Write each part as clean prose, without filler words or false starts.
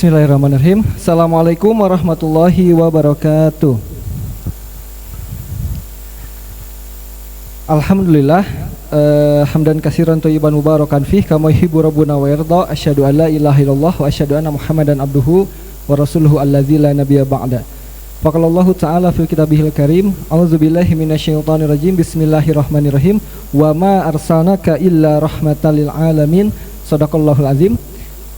Bismillahirrahmanirrahim. Assalamualaikum warahmatullahi wabarakatuh. Alhamdulillah, hamdan katsiran thayyiban mubarakan fih kama yuhibbu rabbuna wa yarda. Asyhadu an la ilaha illallah wa asyhadu anna Muhammadan abduhu wa rasuluhu allazi la nabiyya ba'da. Faqalallahu ta'ala fil kitabihil karim. A'udzubillahi minasyaitonir rajim. Bismillahirrahmanirrahim. Wa ma arsalnaka illa rahmatan lil alamin. Shadaqallahul azim.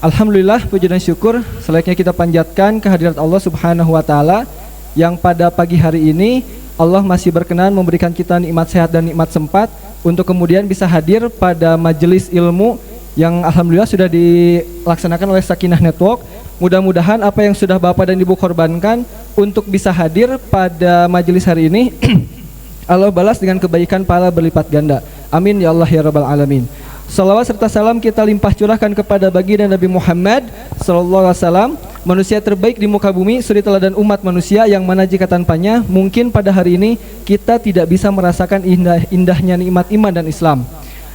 Alhamdulillah, puji dan syukur selayaknya kita panjatkan kehadirat Allah Subhanahu wa taala yang pada pagi hari ini Allah masih berkenan memberikan kita nikmat sehat dan nikmat sempat untuk kemudian bisa hadir pada majelis ilmu yang alhamdulillah sudah dilaksanakan oleh Sakinah Network. Mudah-mudahan apa yang sudah Bapak dan Ibu korbankan untuk bisa hadir pada majelis hari ini Allah balas dengan kebaikan pahala berlipat ganda. Amin ya Allah ya rabbal alamin. Salawat serta salam kita limpah curahkan kepada baginda Nabi Muhammad sallallahu alaihi wasallam, manusia terbaik di muka bumi, suri teladan umat manusia yang mana jika tanpanya mungkin pada hari ini kita tidak bisa merasakan indahnya nikmat iman dan Islam.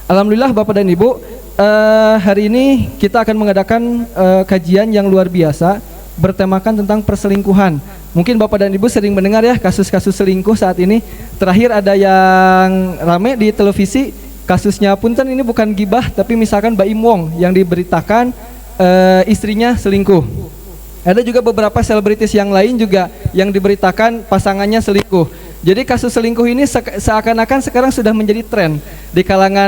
Alhamdulillah Bapak dan Ibu, hari ini kita akan mengadakan kajian yang luar biasa bertemakan tentang perselingkuhan. Mungkin Bapak dan Ibu sering mendengar ya kasus-kasus selingkuh saat ini. Terakhir ada yang rame di televisi. Kasusnya punten ini bukan gibah, tapi misalkan Baim Wong yang diberitakan istrinya selingkuh. Ada juga beberapa selebritis yang lain juga yang diberitakan pasangannya selingkuh. Jadi kasus selingkuh ini seakan-akan sekarang sudah menjadi tren di kalangan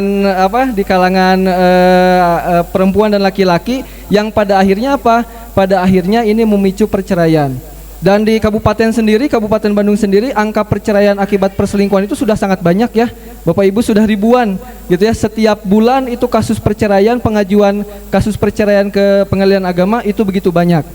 perempuan dan laki-laki yang pada akhirnya apa? Pada akhirnya ini memicu perceraian. Dan di Kabupaten Bandung sendiri, angka perceraian akibat perselingkuhan itu sudah sangat banyak ya. Bapak Ibu sudah ribuan gitu ya. Setiap bulan itu kasus perceraian, pengajuan kasus perceraian ke pengadilan agama itu begitu banyak.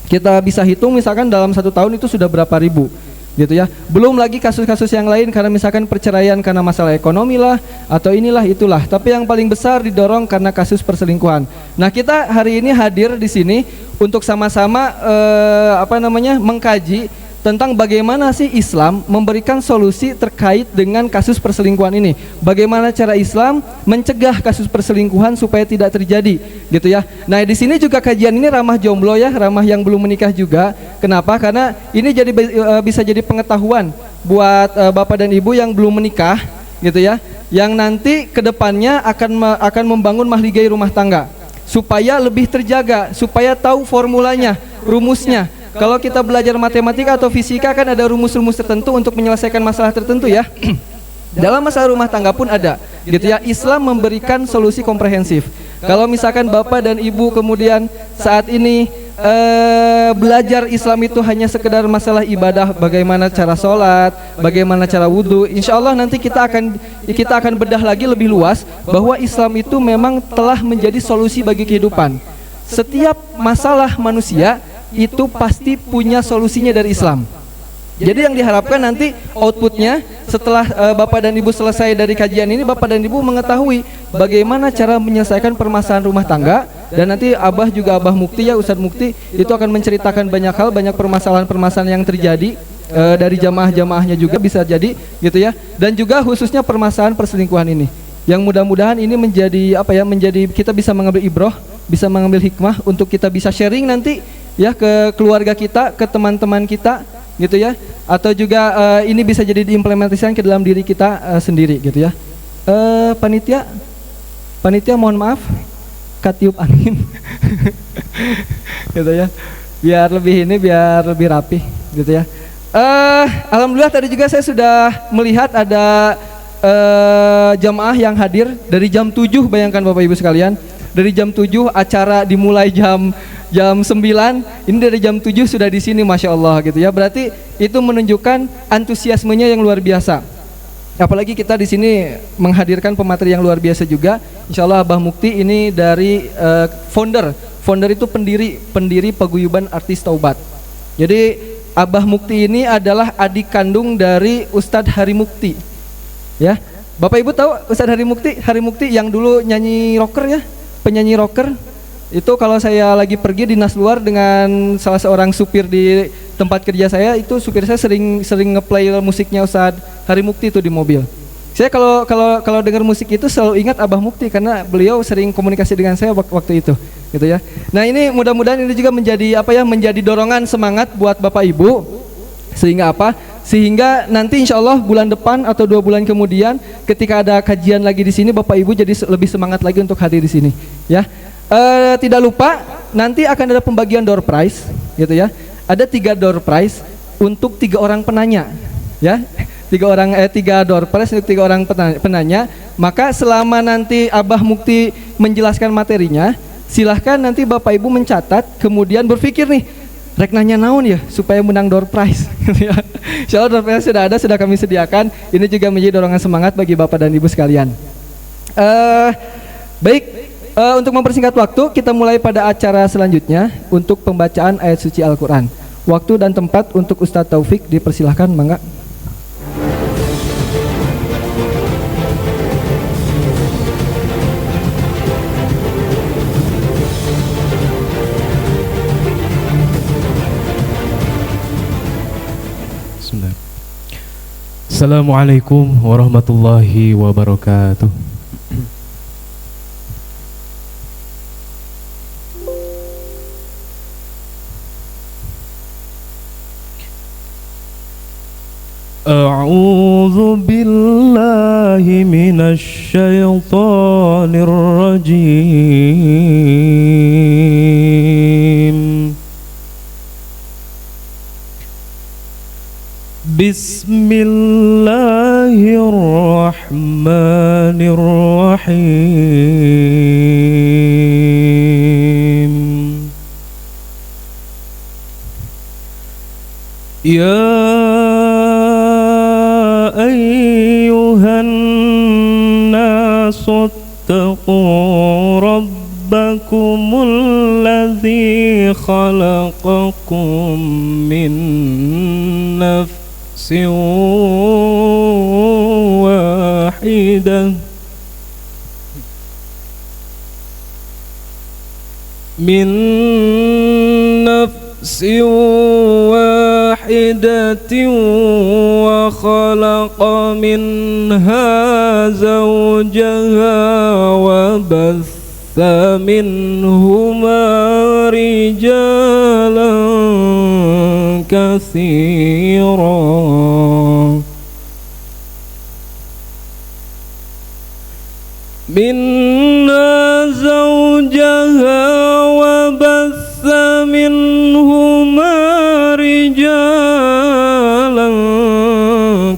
Kita bisa hitung misalkan dalam 1 tahun itu sudah berapa ribu gitu ya. Belum lagi kasus-kasus yang lain karena misalkan perceraian karena masalah ekonomi lah atau inilah itulah. Tapi yang paling besar didorong karena kasus perselingkuhan. Nah, kita hari ini hadir di sini untuk sama-sama mengkaji tentang bagaimana sih Islam memberikan solusi terkait dengan kasus perselingkuhan ini. Bagaimana cara Islam mencegah kasus perselingkuhan supaya tidak terjadi, gitu ya. Nah, di sini juga kajian ini ramah jomblo ya, ramah yang belum menikah juga. Kenapa? Karena ini bisa jadi pengetahuan buat Bapak dan Ibu yang belum menikah, gitu ya. Yang nanti kedepannya akan membangun mahligai rumah tangga supaya lebih terjaga, supaya tahu formulanya, rumusnya. Kalau kita belajar matematika atau fisika kan ada rumus-rumus tertentu untuk menyelesaikan masalah tertentu ya. Dalam masalah rumah tangga pun ada, gitu ya. Islam memberikan solusi komprehensif. Kalau misalkan Bapak dan Ibu kemudian saat ini belajar Islam itu hanya sekedar masalah ibadah, bagaimana cara sholat, bagaimana cara wudhu, insya Allah nanti kita akan bedah lagi lebih luas bahwa Islam itu memang telah menjadi solusi bagi kehidupan. Setiap masalah manusia itu pasti punya solusinya dari Islam. Jadi yang diharapkan nanti outputnya setelah Bapak dan Ibu selesai dari kajian ini, Bapak dan Ibu mengetahui bagaimana cara menyelesaikan permasalahan rumah tangga. Dan nanti Abah Mukti ya, Ustadz Mukti itu akan menceritakan banyak hal, banyak permasalahan-permasalahan yang terjadi dari jamaah-jamaahnya juga bisa jadi gitu ya. Dan juga khususnya permasalahan perselingkuhan ini, yang mudah-mudahan ini menjadi kita bisa mengambil ibroh, bisa mengambil hikmah untuk kita bisa sharing nanti ya ke keluarga kita, ke teman-teman kita gitu ya, atau juga ini bisa jadi diimplementasikan ke dalam diri kita sendiri gitu ya. Panitia mohon maaf, katiup angin gitu ya, biar lebih rapi gitu ya. Alhamdulillah tadi juga saya sudah melihat ada jamaah yang hadir dari jam 7, bayangkan Bapak Ibu sekalian, dari jam 7 acara dimulai jam 9, ini dari jam 7 sudah di sini, Masya Allah gitu ya. Berarti itu menunjukkan antusiasmenya yang luar biasa. Apalagi kita di sini menghadirkan pemateri yang luar biasa juga. Insya Allah Abah Mukti ini dari founder itu pendiri Paguyuban Artis Taubat. Jadi Abah Mukti ini adalah adik kandung dari Ustadz Hari Mukti. Ya, Bapak Ibu tahu Ustadz Hari Mukti yang dulu nyanyi rocker ya, penyanyi rocker. Itu kalau saya lagi pergi dinas luar dengan salah seorang supir di tempat kerja saya, itu supir saya sering ngeplay musiknya Ustadz Hari Mukti itu di mobil. Saya kalau dengar musik itu selalu ingat Abah Mukti karena beliau sering komunikasi dengan saya waktu itu. gitu ya. Nah, ini mudah-mudahan ini juga menjadi menjadi dorongan semangat buat Bapak Ibu, sehingga sehingga nanti insya Allah bulan depan atau 2 bulan kemudian ketika ada kajian lagi di sini, Bapak Ibu jadi lebih semangat lagi untuk hadir di sini ya. Tidak lupa nanti akan ada pembagian door prize gitu ya. Ada 3 door prize untuk 3 orang penanya ya. 3 door prize untuk 3 orang penanya. Maka selama nanti Abah Mukti menjelaskan materinya, silahkan nanti Bapak Ibu mencatat, kemudian berpikir nih, rek nanya naon ya supaya menang door prize. Insya Allah door prize sudah kami sediakan. Ini juga menjadi dorongan semangat bagi Bapak dan Ibu sekalian. Baik, untuk mempersingkat waktu, kita mulai pada acara selanjutnya untuk pembacaan ayat suci Al-Quran. Waktu dan tempat untuk Ustadz Taufik dipersilahkan, mangga. Assalamualaikum warahmatullahi wabarakatuh. A'udzu billahi minasy syaithanir rajim. Bismillahirrahmanirrahim. Ya ayyuhan nasu ittaqu rabbakumul ladzi khalaqakum min nafsin wahidah min nafsin wahidatin wa khalaqa minha zawjaha wa batha minhuma rijalan katsiran minna zawjaha wa batha minhuma rijalan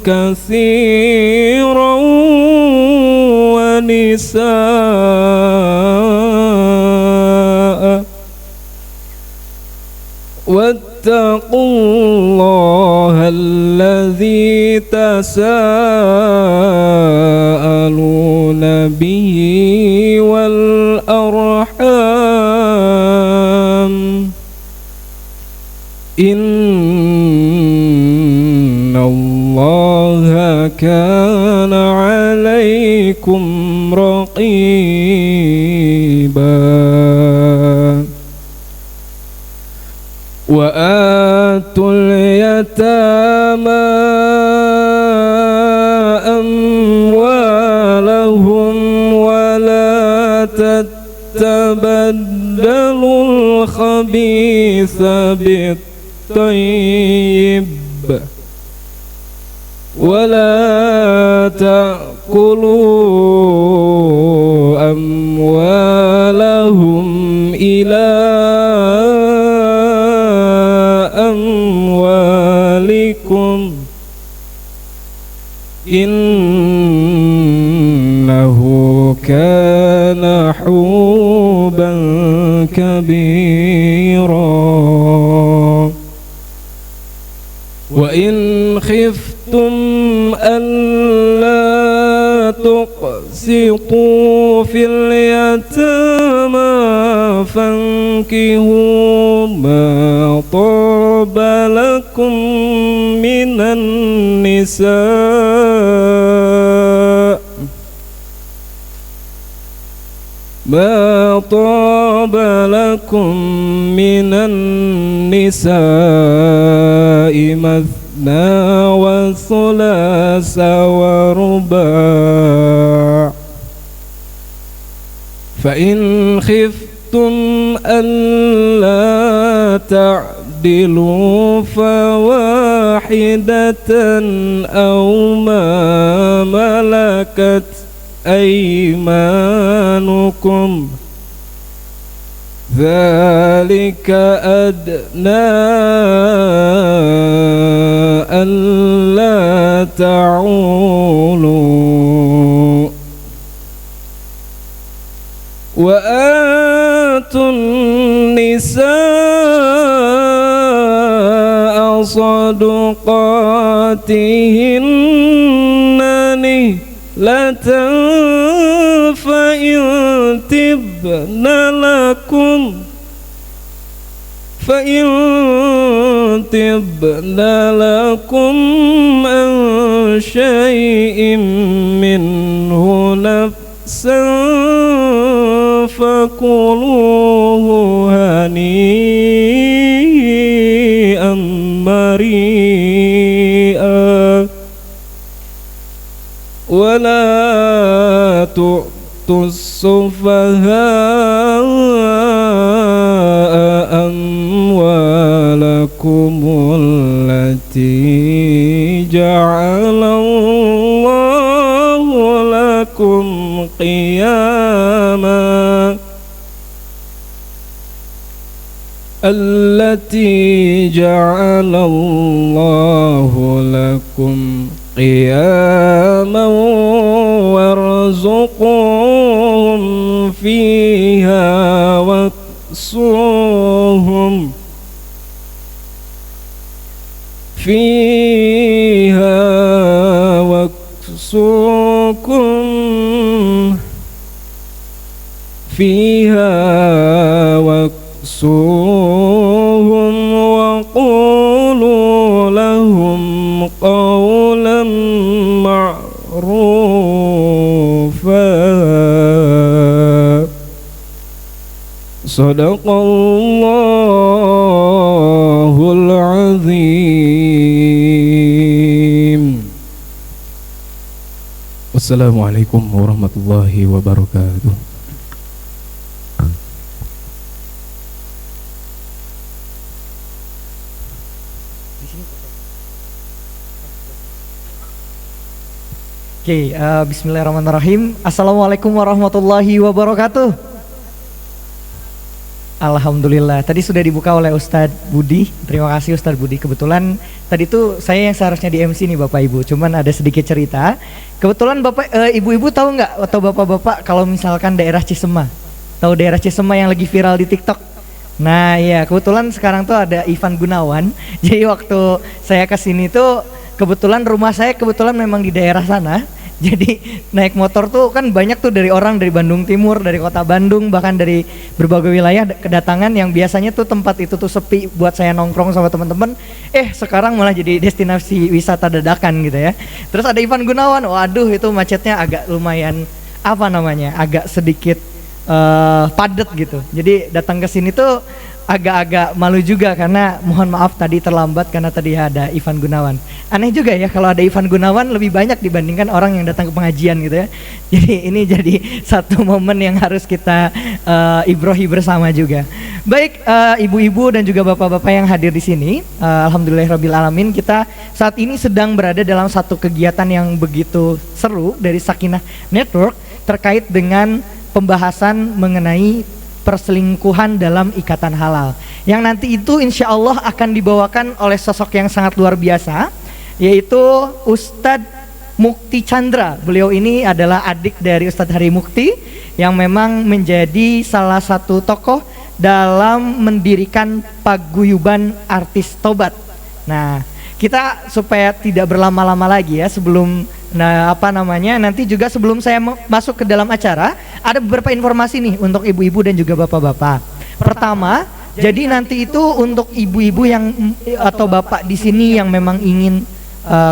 katsiran wa nisaa wattaqullaha alladzi tasaaluna bihi wal arham innallaha kana 'alaikum raqiba wa atul yatama amwalahum wa la tattabaddalul khabitha bit-tayyib wa la ta'kulu amwalahum ila amwalikum innahu kana huban kabira wa in khiftum alla tuqsitu fil yatama fankihu ma taba lakum minan nisa ma taba lakum minan nisa'i mathna wa thulasa wa ruba' fa in khiftum خفتم ألا تعدلوا فواحدة أو ما ملكت أيمانكم ذلك أدنى ألا تعولوا وآتوا النساء صدقاتهن نهلة فإن تبن لكم عن شيء منه نفسا فكلوه هنيئا مريئا ولا تؤتوا السفهاء أموالكم التي جعل الله لكم قياما التي جعل الله لكم قياما وارزقوهم فيها واكسوهم واكسوهم وقولوا لهم قولا معروفا صدق الله العظيم. Wassalamualaikum warahmatullahi wabarakatuh. Oke, bismillahirrahmanirrahim. Assalamualaikum warahmatullahi wabarakatuh. Alhamdulillah, tadi sudah dibuka oleh Ustadz Budi. Terima kasih Ustadz Budi. Kebetulan tadi tuh saya yang seharusnya di MC nih Bapak Ibu. Cuman ada sedikit cerita. Kebetulan Bapak Ibu-ibu tahu nggak atau Bapak-bapak kalau misalkan daerah Cisema, tahu daerah Cisema yang lagi viral di TikTok? Nah iya, kebetulan sekarang tuh ada Ivan Gunawan. Jadi waktu saya kesini tuh kebetulan rumah saya kebetulan memang di daerah sana. Jadi naik motor tuh kan banyak tuh dari orang dari Bandung Timur, dari kota Bandung, bahkan dari berbagai wilayah kedatangan yang biasanya tuh tempat itu tuh sepi buat saya nongkrong sama teman-teman. Sekarang malah jadi destinasi wisata dadakan gitu ya. Terus ada Ivan Gunawan, waduh itu macetnya agak lumayan agak sedikit padat gitu. Jadi datang ke sini tuh agak-agak malu juga karena mohon maaf tadi terlambat karena tadi ada Ivan Gunawan. Aneh juga ya kalau ada Ivan Gunawan lebih banyak dibandingkan orang yang datang ke pengajian gitu ya. Jadi ini jadi satu momen yang harus kita ibrohi bersama juga. Baik ibu-ibu dan juga bapak-bapak yang hadir di sini, alhamdulillahirabbil alamin, kita saat ini sedang berada dalam satu kegiatan yang begitu seru dari Sakinah Network terkait dengan pembahasan mengenai perselingkuhan dalam ikatan halal yang nanti itu insya Allah akan dibawakan oleh sosok yang sangat luar biasa, yaitu Ustadz Mukti Chandra. Beliau ini adalah adik dari Ustadz Hari Mukti yang memang menjadi salah satu tokoh dalam mendirikan paguyuban artis tobat. Nah kita supaya tidak berlama-lama lagi ya sebelum nanti juga sebelum saya masuk ke dalam acara ada beberapa informasi nih untuk ibu-ibu dan juga bapak-bapak. Pertama, jadi nanti itu untuk ibu-ibu yang atau bapak di sini yang memang ingin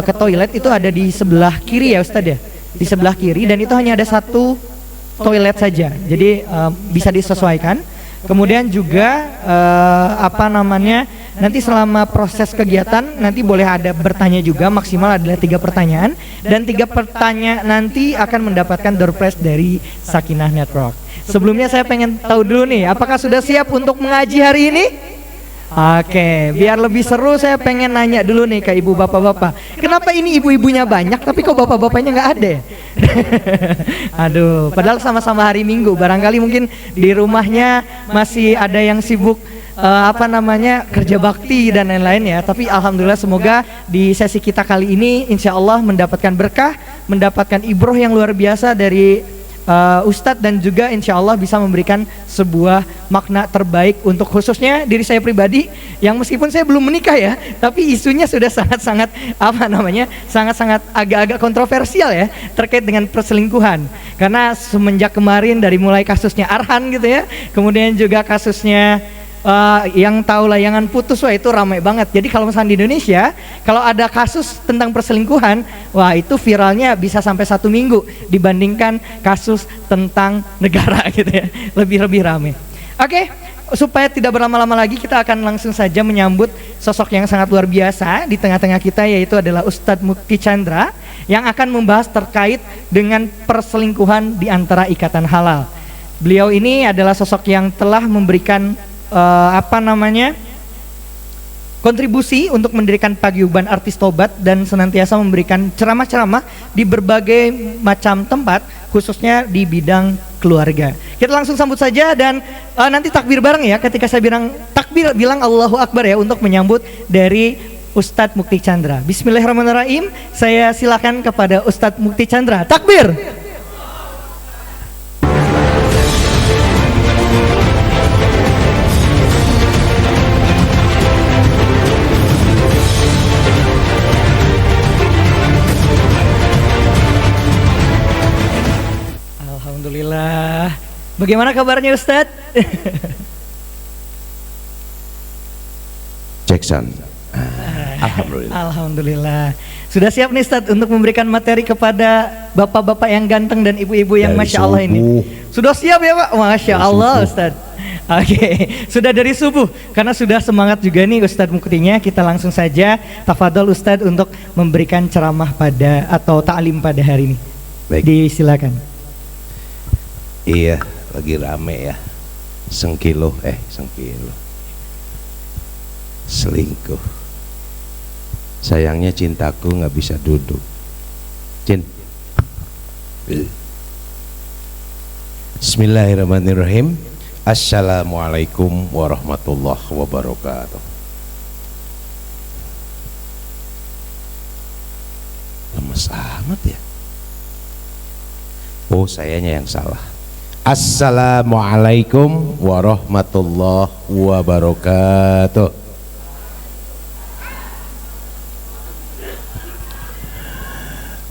ke toilet itu ada di sebelah kiri ya Ustadz ya, di sebelah kiri, dan itu hanya ada satu toilet saja, jadi bisa disesuaikan. Kemudian juga nanti selama proses kegiatan nanti boleh ada bertanya juga, maksimal adalah 3 pertanyaan, dan 3 pertanyaan nanti akan mendapatkan door prize dari Sakinah Network. Sebelumnya saya pengen tahu dulu nih, apakah sudah siap untuk mengaji hari ini? Oke, biar lebih seru saya pengen nanya dulu nih ke ibu bapak-bapak. Kenapa ini ibu-ibunya banyak tapi kok bapak-bapaknya nggak ada ya? Aduh, padahal sama-sama hari Minggu. Barangkali mungkin di rumahnya masih ada yang sibuk kerja bakti dan lain-lain ya. Tapi alhamdulillah semoga di sesi kita kali ini insya Allah mendapatkan berkah, mendapatkan ibroh yang luar biasa dari Ustadz, dan juga insya Allah bisa memberikan sebuah makna terbaik untuk khususnya diri saya pribadi yang meskipun saya belum menikah ya, tapi isunya sudah sangat-sangat sangat-sangat agak-agak kontroversial ya terkait dengan perselingkuhan. Karena semenjak kemarin dari mulai kasusnya Arhan gitu ya, kemudian juga kasusnya yang tahu layangan putus, wah itu ramai banget. Jadi kalau misalnya di Indonesia kalau ada kasus tentang perselingkuhan, wah itu viralnya bisa sampai 1 minggu dibandingkan kasus tentang negara gitu ya, lebih ramai. Oke, supaya tidak berlama-lama lagi kita akan langsung saja menyambut sosok yang sangat luar biasa di tengah-tengah kita, yaitu adalah Ustadz Mukti Chandra yang akan membahas terkait dengan perselingkuhan di antara ikatan halal. Beliau ini adalah sosok yang telah memberikan kontribusi untuk mendirikan paguyuban artis tobat dan senantiasa memberikan ceramah-ceramah di berbagai macam tempat, khususnya di bidang keluarga. Kita langsung sambut saja dan nanti takbir bareng ya. Ketika saya bilang takbir, bilang Allahu Akbar ya untuk menyambut dari Ustadz Mukti Chandra. Bismillahirrahmanirrahim. Saya silakan kepada Ustadz Mukti Chandra. Takbir. Alhamdulillah. Bagaimana kabarnya Ustadz? Jackson. Alhamdulillah. Alhamdulillah. Sudah siap nih Ustadz untuk memberikan materi kepada bapak-bapak yang ganteng dan ibu-ibu yang Dari Masya Allah ini. Sudah siap ya Pak? Masya Allah Ustadz. Oke, sudah dari subuh. Karena sudah semangat juga nih Ustadz Muktinya, kita langsung saja tafadhol Ustadz untuk memberikan ceramah atau ta'lim pada hari ini. Baik. Disilakan. Iya, lagi rame ya. Sengkilo. Selingkuh. Sayangnya cintaku nggak bisa duduk. Cin. Bismillahirrahmanirrahim. Assalamualaikum warahmatullahi wabarakatuh. Lemes amat ya. Oh, sayanya yang salah. Assalamualaikum warahmatullahi wabarakatuh.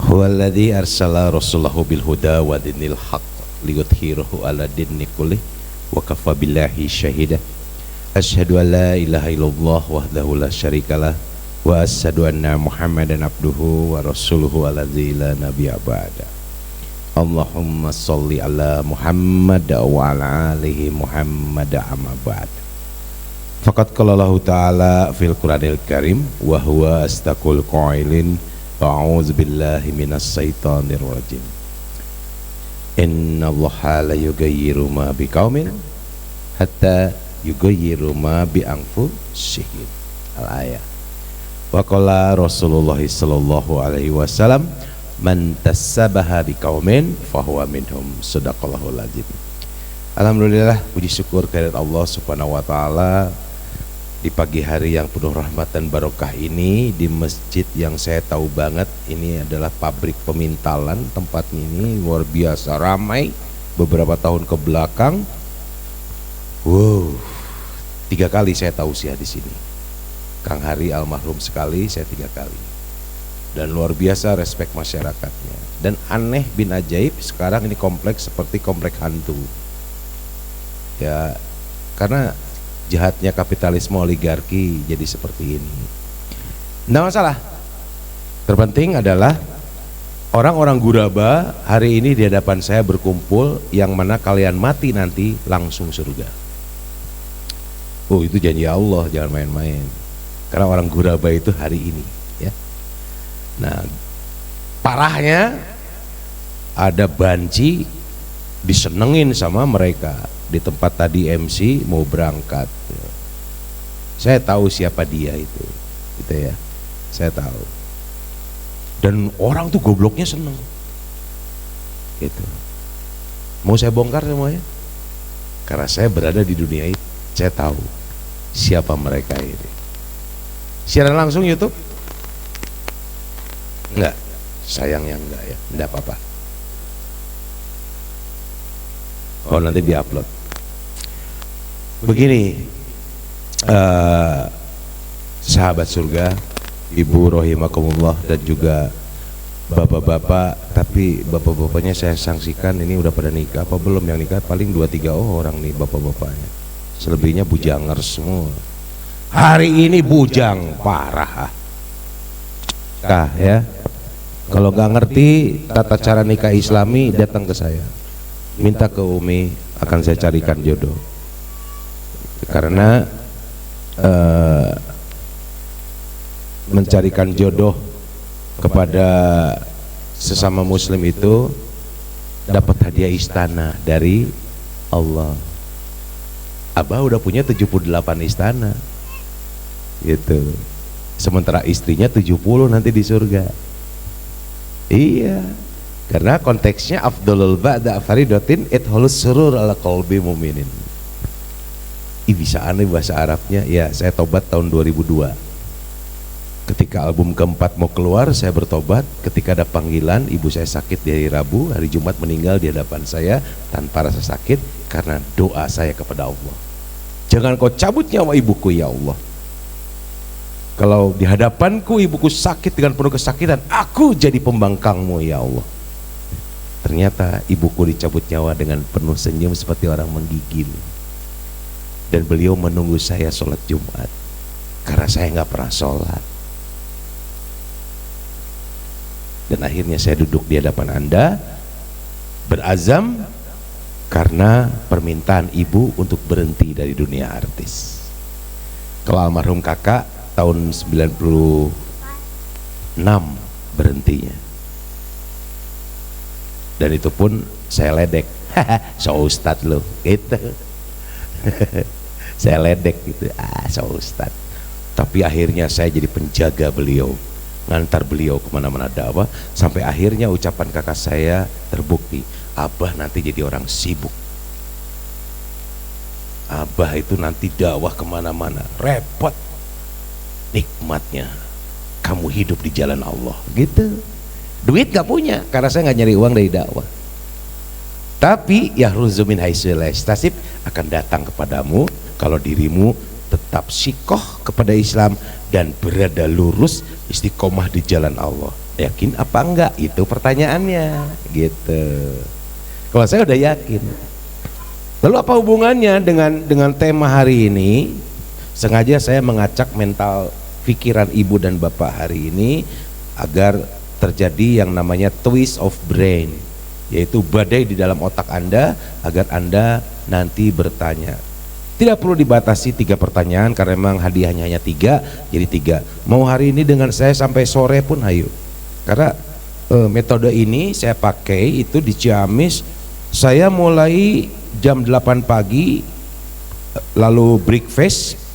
Huwallazi arsala rasulahu bil huda wa dinil haqq liyudhhirahu ala dinni kullih wa kafa billahi syahida. Asyhadu an la ilaha illallah wahdahu la syarikalah wa asyhadu anna Muhammadan abduhu wa rasuluhu alladzi la nabiyya ba'da. Allahumma sholli ala Muhammad wa ala alihi Muhammad amma ba'd. Faqad qala Allah Ta'ala fil Qur'anil Karim wa huwa astaqul qailin a'udzu billahi minas syaitonir rajim. Innallaha la yughayyiru ma biqaumin hatta yughayyiru ma bi anfusihim. Al-ayat. Wa qala Rasulullah sallallahu alaihi wasallam man tasabbaha biqaumin fahuwa minhum. Shadaqallahul azim. Alhamdulillah, puji syukur kehadirat Allah Subhanahu wa taala di pagi hari yang penuh rahmat dan barokah ini di masjid yang saya tahu banget ini adalah pabrik pemintalan. Tempat ini luar biasa ramai beberapa tahun ke belakang. Wow, 3 kali saya tausiah di sini. Kang Hari almarhum sekali, saya 3 kali. Dan luar biasa respek masyarakatnya. Dan aneh bin ajaib, sekarang ini kompleks seperti komplek hantu. Ya, karena jahatnya kapitalisme oligarki jadi seperti ini. Nggak masalah. Terpenting adalah orang-orang Guraba hari ini di hadapan saya berkumpul, yang mana kalian mati nanti langsung surga. Oh, itu janji Allah, jangan main-main. Karena orang Guraba itu hari ini ya. Nah, parahnya ada banci disenengin sama mereka. Di tempat tadi MC mau berangkat, saya tahu siapa dia itu, gitu ya, saya tahu. Dan orang tuh gobloknya seneng, gitu. Mau saya bongkar semuanya, karena saya berada di dunia itu, saya tahu siapa mereka ini. Siaran langsung YouTube? Enggak, sayangnya enggak ya, enggak apa-apa. Oh nanti diupload. Begini, sahabat surga, Ibu rahimakumullah dan juga bapak-bapak, tapi bapak-bapaknya saya sanksikan ini udah pada nikah apa belum? Yang nikah paling 2-3 orang nih bapak-bapaknya, selebihnya bujangar semua. Hari ini bujang parah kah ya. Kalau nggak ngerti tata cara nikah Islami, datang ke saya, minta ke Umi, akan saya carikan jodoh. Karena mencarikan jodoh kepada sesama muslim itu dapat hadiah istana dari Allah. Abah udah punya 78 istana gitu, sementara istrinya 70 nanti di surga. Iya, karena konteksnya afdalul ba'da faridatin idhalus surur ala qalbi mu'minin. Bisa aneh bahasa Arabnya ya. Saya tobat tahun 2002, ketika album keempat mau keluar saya bertobat. Ketika ada panggilan, ibu saya sakit di hari Rabu, hari Jumat meninggal di hadapan saya tanpa rasa sakit karena doa saya kepada Allah, jangan kau cabut nyawa ibuku ya Allah. Kalau di hadapanku ibuku sakit dengan penuh kesakitan, aku jadi pembangkangmu ya Allah. Ternyata ibuku dicabut nyawa dengan penuh senyum seperti orang menggigil. Dan beliau menunggu saya sholat Jumat karena saya nggak pernah sholat. Dan akhirnya saya duduk di hadapan Anda berazam karena permintaan ibu untuk berhenti dari dunia artis. Kalau almarhum kakak tahun 96 berhentinya, dan itu pun saya ledek. So ustad lo gitu. Saya ledek gitu, so ustad. Tapi akhirnya saya jadi penjaga beliau, ngantar beliau kemana-mana dakwah, sampai akhirnya ucapan kakak saya terbukti. Abah nanti jadi orang sibuk, Abah itu nanti dakwah kemana-mana, repot. Nikmatnya kamu hidup di jalan Allah gitu. Duit gak punya karena saya gak nyari uang dari dakwah, tapi yahruzu min haitsu la yahtasib, akan datang kepadamu kalau dirimu tetap sikoh kepada Islam dan berada lurus istiqomah di jalan Allah. Yakin apa enggak? Itu pertanyaannya gitu. Kalau saya udah yakin. Lalu apa hubungannya dengan tema hari ini? Sengaja saya mengacak mental pikiran ibu dan bapak hari ini agar terjadi yang namanya twist of brain, yaitu badai di dalam otak Anda, agar Anda nanti bertanya. Tidak perlu dibatasi 3 pertanyaan karena memang hadiahnya hanya 3, jadi 3. Mau hari ini dengan saya sampai sore pun ayo. Karena metode ini saya pakai itu di Ciamis. Saya mulai jam 8 pagi, lalu breakfast,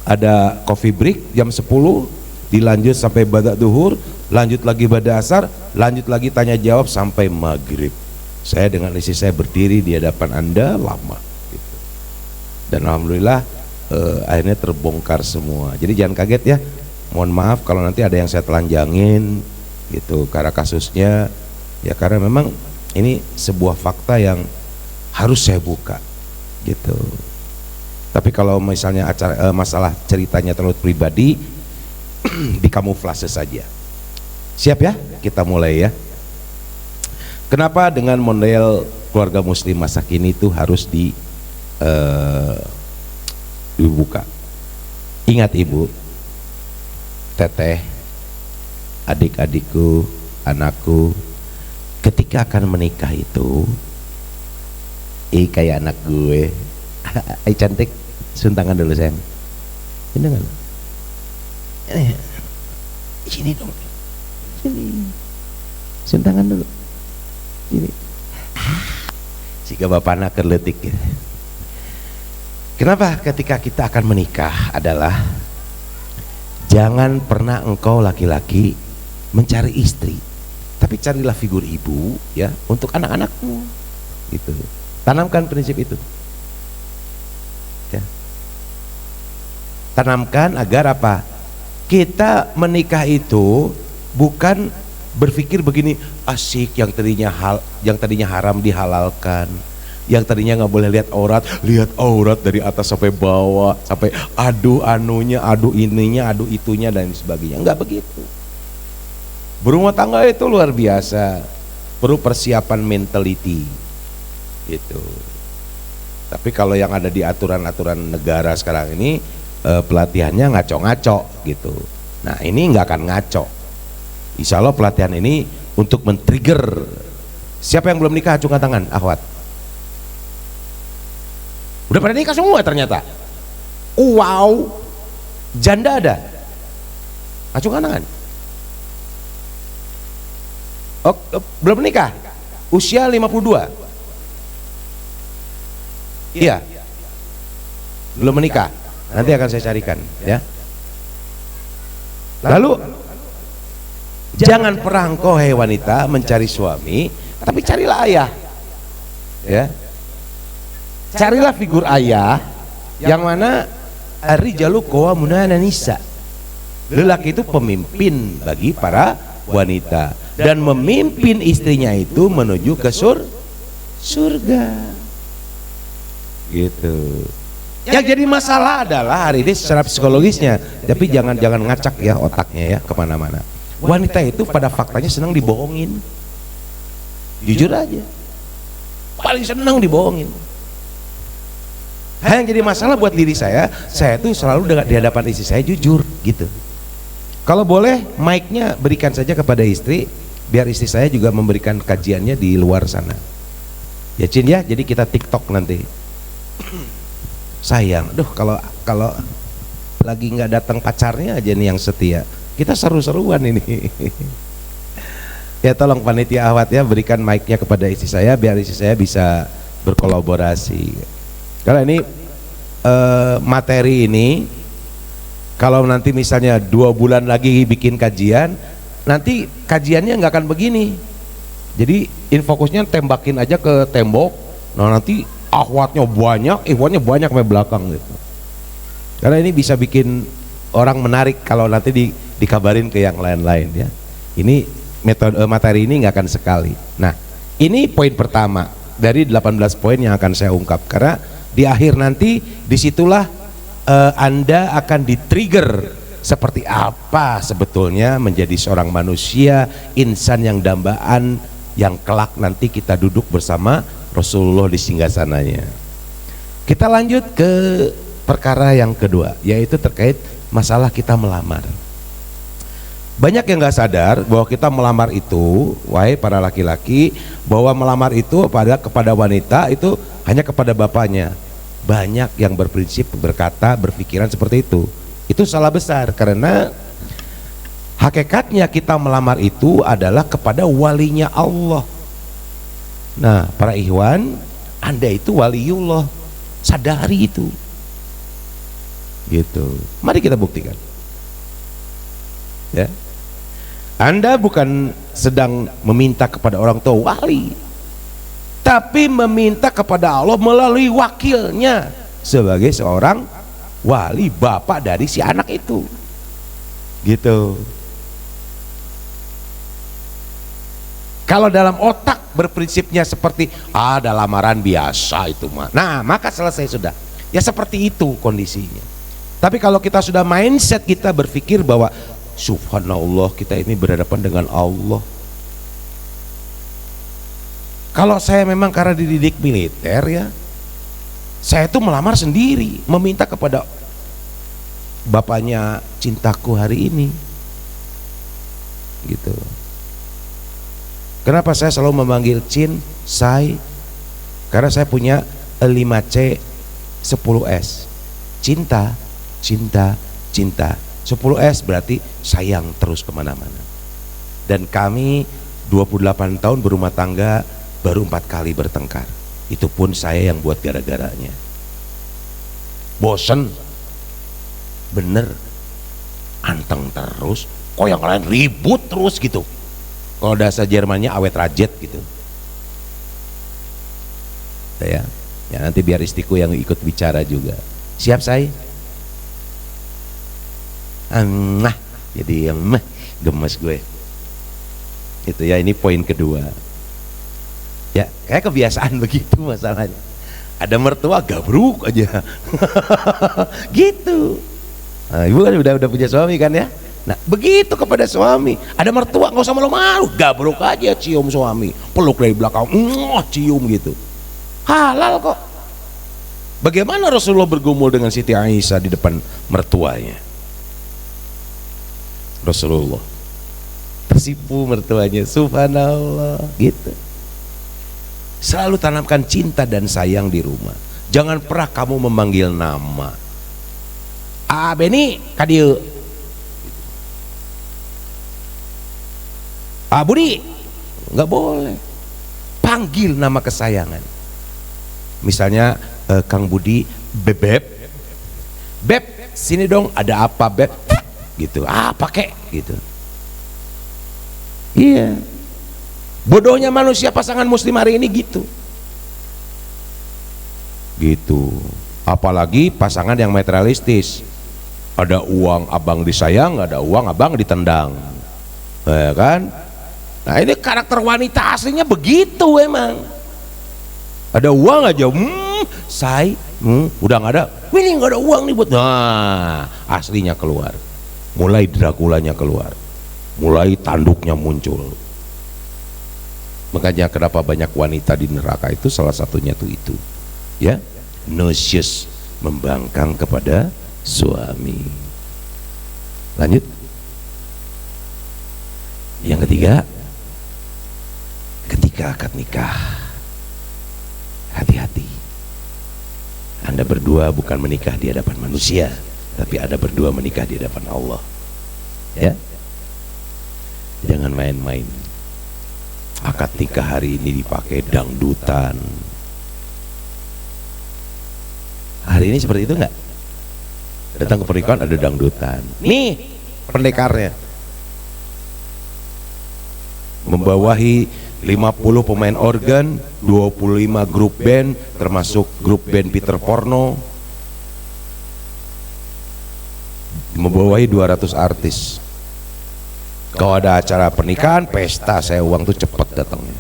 ada coffee break jam 10, dilanjut sampai badak duhur, lanjut lagi pada asar, lanjut lagi tanya jawab sampai maghrib. Saya dengan istri saya berdiri di hadapan Anda lama gitu. Dan alhamdulillah akhirnya terbongkar semua. Jadi jangan kaget ya, mohon maaf kalau nanti ada yang saya telanjangin gitu karena kasusnya ya, karena memang ini sebuah fakta yang harus saya buka gitu. Tapi kalau misalnya masalah ceritanya terlalu pribadi, dikamuflase saja. Siap ya? Kita mulai ya. Kenapa dengan model keluarga muslim masa kini itu harus dibuka? Ingat ibu, teteh, adik-adikku, anakku, ketika akan menikah itu, kayak anak gue, cantik, suntangan dulu sayang. Ini kan? Sini dong, sini, suntangan dulu. Sini. jika bapak anak kerletik gitu. Kenapa ketika kita akan menikah adalah jangan pernah engkau laki-laki mencari istri, tapi carilah figur ibu ya untuk anak-anakmu gitu. Tanamkan prinsip itu ya. Tanamkan agar apa? Kita menikah itu bukan berpikir begini, asik, yang tadinya haram dihalalkan, yang tadinya nggak boleh lihat aurat dari atas sampai bawah, sampai adu anunya, adu ininya, adu itunya dan sebagainya. Nggak begitu. Berumah tangga itu luar biasa, perlu persiapan mentality gitu. Tapi kalau yang ada di aturan-aturan negara sekarang ini pelatihannya ngaco-ngaco gitu. Nah ini nggak akan ngaco. Insya Allah pelatihan ini untuk men-trigger. Siapa yang belum nikah acungkan tangan, akhwat. Udah pada nikah semua ternyata. Wow, janda ada. Acungkan tangan. Oh, belum nikah. Usia 52. Iya. Belum menikah. Nanti akan saya carikan ya. Lalu jangan pernah engkau hai wanita mencari suami, tapi carilah ayah. Ya. Carilah figur ayah yang mana ar-rijalu qawwamuna 'alan nisa. Lelaki itu pemimpin bagi para wanita dan memimpin istrinya itu menuju ke surga. Gitu. Yang jadi masalah adalah hari ini secara psikologisnya, tapi jangan ngacak ya otaknya ya kemana-mana. Wanita itu pada faktanya senang dibohongin, jujur aja, paling senang dibohongin. Yang jadi masalah buat diri saya tuh selalu di hadapan istri saya jujur gitu. Kalau boleh mic-nya berikan saja kepada istri, biar istri saya juga memberikan kajiannya di luar sana. Ya Cin ya, jadi kita TikTok nanti. Sayang, kalau lagi nggak datang pacarnya aja nih yang setia, kita seru-seruan ini. Ya tolong panitia Ahwat ya berikan mic-nya kepada istri saya biar istri saya bisa berkolaborasi. Karena ini materi ini kalau nanti misalnya 2 bulan lagi bikin kajian, nanti kajiannya nggak akan begini. Jadi infokusnya tembakin aja ke tembok. Nah nanti akhwatnya banyak, ikhwannya banyak sampai belakang gitu. Karena ini bisa bikin orang menarik kalau nanti dikabarin ke yang lain-lain ya. Ini metode materi ini nggak akan sekali. Nah ini poin pertama dari 18 poin yang akan saya ungkap, karena di akhir nanti disitulah Anda akan di-trigger seperti apa sebetulnya menjadi seorang manusia, insan yang dambaan, yang kelak nanti kita duduk bersama Rasulullah di singgasananya. Kita lanjut ke perkara yang kedua, yaitu terkait masalah kita melamar. Banyak yang nggak sadar bahwa kita melamar itu, wahai para laki-laki, bahwa melamar itu kepada wanita itu hanya kepada bapaknya. Banyak yang berprinsip, berkata, berpikiran seperti itu. Itu salah besar, karena hakikatnya kita melamar itu adalah kepada walinya Allah. Nah para ikhwan, Anda itu waliullah, sadari itu gitu. Mari kita buktikan ya. Anda bukan sedang meminta kepada orang tua wali, tapi meminta kepada Allah melalui wakilnya sebagai seorang wali, bapak dari si anak itu gitu. Kalau dalam otak berprinsipnya seperti ada lamaran biasa itu mah, nah maka selesai sudah ya, seperti itu kondisinya. Tapi kalau kita sudah mindset kita berpikir bahwa subhanallah kita ini berhadapan dengan Allah. Kalau saya memang karena dididik militer ya, saya itu melamar sendiri, meminta kepada bapaknya cintaku hari ini gitu. Kenapa saya selalu memanggil Cin, Say? Karena saya punya 5C 10S. Cinta, cinta, cinta. 10S berarti sayang terus kemana-mana. Dan kami 28 tahun berumah tangga baru 4 kali bertengkar. Itu pun saya yang buat gara-garanya. Bosen, bener, anteng terus, kok yang lain ribut terus gitu. Kalau bahasa Jermannya awet rajet gitu. Ya, nanti biar istriku yang ikut bicara juga. Siap saya? Nah, jadi yang gemes gue. Itu ya, ini poin kedua. Ya, kayak kebiasaan begitu masalahnya. Ada mertua gabruk aja. Gitu. Nah, ibu kan udah punya suami kan ya. Nah, begitu kepada suami. Ada mertua nggak usah malu-malu, gabruk aja cium suami, peluk dari belakang, cium gitu. Halal kok. Bagaimana Rasulullah bergumul dengan Siti Aisyah di depan mertuanya? Rasulullah tersipu mertuanya, subhanallah gitu. Selalu tanamkan cinta dan sayang di rumah. Jangan pernah kamu memanggil nama. Beni kadieu. Budi, nggak boleh. Panggil nama kesayangan. Misalnya Kang Budi, Beb, sini dong, ada apa Beb? Gitu. Pakai gitu. Iya. Bodohnya manusia pasangan muslim hari ini gitu. Apalagi pasangan yang materialistis. Ada uang abang disayang, ada uang abang ditendang, ya kan? Nah, ini karakter wanita aslinya begitu emang. Ada uang aja, udah nggak ada, ini nggak ada uang nih buat. Nah, aslinya keluar, mulai Draculanya keluar, mulai tanduknya muncul. Makanya kenapa banyak wanita di neraka itu, salah satunya tuh itu, ya, nocious, membangkang kepada suami. Lanjut. Yang ketiga, ketika akad nikah, hati-hati. Anda berdua bukan menikah di hadapan manusia, tapi Anda berdua menikah di hadapan Allah. Ya, jangan main-main. Akad nikah hari ini dipakai dangdutan. Hari ini seperti itu enggak? Datang ke pernikahan ada dangdutan. Nih pendekarnya membawahi 50 pemain organ, 25 grup band, termasuk grup band Peter Porno, membawahi 200 artis. Kalau ada acara pernikahan, pesta, saya uang tuh cepet datangnya.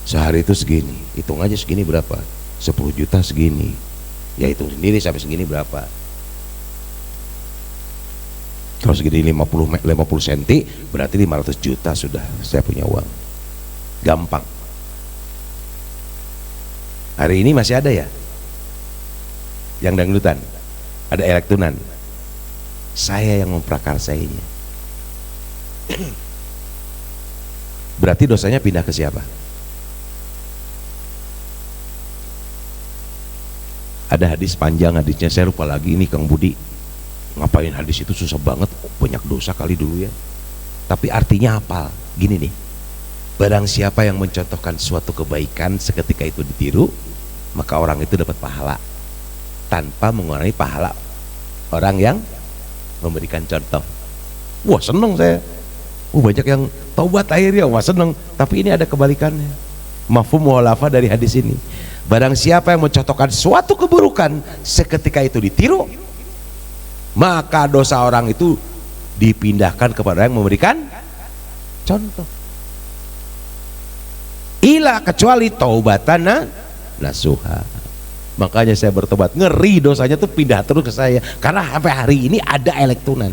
Sehari itu segini, hitung aja segini berapa? 10 juta segini. Ya hitung sendiri sampai segini berapa. Kalau segini 50 cm berarti 500 juta sudah saya punya uang. Gampang. Hari ini masih ada ya yang dangdutan, ada elektunan. Saya yang memprakarsainya. Berarti dosanya pindah ke siapa? Ada hadis panjang, hadisnya saya lupa lagi. Ini Kang Budi, ngapain hadis itu susah banget, banyak dosa kali dulu ya. Tapi artinya apa? Gini nih, barang siapa yang mencontohkan suatu kebaikan seketika itu ditiru, maka orang itu dapat pahala tanpa mengurangi pahala orang yang memberikan contoh. Wah seneng saya. Banyak yang taubat akhirnya, wah seneng. Tapi ini ada kebalikannya. Mafhum muhalafa dari hadis ini. Barang siapa yang mencontohkan suatu keburukan seketika itu ditiru, maka dosa orang itu dipindahkan kepada yang memberikan contoh. Ila kecuali taubatan nasuha. Makanya saya bertobat, ngeri dosanya tuh pindah terus ke saya. Karena sampai hari ini ada elektunan.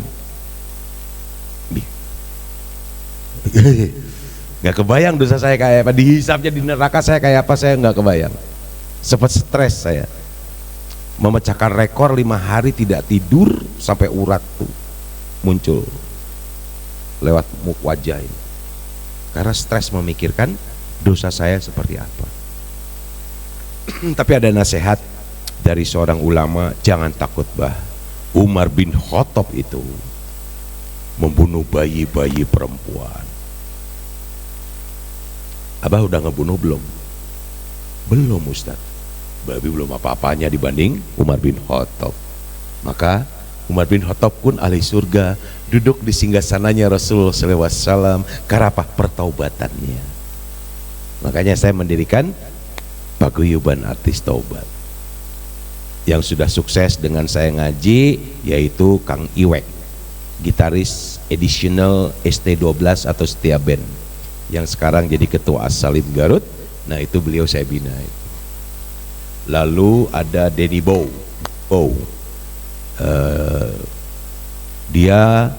Nggak kebayang dosa saya kayak apa, dihisapnya di neraka saya kayak apa, saya nggak kebayang. Sempat stres saya, memecahkan rekor 5 hari tidak tidur sampai urat tuh muncul lewat wajah ini, karena stres memikirkan dosa saya seperti apa. Tapi ada nasihat dari seorang ulama, jangan takut bah. Umar bin Khattab itu membunuh bayi-bayi perempuan. Abah udah ngebunuh belum? Belum Ustaz. Babi belum apa-apanya dibanding Umar bin Khattab. Maka Umar bin Khattab pun ahli surga, duduk di singgasananya Rasulullah SAW karena apa? Pertaubatannya. Makanya saya mendirikan Paguyuban Artis Taubat. Yang sudah sukses dengan saya ngaji yaitu Kang Iwek, gitaris additional ST12 atau Setia Band, yang sekarang jadi ketua As-Salim Garut. Nah itu beliau saya bina. Lalu ada Denny Bow. Dia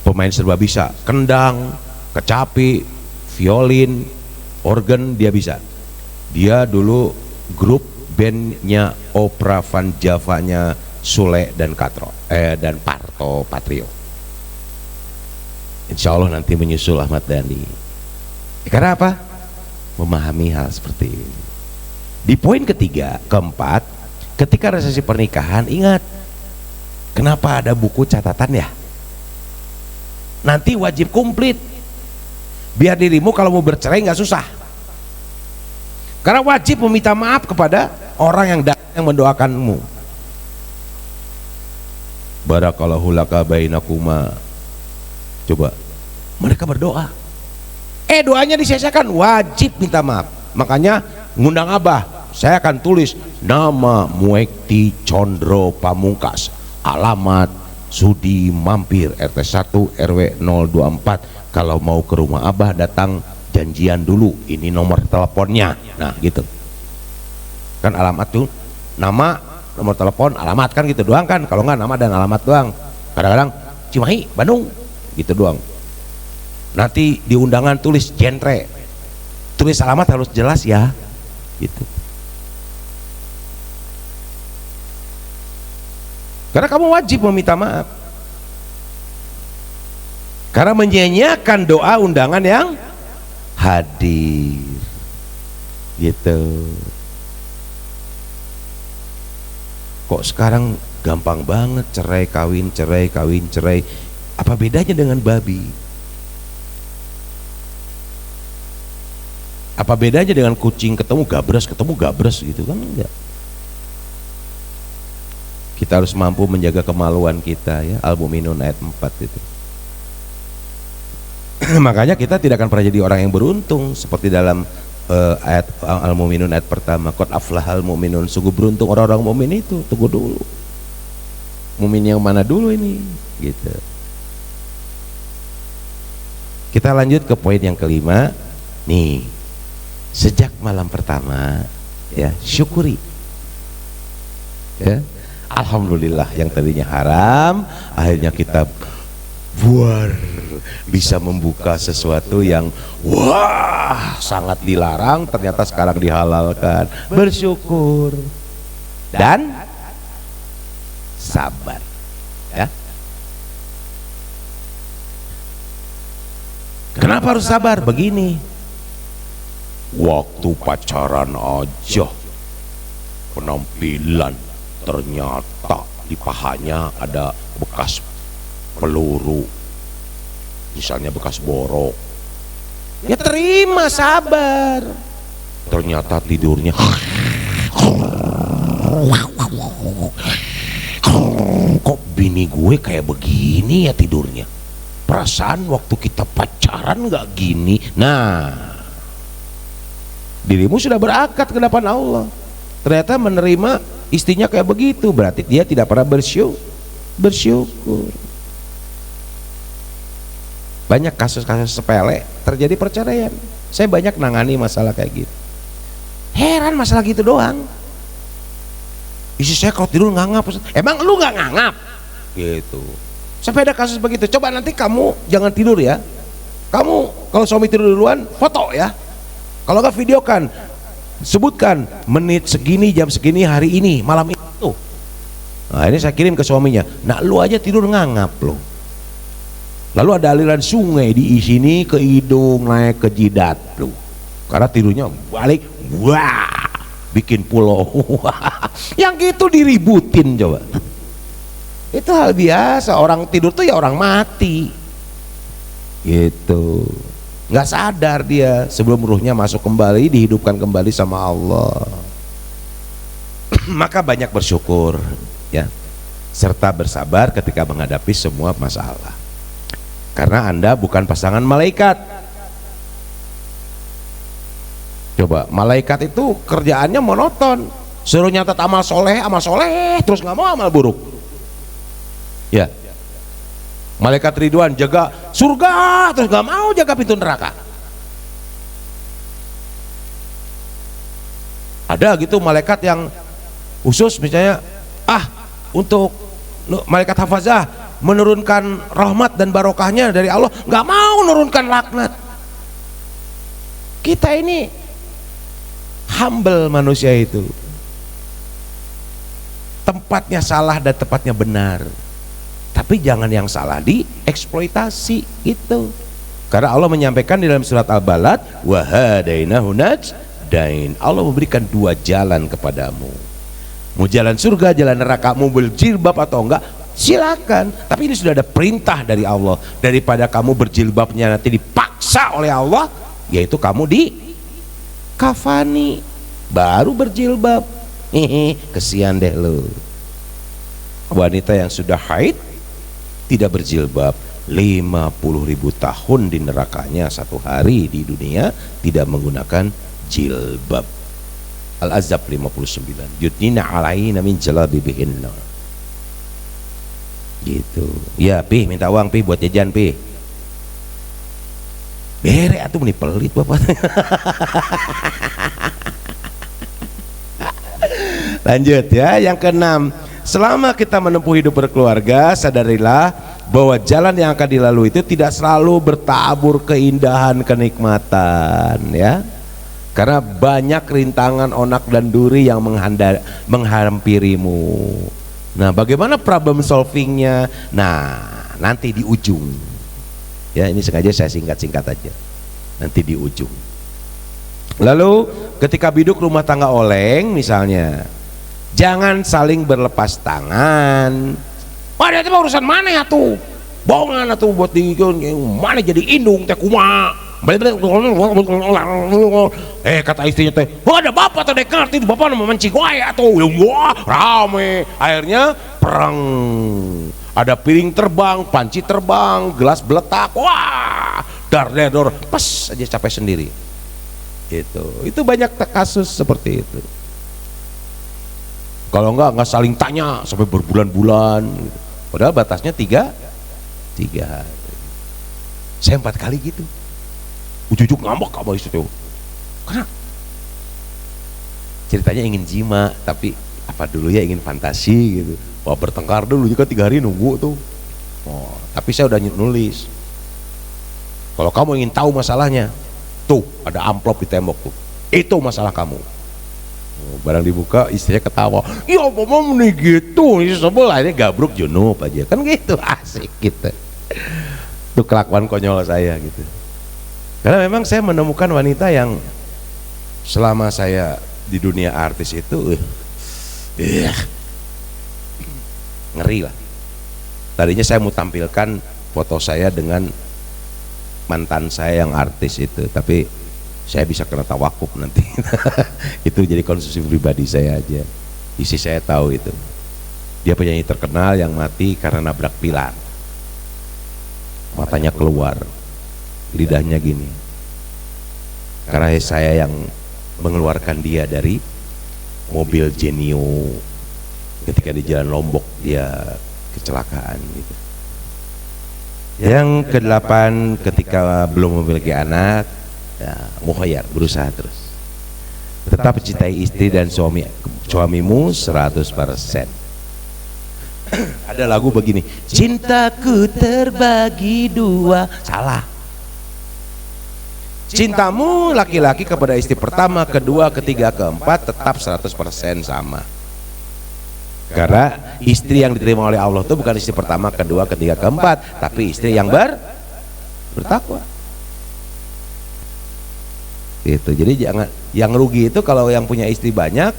pemain serba bisa, kendang, kecapi, violin, organ dia bisa. Dia dulu grup bandnya Opera Van Java-nya Sule dan dan Parto Patrio. Insya Allah nanti menyusul Ahmad Dhani. Karena apa? Memahami hal seperti ini. Di poin ketiga, keempat, ketika resepsi pernikahan, ingat kenapa ada buku catatan ya? Nanti wajib komplit biar dirimu kalau mau bercerai nggak susah. Karena wajib meminta maaf kepada orang yang mendoakanmu. Barakallahu laka bainakuma. Coba mereka berdoa. Doanya disia-siakan, wajib minta maaf. Makanya ngundang Abah, saya akan tulis nama Muekti Condro Pamungkas, alamat Sudi Mampir, RT 1 RW 024. Kalau mau ke rumah Abah datang janjian dulu, ini nomor teleponnya. Nah gitu kan, alamat tuh nama, nomor telepon, alamat kan gitu doang kan. Kalau nggak nama dan alamat doang, kadang-kadang Cimahi, Bandung gitu doang. Nanti di undangan tulis genre, tulis alamat harus jelas ya gitu. Karena kamu wajib meminta maaf, karena menyanyiakan doa undangan yang hadir gitu. Kok sekarang gampang banget cerai kawin, cerai kawin, cerai. Apa bedanya dengan babi? Apa bedanya dengan kucing ketemu gabres gitu kan? Enggak. Kita harus mampu menjaga kemaluan kita ya. Al-Mu'minun ayat 4 itu. Makanya kita tidak akan pernah jadi orang yang beruntung seperti dalam ayat Al-Mu'minun ayat pertama, qad aflahal mu'minun, sungguh beruntung orang-orang mukmin itu. Tunggu dulu, mukmin yang mana dulu ini gitu. Kita lanjut ke poin yang kelima nih. Sejak malam pertama ya syukuri ya. Alhamdulillah yang tadinya haram akhirnya kita bisa membuka sesuatu yang wah sangat dilarang, ternyata sekarang dihalalkan. Bersyukur dan sabar ya. Kenapa harus sabar? Begini, waktu pacaran aja penampilan ternyata di pahanya ada bekas peluru, misalnya bekas borok, ya terima, sabar. Ternyata tidurnya kok bini gue kayak begini ya tidurnya, perasaan waktu kita pacaran gak gini. Nah, dirimu sudah berakad ke depan Allah, ternyata menerima istrinya kayak begitu, berarti dia tidak pernah bersyukur. Banyak kasus-kasus sepele terjadi perceraian. Saya banyak nangani masalah kayak gitu. Heran masalah gitu doang. Istri saya kalau tidur ngangap, emang lu nggak ngangap? Gitu. Sampai ada kasus begitu. Coba nanti kamu jangan tidur ya. Kamu kalau suami tidur duluan, foto ya. Kalau nggak videokan, sebutkan menit segini, jam segini, hari ini, malam itu. Nah ini saya kirim ke suaminya. Nah lu aja tidur ngangap lo. Lalu ada aliran sungai di sini ke hidung naik ke jidat lo. Karena tidurnya balik, wah, bikin pulau. Yang gitu diributin coba. Itu hal biasa. Orang tidur tuh ya orang mati. Gitu. nggak sadar dia sebelum ruhnya masuk kembali, dihidupkan kembali sama Allah. Maka banyak bersyukur ya, serta bersabar ketika menghadapi semua masalah, karena Anda bukan pasangan malaikat. Coba malaikat itu kerjaannya monoton, suruh nyatat amal soleh terus nggak mau amal buruk ya. Malaikat Ridwan jaga surga terus nggak mau jaga pintu neraka. Ada gitu malaikat yang khusus, misalnya untuk malaikat hafazah menurunkan rahmat dan barokahnya dari Allah, nggak mau menurunkan laknat. Kita ini humble manusia itu, tempatnya salah dan tempatnya benar, tapi jangan yang salah dieksploitasi itu. Karena Allah menyampaikan di dalam surat Al-Balad, wa hadainahu najdain, Allah memberikan dua jalan kepadamu, mau jalan surga, jalan neraka, mau berjilbab atau enggak silakan, tapi ini sudah ada perintah dari Allah. Daripada kamu berjilbabnya nanti dipaksa oleh Allah, yaitu kamu di kafani baru berjilbab. Kesian deh lo, wanita yang sudah haid tidak berjilbab 50.000 tahun di nerakanya, 1 hari di dunia tidak menggunakan jilbab. Al-Azab 59, yudnina alaina min jalabibihinna. Gitu ya. Pi minta uang pi buat jajan pi. Bere atuh meni pelit bapak. Lanjut ya, yang keenam, selama kita menempuh hidup berkeluarga, sadarilah bahwa jalan yang akan dilalui itu tidak selalu bertabur keindahan, kenikmatan ya. Karena banyak rintangan, onak dan duri yang menghampirimu. Nah, bagaimana problem solvingnya? Nah, nanti di ujung ya, ini sengaja saya singkat-singkat aja, nanti di ujung. Lalu ketika biduk rumah tangga oleng misalnya, jangan saling berlepas tangan. Pada itu urusan mana ya tuh, bohongan tuh buat di mana jadi indung teh kumaha. Kata istrinya teh, ada bapak teh dekat itu, bapak mau mancing wae atuh. Wah, rame. Akhirnya perang. Ada piring terbang, panci terbang, gelas beletak. Wah, dar-der, pas aja capek sendiri. Itu banyak kasus seperti itu. Kalau enggak saling tanya sampai berbulan-bulan gitu. Padahal batasnya tiga hari. Saya 4 kali gitu. Ujuk-ujuk ngambek apa itu. Karena ceritanya ingin jima, tapi apa dulu ya, ingin fantasi gitu. Wah, bertengkar dulu juga 3 hari nunggu tuh. Oh, tapi saya udah nulis. Kalau kamu ingin tahu masalahnya, tuh ada amplop di tembok tuh. Itu masalah kamu. Oh, barang dibuka istrinya ketawa. Ya mama nih gitu, sebel akhirnya gabruk junub aja. Kan gitu, asik gitu. Itu kelakuan konyol saya gitu. Karena memang saya menemukan wanita yang selama saya di dunia artis itu ngeri lah. Tadinya saya mau tampilkan foto saya dengan mantan saya yang artis itu, tapi saya bisa kena tawakuf nanti. Itu jadi konsumsi pribadi saya aja. Isi saya tahu itu. Dia penyanyi terkenal yang mati karena nabrak pilar. Matanya keluar, lidahnya gini. Karena saya yang mengeluarkan dia dari mobil Genio ketika di jalan Lombok, dia kecelakaan gitu. Yang ke-8, ketika belum memiliki anak, ya, mukhayar, berusaha terus. Tetap mencintai istri dan suamimu 100%. Ada lagu begini, cintaku terbagi 2. Salah. Cintamu laki-laki kepada istri pertama, kedua, ketiga, keempat tetap 100% sama. Karena istri yang diterima oleh Allah itu bukan istri pertama, kedua, ketiga, keempat, tapi istri yang bertakwa. Itu. Jadi jangan, yang rugi itu kalau yang punya istri banyak.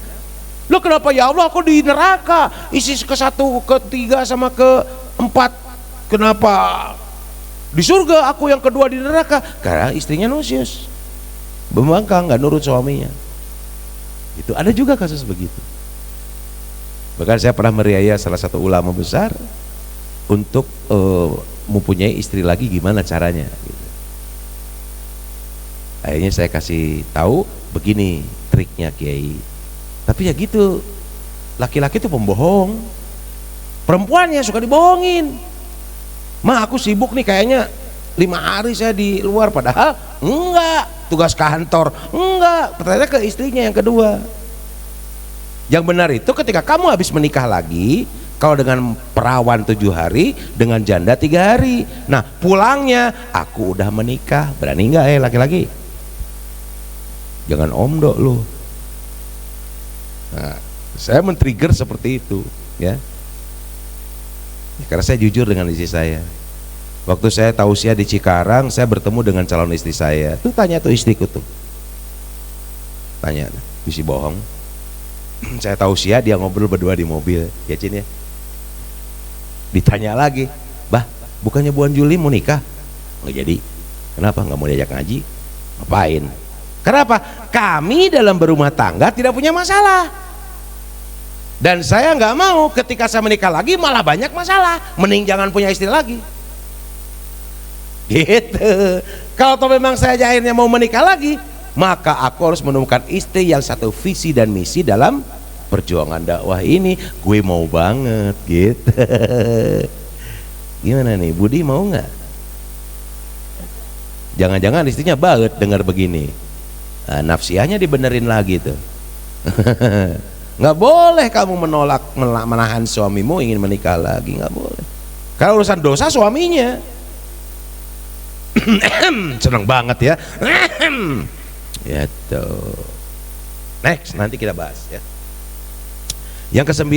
Loh kenapa ya Allah aku di neraka? Istri ke-1, ke-3 sama ke-4 kenapa Di surga aku yang kedua di neraka. Karena istrinya nusyus, membangkang, nggak nurut suaminya. Itu ada juga kasus begitu. Bahkan saya pernah meriaya salah satu ulama besar untuk mempunyai istri lagi, gimana caranya gitu. Akhirnya saya kasih tahu begini triknya Kiai. Tapi ya gitu, laki-laki itu pembohong, perempuannya suka dibohongin. Ma, aku sibuk nih kayaknya 5 hari saya di luar, padahal enggak, tugas kantor enggak, ternyata ke istrinya yang kedua. Yang benar itu ketika kamu habis menikah lagi, kalau dengan perawan 7 hari, dengan janda 3 hari. Nah pulangnya, aku udah menikah, berani nggak laki-laki? Jangan omdo lu. Nah, saya men-trigger seperti itu, ya. Karena saya jujur dengan istri saya. Waktu saya tausiah di Cikarang, saya bertemu dengan calon istri saya. Tuh tanya tuh istriku tuh, tanya, bisi bohong. Saya tausiah, dia ngobrol berdua di mobil, ya Cin ya. Ditanya lagi, bah, bukannya bulan Juli mau nikah? Nggak jadi. Kenapa? Nggak mau diajak ngaji? Ngapain? Kenapa? Kami dalam berumah tangga tidak punya masalah. Dan saya nggak mau ketika saya menikah lagi malah banyak masalah. Mending jangan punya istri lagi. Gitu. Kalau toh memang saya akhirnya mau menikah lagi, maka aku harus menemukan istri yang satu visi dan misi dalam perjuangan dakwah ini. Gue mau banget gitu. Gimana nih, Budi mau nggak? Jangan-jangan istrinya banget dengar begini. Nah, nafsiahnya dibenerin lagi tuh. Nggak boleh kamu menolak, menahan suamimu ingin menikah lagi, nggak boleh. Kalau urusan dosa suaminya. Seneng banget ya. Ya tuh. Next, nanti kita bahas ya. Yang ke-9,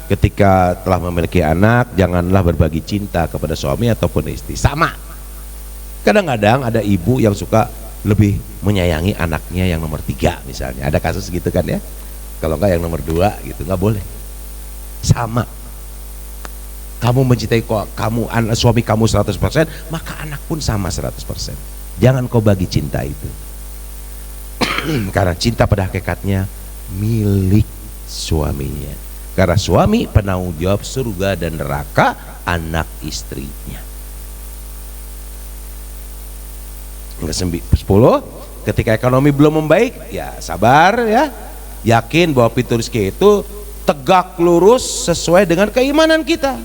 ketika telah memiliki anak, janganlah berbagi cinta kepada suami ataupun istri. Sama. Kadang-kadang ada ibu yang suka lebih menyayangi anaknya yang nomor 3 misalnya. Ada kasus gitu kan ya. Kalau enggak yang nomor 2 gitu, nggak boleh. Sama. Kamu mencintai kamu, suami kamu 100%, maka anak pun sama 100%. Jangan kau bagi cinta itu. Karena cinta pada hakikatnya milik suaminya. Karena suami penanggung jawab surga dan neraka anak istrinya. Yang ke-10, ketika ekonomi belum membaik, ya sabar ya. Yakin bahwa pintu rezeki itu tegak lurus sesuai dengan keimanan kita.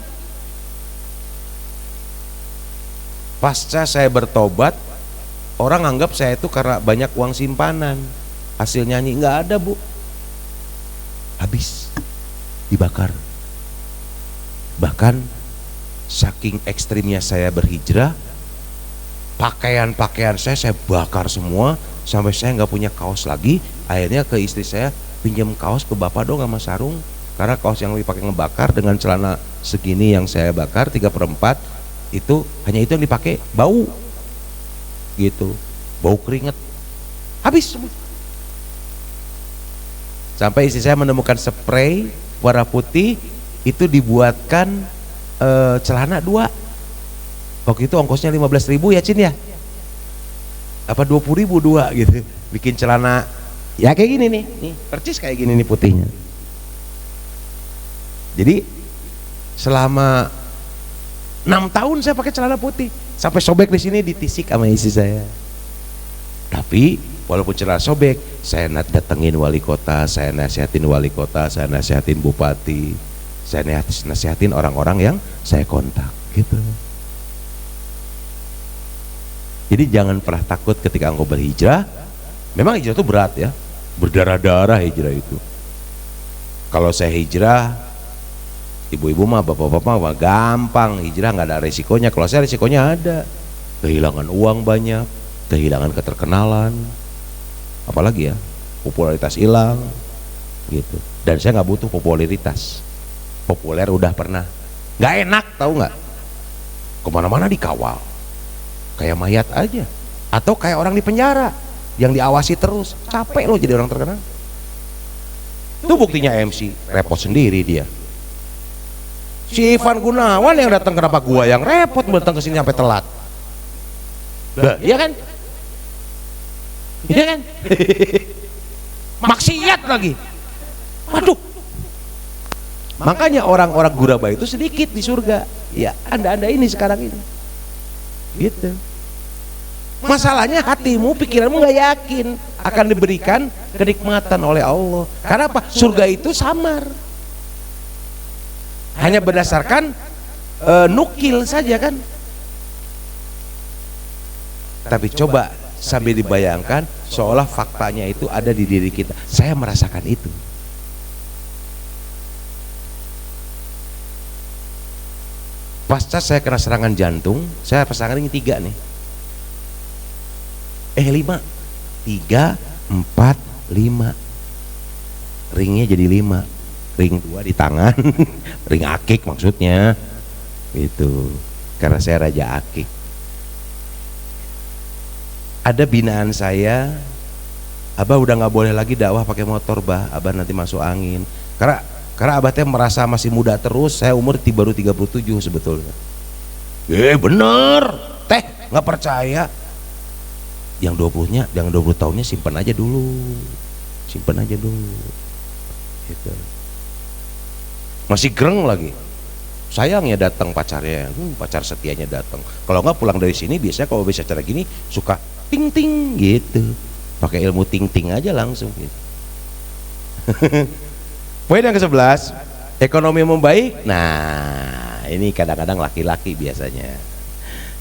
Pasca saya bertobat, orang anggap saya itu karena banyak uang simpanan, hasil nyanyi. Nggak ada, Bu. Habis dibakar. Bahkan saking ekstrimnya saya berhijrah, pakaian-pakaian saya bakar semua sampai saya nggak punya kaos lagi. Akhirnya ke istri saya, pinjam kaos ke bapak dong sama sarung, karena kaos yang dipakai ngebakar dengan celana segini yang saya bakar 3/4 itu hanya itu yang dipakai, bau gitu, bau keringet, habis semua. Sampai istri saya menemukan spray warna putih itu dibuatkan celana 2. Waktu itu ongkosnya 15.000 ya Cin ya, apa 20.000 2 gitu, bikin celana ya kayak gini nih, percis kayak gini nih putihnya. Jadi selama 6 tahun saya pakai celana putih, sampai sobek di sini ditisik sama istri saya. Tapi walaupun celana sobek, saya datengin wali kota, saya nasihatin wali kota, saya nasihatin bupati, saya nasihatin orang-orang yang saya kontak gitu. Jadi jangan pernah takut ketika engkau berhijrah. Memang hijrah itu berat ya, berdarah-darah hijrah itu. Kalau saya hijrah, ibu-ibu mah, bapak-bapak mah gampang, hijrah nggak ada resikonya. Kalau saya resikonya ada, kehilangan uang banyak, kehilangan keterkenalan, apalagi ya popularitas hilang gitu. Dan saya nggak butuh popularitas, populer udah pernah, nggak enak tahu nggak, kemana-mana dikawal kayak mayat aja, atau kayak orang di penjara yang diawasi terus. Capek loh jadi orang terkenal. Itu buktinya MC repot sendiri dia. Si Ivan Gunawan yang datang, kenapa gua yang repot datang ke sini sampai telat? Lah, iya kan? Iya kan? Maksiat lagi. Waduh. Makanya orang-orang guraba itu sedikit di surga. Ya, Anda ini sekarang ini. Gitu. Masalahnya hatimu, pikiranmu nggak yakin akan diberikan kenikmatan oleh Allah. Karena apa? Surga itu samar. Hanya berdasarkan nukil saja kan. Tapi coba sambil dibayangkan seolah faktanya itu ada di diri kita. Saya merasakan itu. Pasca saya kena serangan jantung, saya pasangan ring 3 nih. 5. 3, 4, 5. Ringnya jadi 5. Ring 2 di tangan, ring akik maksudnya. Itu. Karena saya raja akik. Ada binaan saya, Abah udah nggak boleh lagi dakwah pakai motor, Bah. Abah nanti masuk angin. Karena Abah teh merasa masih muda terus. Saya umur baru 37 sebetulnya. Bener, teh nggak percaya. Yang 20 tahunnya simpan aja dulu. Gitu. Masih greng lagi. Sayangnya datang pacarnya, pacar setianya datang. Kalau nggak pulang dari sini biasanya kalau bisa cara gini suka ting ting gitu. Pakai ilmu ting ting aja langsung gitu. Poin yang ke-11, ekonomi membaik. Nah, ini kadang-kadang laki-laki biasanya.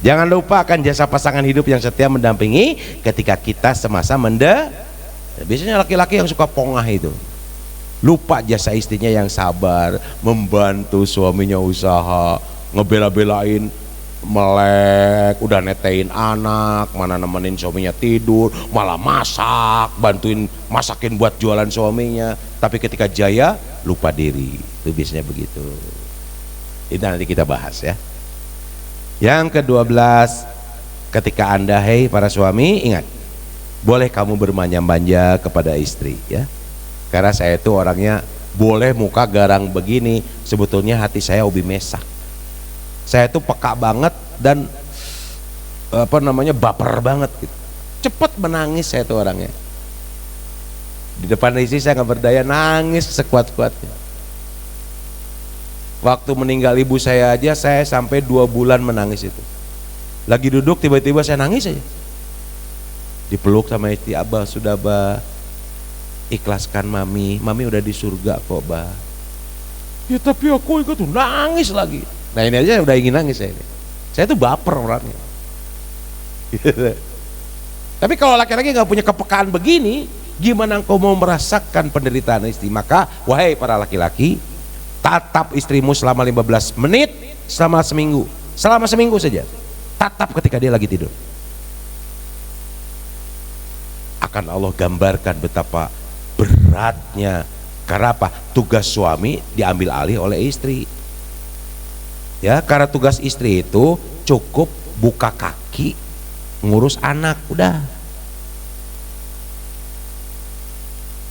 Jangan lupa akan jasa pasangan hidup yang setia mendampingi ketika kita semasa biasanya laki-laki yang suka pongah itu. Lupa jasa istrinya yang sabar, membantu suaminya usaha, ngebela-belain melek, udah netein anak, mana nemenin suaminya tidur, malah masak, bantuin masakin buat jualan suaminya. Tapi ketika jaya, lupa diri. Itu biasanya begitu. Itu nanti kita bahas ya. Yang ke-12, ketika Anda, hei para suami, ingat, boleh kamu bermanja-manja kepada istri ya. Karena saya itu orangnya boleh muka garang begini, sebetulnya hati saya ubi mesak. Saya itu peka banget dan baper banget gitu. Cepet menangis saya itu orangnya. Di depan istri saya nggak berdaya, nangis sekuat-kuatnya. Waktu meninggal ibu saya aja saya sampai 2 bulan menangis itu. Lagi duduk tiba-tiba saya nangis aja. Dipeluk sama istri, Abah sudah Bah, ikhlaskan mami udah di surga kok Bah. Ya tapi aku ikut tuh nangis lagi. Nah ini aja udah ingin nangis saya ini. Saya tuh baper orangnya. Tapi kalau laki-laki nggak punya kepekaan begini, gimana engkau mau merasakan penderitaan istri? Maka wahai para laki-laki, tatap istrimu selama 15 menit selama seminggu saja. Tatap ketika dia lagi tidur. Akan Allah gambarkan betapa beratnya. Karena apa? Tugas suami diambil alih oleh istri. Ya, karena tugas istri itu cukup buka kaki, ngurus anak, udah.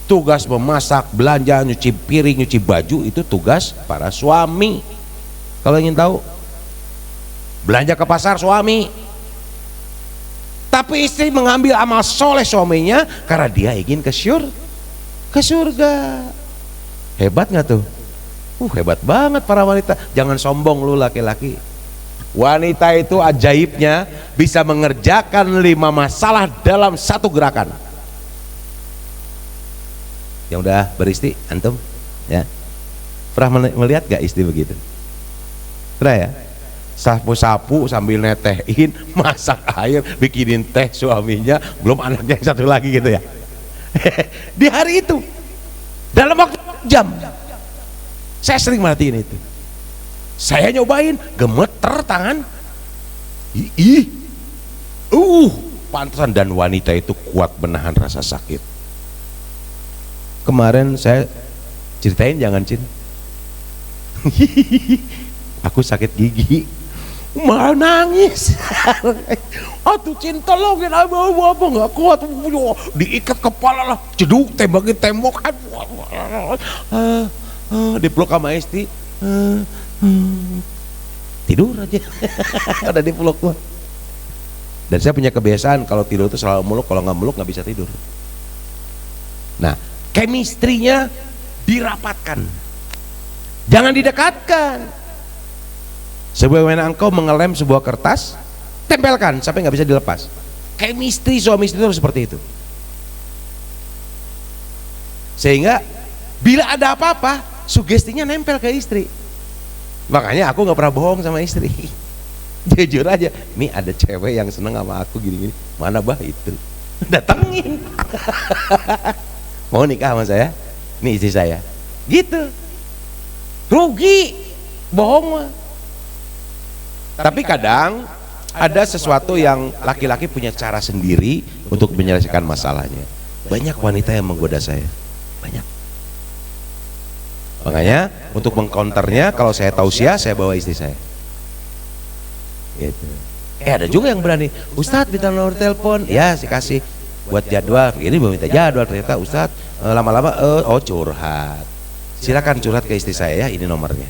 Tugas memasak, belanja, nyuci piring, nyuci baju itu tugas para suami. Kalau ingin tahu, belanja ke pasar suami. Tapi istri mengambil amal soleh suaminya karena dia ingin ke surga. Hebat nggak tuh? Hebat banget para wanita. Jangan sombong lu laki-laki. Wanita itu ajaibnya bisa mengerjakan 5 masalah dalam 1 gerakan. Yang udah beristri antum ya, pernah melihat gak istri begitu? Pernah ya? Sapu-sapu sambil netehin, masak air, bikinin teh suaminya, belum anaknya yang 1 lagi gitu ya. Di hari itu dalam waktu jam. Saya sering merhatiin itu. Saya nyobain, gemeter tangan. Pantesan, dan wanita itu kuat menahan rasa sakit. Kemarin saya ceritain jangan Cin. Aku sakit gigi, malah nangis. Atuh Cin tolongin apa nggak kuat, diikat kepala lah, jeduk tembakin tembok. Dipeluk sama istri, tidur aja. Udah dipeluk. Dan saya punya kebiasaan kalau tidur itu selalu meluk, kalau nggak meluk nggak bisa tidur. Nah, chemistry-nya dirapatkan, jangan didekatkan. Sebagaimana engkau mengelem sebuah kertas, tempelkan sampai nggak bisa dilepas. Chemistry suami istri itu harus seperti itu. Sehingga bila ada apa-apa, sugestinya nempel ke istri. Makanya aku nggak pernah bohong sama istri. Jujur aja, nih ada cewek yang seneng sama aku gini-gini, mana bah itu, datengin. Mau nikah sama saya, nih istri saya, gitu. Rugi, bohong mah. Tapi kadang ada sesuatu yang laki-laki punya cara sendiri untuk menyelesaikan masalahnya. Banyak wanita yang menggoda saya, banyak. Makanya untuk mengcounternya, kalau saya tausiah, saya bawa istri saya. Gitu. Ada juga yang berani, Ustadz minta nomor telepon, ya saya kasih buat jadwal. Ini mau minta jadwal, ternyata Ustadz lama-lama oh curhat. Silakan curhat ke istri saya ya, ini nomornya.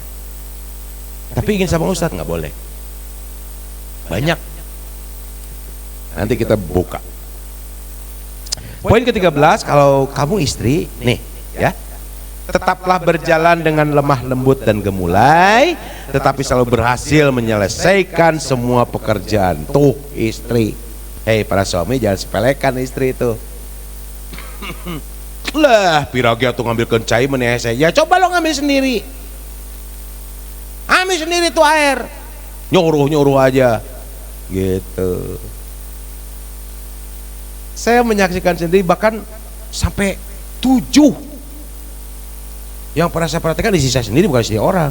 Tapi ingin sama Ustadz nggak boleh. Banyak. Nanti kita buka. Poin ke-13, kalau kamu istri, nih ya, tetaplah berjalan dengan lemah lembut dan gemulai, tetapi selalu berhasil menyelesaikan semua pekerjaan. Tuh istri, hei para suami jangan sepelekan istri itu. Lah piragi tuh ngambil kencai meneh saya, ya coba lo ngambil sendiri, ambil sendiri tuh air, nyuruh aja gitu. Saya menyaksikan sendiri, bahkan sampai 7 yang pernah saya perhatikan di saya sendiri, bukan istri orang.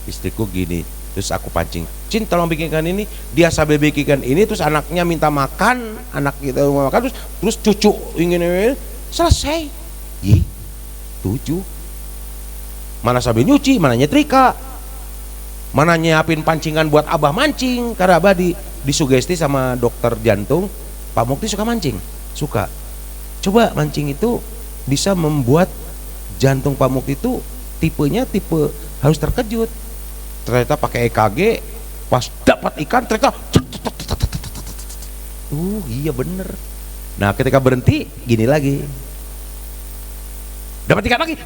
Istriku gini, terus aku pancing, Cin tolong bikinkan ini, dia sambil bikinkan ini, terus anaknya minta makan, anak kita mau makan, terus cucu ingin selesai. 7. Mana sambil nyuci, mana nyetrika, mana nyiapin pancingan buat abah mancing, karena abah disugesti sama dokter jantung, Pak Mukti suka mancing, suka. Coba mancing itu bisa membuat jantung Pak Mukti itu tipenya tipe harus terkejut. Ternyata pakai EKG, pas dapat ikan ternyata iya bener. Nah ketika berhenti gini lagi, dapat ikan lagi,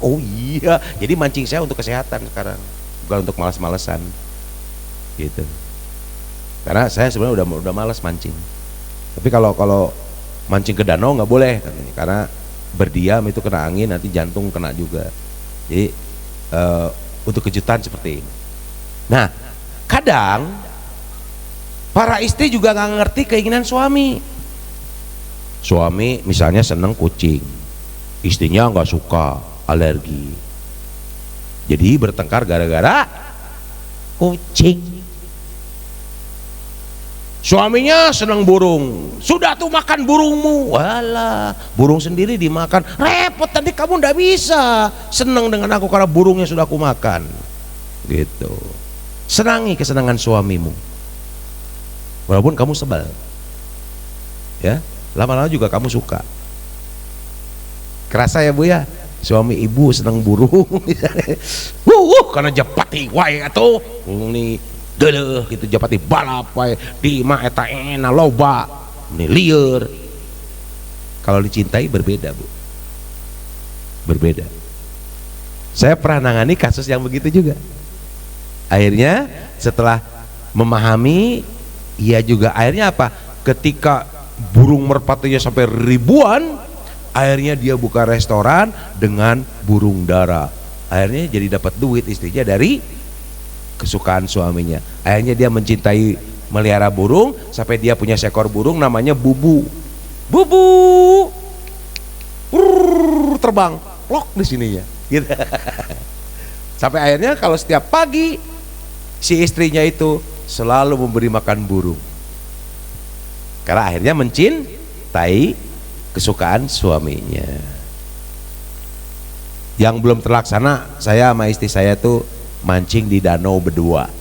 oh iya. Jadi mancing saya untuk kesehatan sekarang, bukan untuk malas-malesan gitu. Karena saya sebenarnya udah malas mancing. Tapi kalau mancing ke danau nggak boleh katanya, karena berdiam itu kena angin, nanti jantung kena juga. Jadi untuk kejutan seperti ini. Nah kadang para istri juga nggak ngerti keinginan suami. Suami misalnya seneng kucing, istrinya nggak suka, alergi, jadi bertengkar gara-gara kucing. Suaminya senang burung, sudah tuh makan burungmu, walah burung sendiri dimakan, repot, nanti kamu ndak bisa senang dengan aku karena burungnya sudah aku makan gitu. Senangi kesenangan suamimu walaupun kamu sebel ya, lama-lama juga kamu suka. Kerasa ya Bu ya, suami ibu senang burung karena japati wae atuh ini deuh gitu, japati balap wae di mah eta enak loba ini lieur. Kalau dicintai berbeda Bu, berbeda. Saya pernah nangani kasus yang begitu juga. Akhirnya setelah memahami, ia juga akhirnya apa, ketika burung merpatinya sampai ribuan, akhirnya dia buka restoran dengan burung dara. Akhirnya jadi dapat duit istrinya dari kesukaan suaminya. Akhirnya dia mencintai melihara burung sampai dia punya seekor burung namanya Bubu. Bubu terbang plok di sininya gitu. Sampai akhirnya kalau setiap pagi si istrinya itu selalu memberi makan burung, karena akhirnya mencintai kesukaan suaminya. Yang belum terlaksana, saya sama istri saya tuh mancing di danau berdua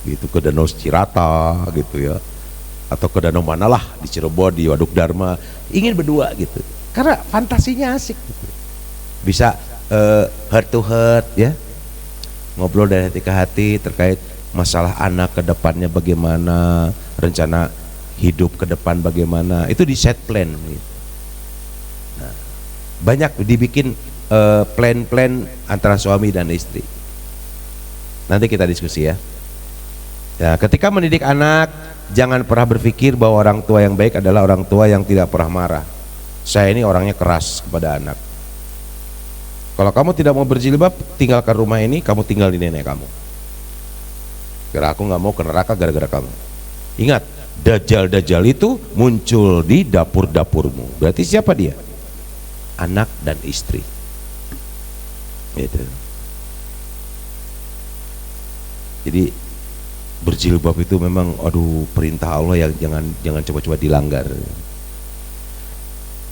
gitu, ke danau Cirata gitu ya, atau ke danau manalah di Cirebon, di Waduk Dharma, ingin berdua gitu karena fantasinya asik gitu. Bisa heart to heart ya, ngobrol dari hati ke hati terkait masalah anak ke depannya bagaimana, rencana hidup ke depan bagaimana, itu di set plan gitu. Nah, banyak dibikin plan-plan antara suami dan istri. Nanti kita diskusi ya. Ya, ketika mendidik anak, jangan pernah berpikir bahwa orang tua yang baik adalah orang tua yang tidak pernah marah. Saya ini orangnya keras kepada anak. Kalau kamu tidak mau berjilbab, tinggalkan rumah ini, kamu tinggal di nenek kamu. Karena aku nggak mau ke neraka gara-gara kamu. Ingat, dajjal itu muncul di dapur-dapurmu. Berarti siapa dia? Anak dan istri. Gitu. Jadi berjilbab itu memang aduh perintah Allah yang jangan coba-coba dilanggar.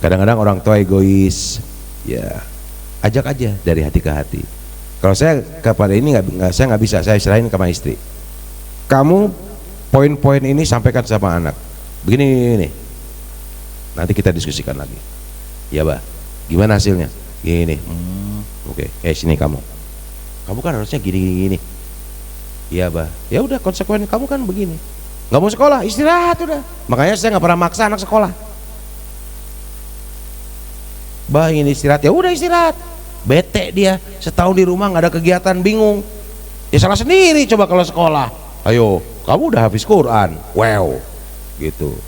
Kadang-kadang orang tua egois, ya ajak aja dari hati ke hati. Kalau saya kepada ini saya nggak bisa, saya serahin sama istri. Kamu poin-poin ini sampaikan sama anak. Begini. Nanti kita diskusikan lagi. Ya, Bah. Gimana hasilnya? Gini. Oke. Sini kamu. Kamu kan harusnya gini. Iya, Bah. Ya udah, konsekuensi kamu kan begini. Nggak mau sekolah, istirahat udah. Makanya saya nggak pernah maksa anak sekolah. Bah, ingin istirahat, ya udah istirahat. Bete dia, setahun di rumah nggak ada kegiatan, bingung. Ya salah sendiri coba kalau sekolah. Ayo, kamu udah habis Quran. Wow. Gitu.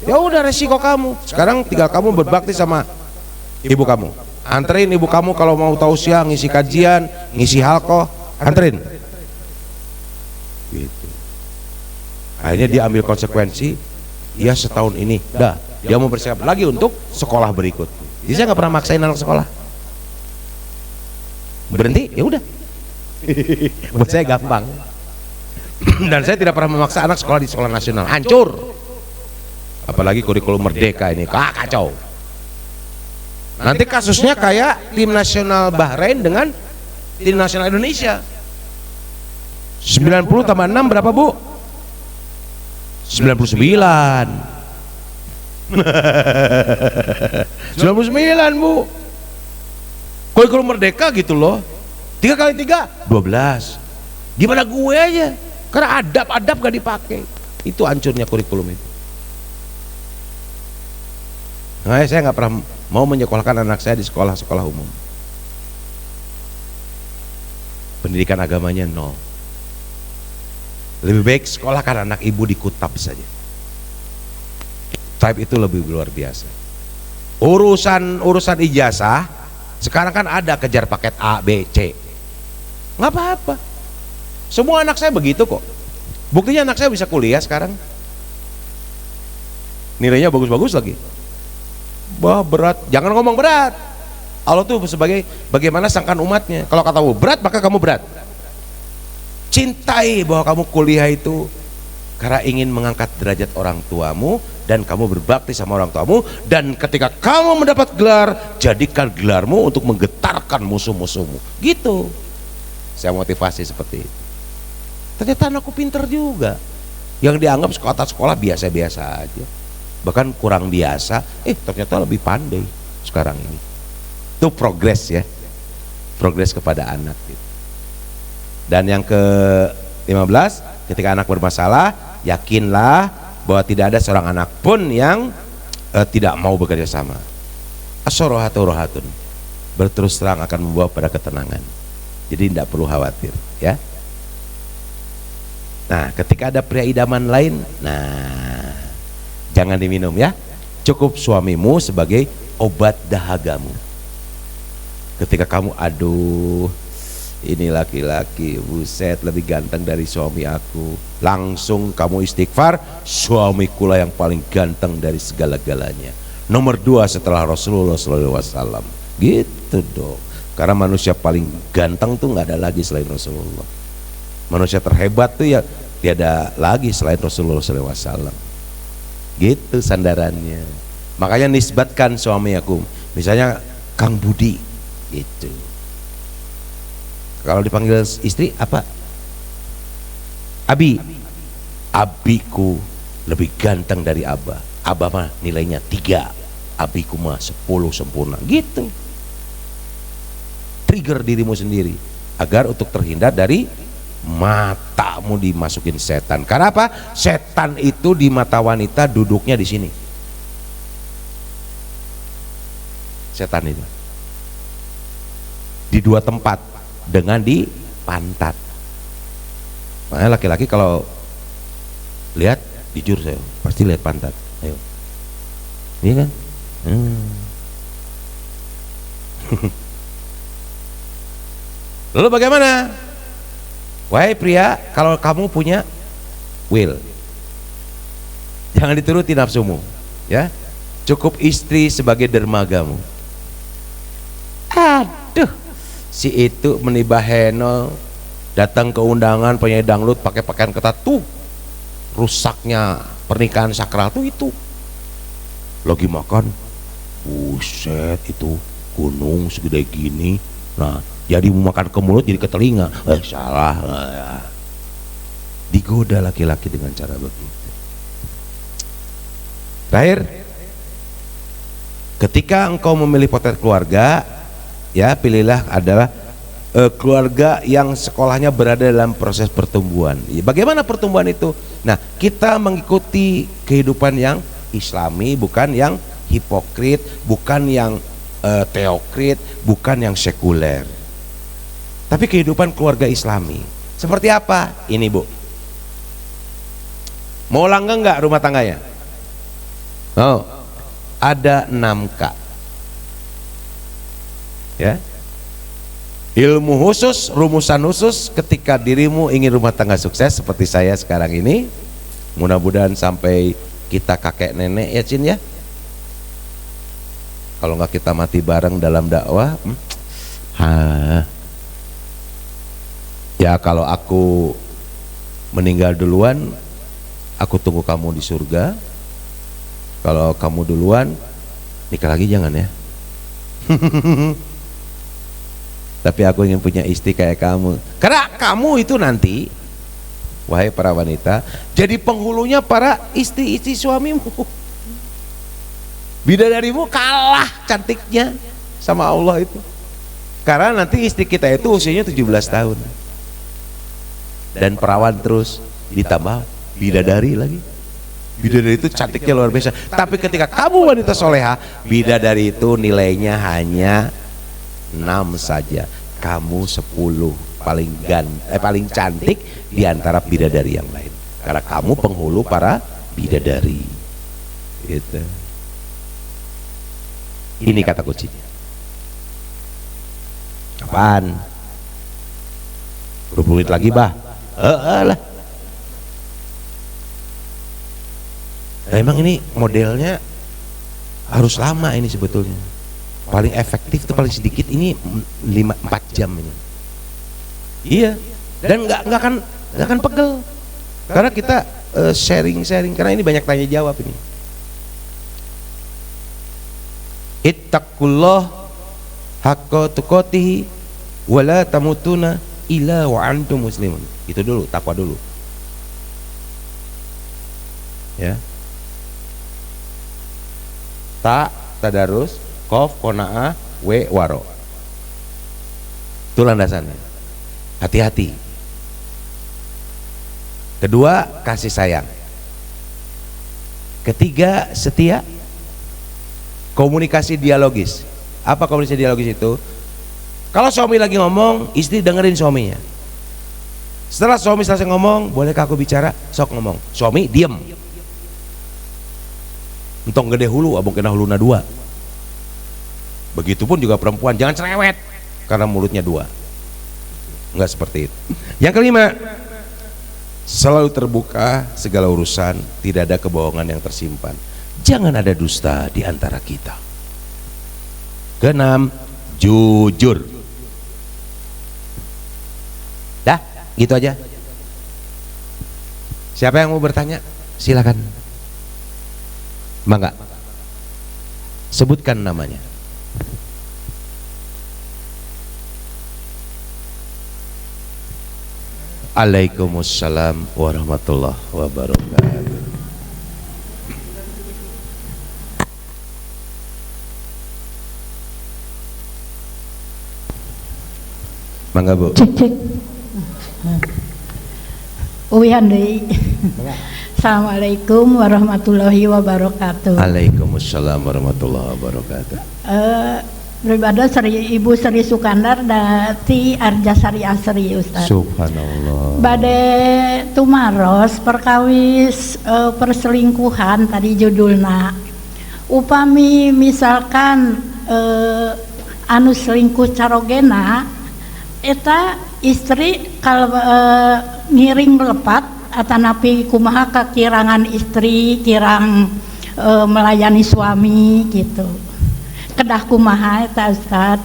Ya udah, resiko kamu. Sekarang tinggal kamu berbakti sama ibu kamu. Anterin ibu kamu kalau mau tausiah, ngisi kajian, ngisi halqah, anterin. Gitu. Akhirnya dia ambil konsekuensi. Ya setahun ini, dah. Dia mau bersiap lagi untuk sekolah berikut. Jadi saya nggak pernah maksain anak sekolah. Berhenti, ya udah. Buat saya gampang. Dan saya tidak pernah memaksa anak sekolah di sekolah nasional, hancur. Apalagi kurikulum merdeka ini, kacau. Nanti kasusnya kayak tim nasional Bahrain dengan tim nasional Indonesia. 90 tambah 6 berapa, Bu? 99. 99, Bu. Kurikulum merdeka gitu loh. 3 kali 3 12. Gimana gue aja? Karena adab gak dipakai. Itu hancurnya kurikulum itu. Nah, saya nggak pernah mau menyekolahkan anak saya di sekolah-sekolah umum. Pendidikan agamanya nol. Lebih baik sekolahkan anak ibu di Kutab saja. Type itu lebih luar biasa. Urusan ijazah sekarang kan ada kejar paket A, B, C. Nggak apa-apa. Semua anak saya begitu kok. Buktinya anak saya bisa kuliah sekarang. Nilainya bagus-bagus lagi. Wah, berat. Jangan ngomong berat. Allah tuh sebagai bagaimana sangkan umatnya. Kalau katamu berat, maka kamu berat. Cintai bahwa kamu kuliah itu karena ingin mengangkat derajat orang tuamu dan kamu berbakti sama orang tuamu, dan ketika kamu mendapat gelar, jadikan gelarmu untuk menggetarkan musuh-musuhmu. Gitu. Saya motivasi seperti itu. Ternyata anakku pinter juga. Yang dianggap sekolah biasa-biasa aja, bahkan kurang biasa, ternyata lebih pandai sekarang ini. Itu progres ya, progres kepada anak gitu. Dan yang ke-15, ketika anak bermasalah, yakinlah bahwa tidak ada seorang anak pun yang tidak mau bekerja sama. As-sorohatu rohatun, berterus terang akan membawa pada ketenangan. Jadi tidak perlu khawatir ya. Nah, ketika ada pria idaman lain, nah jangan diminum ya. Cukup suamimu sebagai obat dahagamu. Ketika kamu aduh, ini laki-laki buset lebih ganteng dari suami aku, langsung kamu istighfar, suamikulah yang paling ganteng dari segala-galanya, nomor 2 setelah Rasulullah SAW. Gitu dong. Karena manusia paling ganteng tuh nggak ada lagi selain Rasulullah. Manusia terhebat tuh ya tiada lagi selain Rasulullah SAW. Gitu sandarannya. Makanya nisbatkan suami aku, misalnya Kang Budi gitu. Kalau dipanggil istri apa? Abi. Abiku lebih ganteng dari Abah. Abah mah nilainya 3, abiku mah 10 sempurna. Gitu. Trigger dirimu sendiri agar untuk terhindar dari matamu dimasukin setan. Karena apa? Setan itu di mata wanita duduknya di sini. Setan itu di dua tempat, dengan di pantat. Makanya laki-laki kalau lihat, jujur saya pasti lihat pantat. Ayo, ini kan. Lalu bagaimana? Wahai pria, kalau kamu punya will, jangan dituruti nafsumu, ya. Cukup istri sebagai dermagamu. Aduh, si itu menibah heno, datang ke undangan penyanyi dangdut pakai pakaian ketat tuh, rusaknya pernikahan sakral tuh itu. Lagi makan, buset itu gunung segede gini. Nah, jadi mau makan ke mulut jadi ke telinga. Salah. Digoda laki-laki dengan cara begitu. Terakhir, ketika engkau memilih potret keluarga, ya pilihlah adalah keluarga yang sekolahnya berada dalam proses pertumbuhan. Bagaimana pertumbuhan itu? Nah, kita mengikuti kehidupan yang Islami, bukan yang hipokrit, bukan yang teokrit, bukan yang sekuler. Tapi kehidupan keluarga Islami. Seperti apa? Ini Bu. Mau langgeng nggak rumah tangganya? Oh, ada 6K. Ya. Ilmu khusus, rumusan khusus ketika dirimu ingin rumah tangga sukses seperti saya sekarang ini. Mudah-mudahan sampai kita kakek nenek ya Cin ya. Kalau nggak kita mati bareng dalam dakwah, ya kalau aku meninggal duluan, aku tunggu kamu di surga. Kalau kamu duluan, nikah lagi jangan ya. Tapi aku ingin punya istri kayak kamu. Karena kamu itu nanti, wahai para wanita, jadi penghulunya para istri-istri suamimu. Bidadarimu kalah cantiknya sama Allah itu. Karena nanti istri kita itu usianya 17 tahun. Dan perawan terus, ditambah bidadari lagi. Bidadari itu cantiknya luar biasa. Tapi ketika kamu wanita soleha, bidadari itu nilainya hanya 6 saja. Kamu 10 paling cantik di antara bidadari yang lain. Karena kamu penghulu para bidadari. Gitu. Ini kata kuncinya. Kapan? 20 menit lagi bah. Lah. Nah, emang ini modelnya harus lama ini sebetulnya. Paling efektif itu paling sedikit ini 4 jam ini. Iya. Dan nggak akan pegel. Karena kita sharing karena ini banyak tanya jawab ini. Ittaqullah haqqa tuqatih wa la tamutuna illa wa antum muslimun. Itu dulu, takwa dulu. Ya. Ta, tadarus, qaf, qanaah, we, waro. Itu landasannya. Hati-hati. Kedua, kasih sayang. Ketiga, setia. Komunikasi dialogis. Apa komunikasi dialogis itu? Kalau suami lagi ngomong, istri dengerin suaminya. Setelah suami selesai ngomong, bolehkah aku bicara? Sok ngomong. Suami diem. Entong gede hulu, abang kena hulu na 2. Begitupun juga perempuan, jangan cerewet karena mulutnya 2. Enggak seperti itu. Yang kelima, selalu terbuka segala urusan, tidak ada kebohongan yang tersimpan. Jangan ada dusta di antara kita. Keenam, jujur. Dah, gitu aja. Siapa yang mau bertanya? Silakan. Mangga. Sebutkan namanya. Waalaikumsalam warahmatullahi wabarakatuh. Mangga Bu. Cek. Uyan deui. Assalamualaikum warahmatullahi wabarakatuh. Waalaikumsalam warahmatullahi wabarakatuh. Pribadi Ibu Sri Sukandar dari Arjasari Asri Ustaz. Subhanallah. Bade tumaros perkawis perselingkuhan tadi judulna. Upami misalkan anu selingkuh carogena eta istri kalau ngiring lepat atanapi kumaha kekirangan istri kirang melayani suami gitu. Kedah kumaha eta Ustad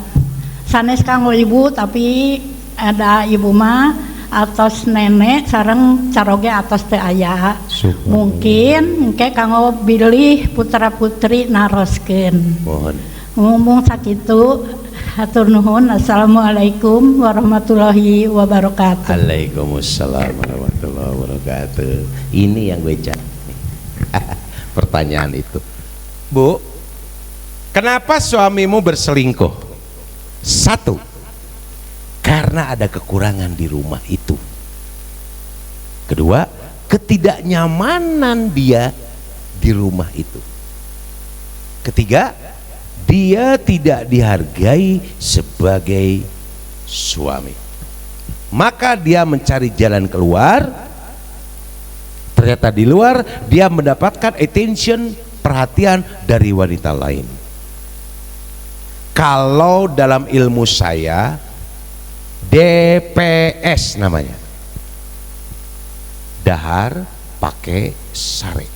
sanes kanggo ibu tapi ada ibu mah atos nenek sareng caroge atos teu aya mungkin engke kanggo bilih putra putri naroskeun Mohon. ngomong sakitu hatur nuhun. Assalamualaikum warahmatullahi wabarakatuh. Waalaikumsalam warahmatullahi wabarakatuh. Ini yang gue cari. Pertanyaan itu, Bu, kenapa suamimu berselingkuh? Satu, karena ada kekurangan di rumah itu. Kedua, ketidaknyamanan dia di rumah itu. Ketiga, dia tidak dihargai sebagai suami. Maka dia mencari jalan keluar. Ternyata di luar dia mendapatkan attention, perhatian dari wanita lain. Kalau dalam ilmu saya DPS namanya, dahar pakai sare.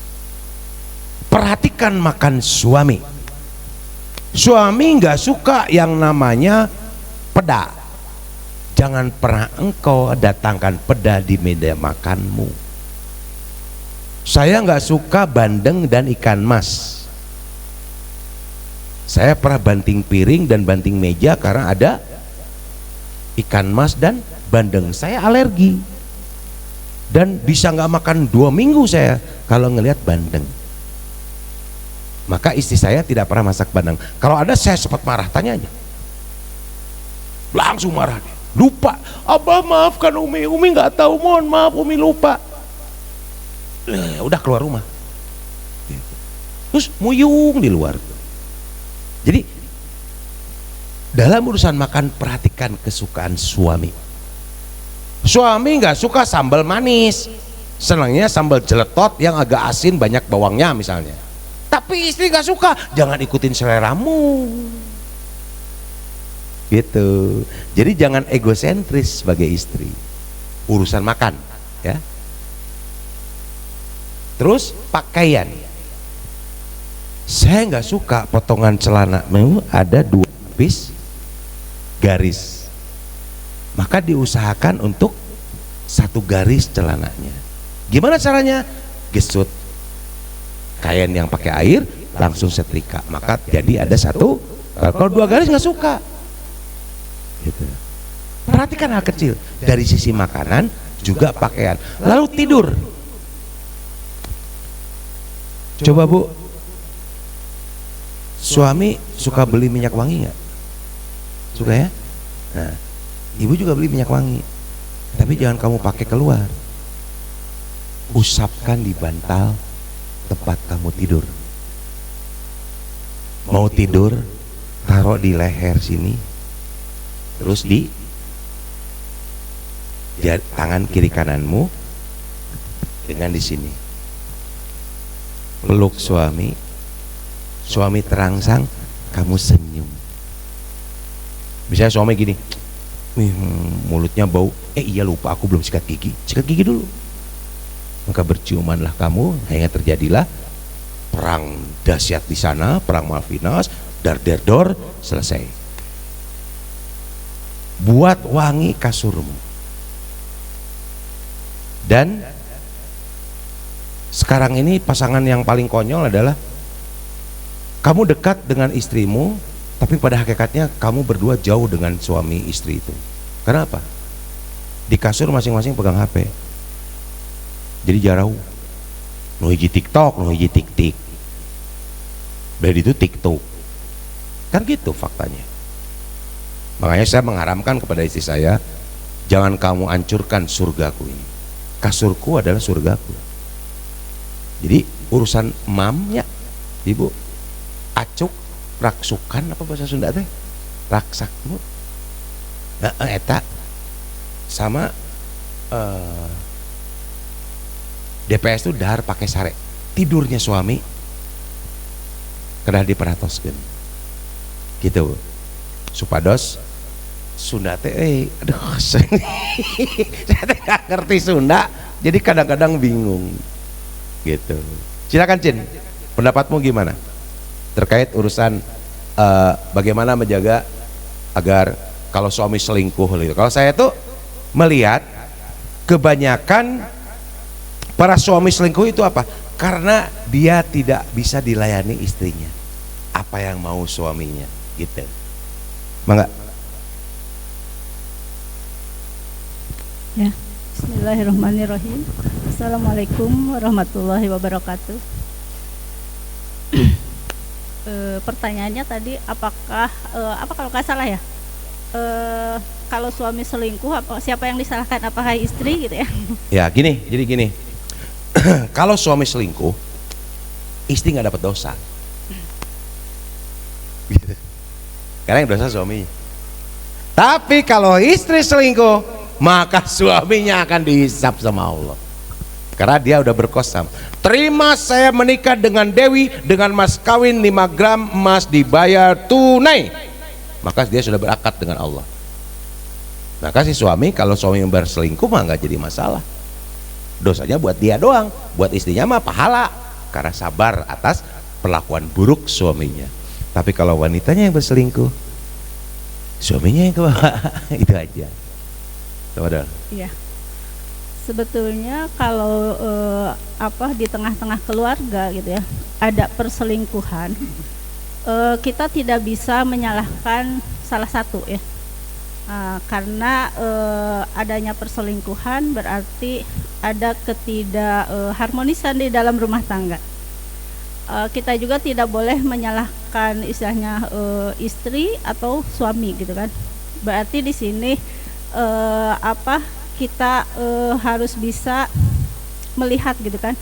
Perhatikan makan suami. Suami nggak suka yang namanya peda. Jangan pernah engkau datangkan peda di meja makanmu. Saya nggak suka bandeng dan ikan mas. Saya pernah banting piring dan banting meja karena ada ikan mas dan bandeng. Saya alergi dan bisa nggak makan 2 minggu saya kalau ngelihat bandeng. Maka istri saya tidak pernah masak bandeng. Kalau ada saya sempat marah, tanya aja. Langsung marah dia. Lupa. Abah maafkan Umi. Umi nggak tahu, mohon maaf Umi lupa. Udah keluar rumah. Terus muyung di luar. Jadi dalam urusan makan perhatikan kesukaan suami. Suami nggak suka sambal manis, senangnya sambal jeletot yang agak asin banyak bawangnya misalnya. Tapi istri nggak suka, jangan ikutin seleramu. Gitu. Jadi jangan egosentris sebagai istri. Urusan makan, ya. Terus pakaian. Saya nggak suka potongan celana ada 2 lapis garis. Maka diusahakan untuk 1 garis celananya. Gimana caranya? Gesut kain yang pakai air langsung setrika. Maka jadi ada 1. Kalau 2 garis nggak suka. Gitu. Perhatikan hal kecil dari sisi makanan juga pakaian. Lalu tidur. Coba Bu, suami suka beli minyak wangi nggak? Suka ya? Nah, ibu juga beli minyak wangi, tapi jangan kamu pakai keluar. Usapkan di bantal tempat kamu tidur. Mau tidur, taruh di leher sini, terus di tangan kiri kananmu dengan di sini. Peluk suami, suami terangsang, kamu senyum. Misalnya suami gini, mulutnya bau, iya lupa aku belum sikat gigi dulu. Maka berciumanlah kamu, hingga terjadilah perang dahsyat di sana, perang Malvinas, dar-der-dor, selesai. Buat wangi kasurmu. Dan sekarang ini pasangan yang paling konyol adalah kamu dekat dengan istrimu, tapi pada hakikatnya kamu berdua jauh dengan suami istri itu. Kenapa? Di kasur masing-masing pegang HP. Jadi jauh. Nu hiji TikTok, nu hiji tik-tik. Dari itu TikTok. Kan gitu faktanya. Makanya saya mengharamkan kepada istri saya, jangan kamu hancurkan surgaku ini. kasurku adalah surgaku. Jadi urusan mamnya ibu acuk raksukan apa bahasa Sunda teh raksakmu eta sama DPS itu dahar pakai sare tidurnya suami kedah diperatoskeun gitu supados Sunda teh aduh saya teh nggak ngerti Sunda jadi kadang-kadang bingung gitu. Silakan Cin, pendapatmu gimana terkait urusan bagaimana menjaga agar kalau suami selingkuh gitu. Kalau saya tuh melihat kebanyakan para suami selingkuh itu apa? Karena dia tidak bisa dilayani istrinya apa yang mau suaminya gitu. Mangga. Ya, bismillahirrahmanirrahim. Assalamualaikum warahmatullahi wabarakatuh. Pertanyaannya tadi apakah apa kalau nggak salah ya? Kalau suami selingkuh siapa yang disalahkan, apakah istri gitu ya? Ya gini, jadi gini. Kalau suami selingkuh, istri nggak dapat dosa. Gitu. Karena yang dosa suaminya. Tapi kalau istri selingkuh, maka suaminya akan dihisap sama Allah. Karena dia udah berkosam. Terima saya menikah dengan Dewi dengan mas kawin 5 gram emas dibayar tunai. Maka dia sudah berakad dengan Allah. Maka si suami kalau suami yang berselingkuh mah nggak jadi masalah. Dosanya buat dia doang, buat istrinya mah pahala karena sabar atas perlakuan buruk suaminya. Tapi kalau wanitanya yang berselingkuh, suaminya yang kebawa. Itu aja. Saudara. Iya. Sebetulnya kalau di tengah-tengah keluarga gitu ya, ada perselingkuhan, kita tidak bisa menyalahkan salah satu ya. Karena adanya perselingkuhan berarti ada ketidakharmonisan di dalam rumah tangga. Kita juga tidak boleh menyalahkan istilahnya istri atau suami gitu kan. Berarti di sini kita harus bisa melihat gitu kan.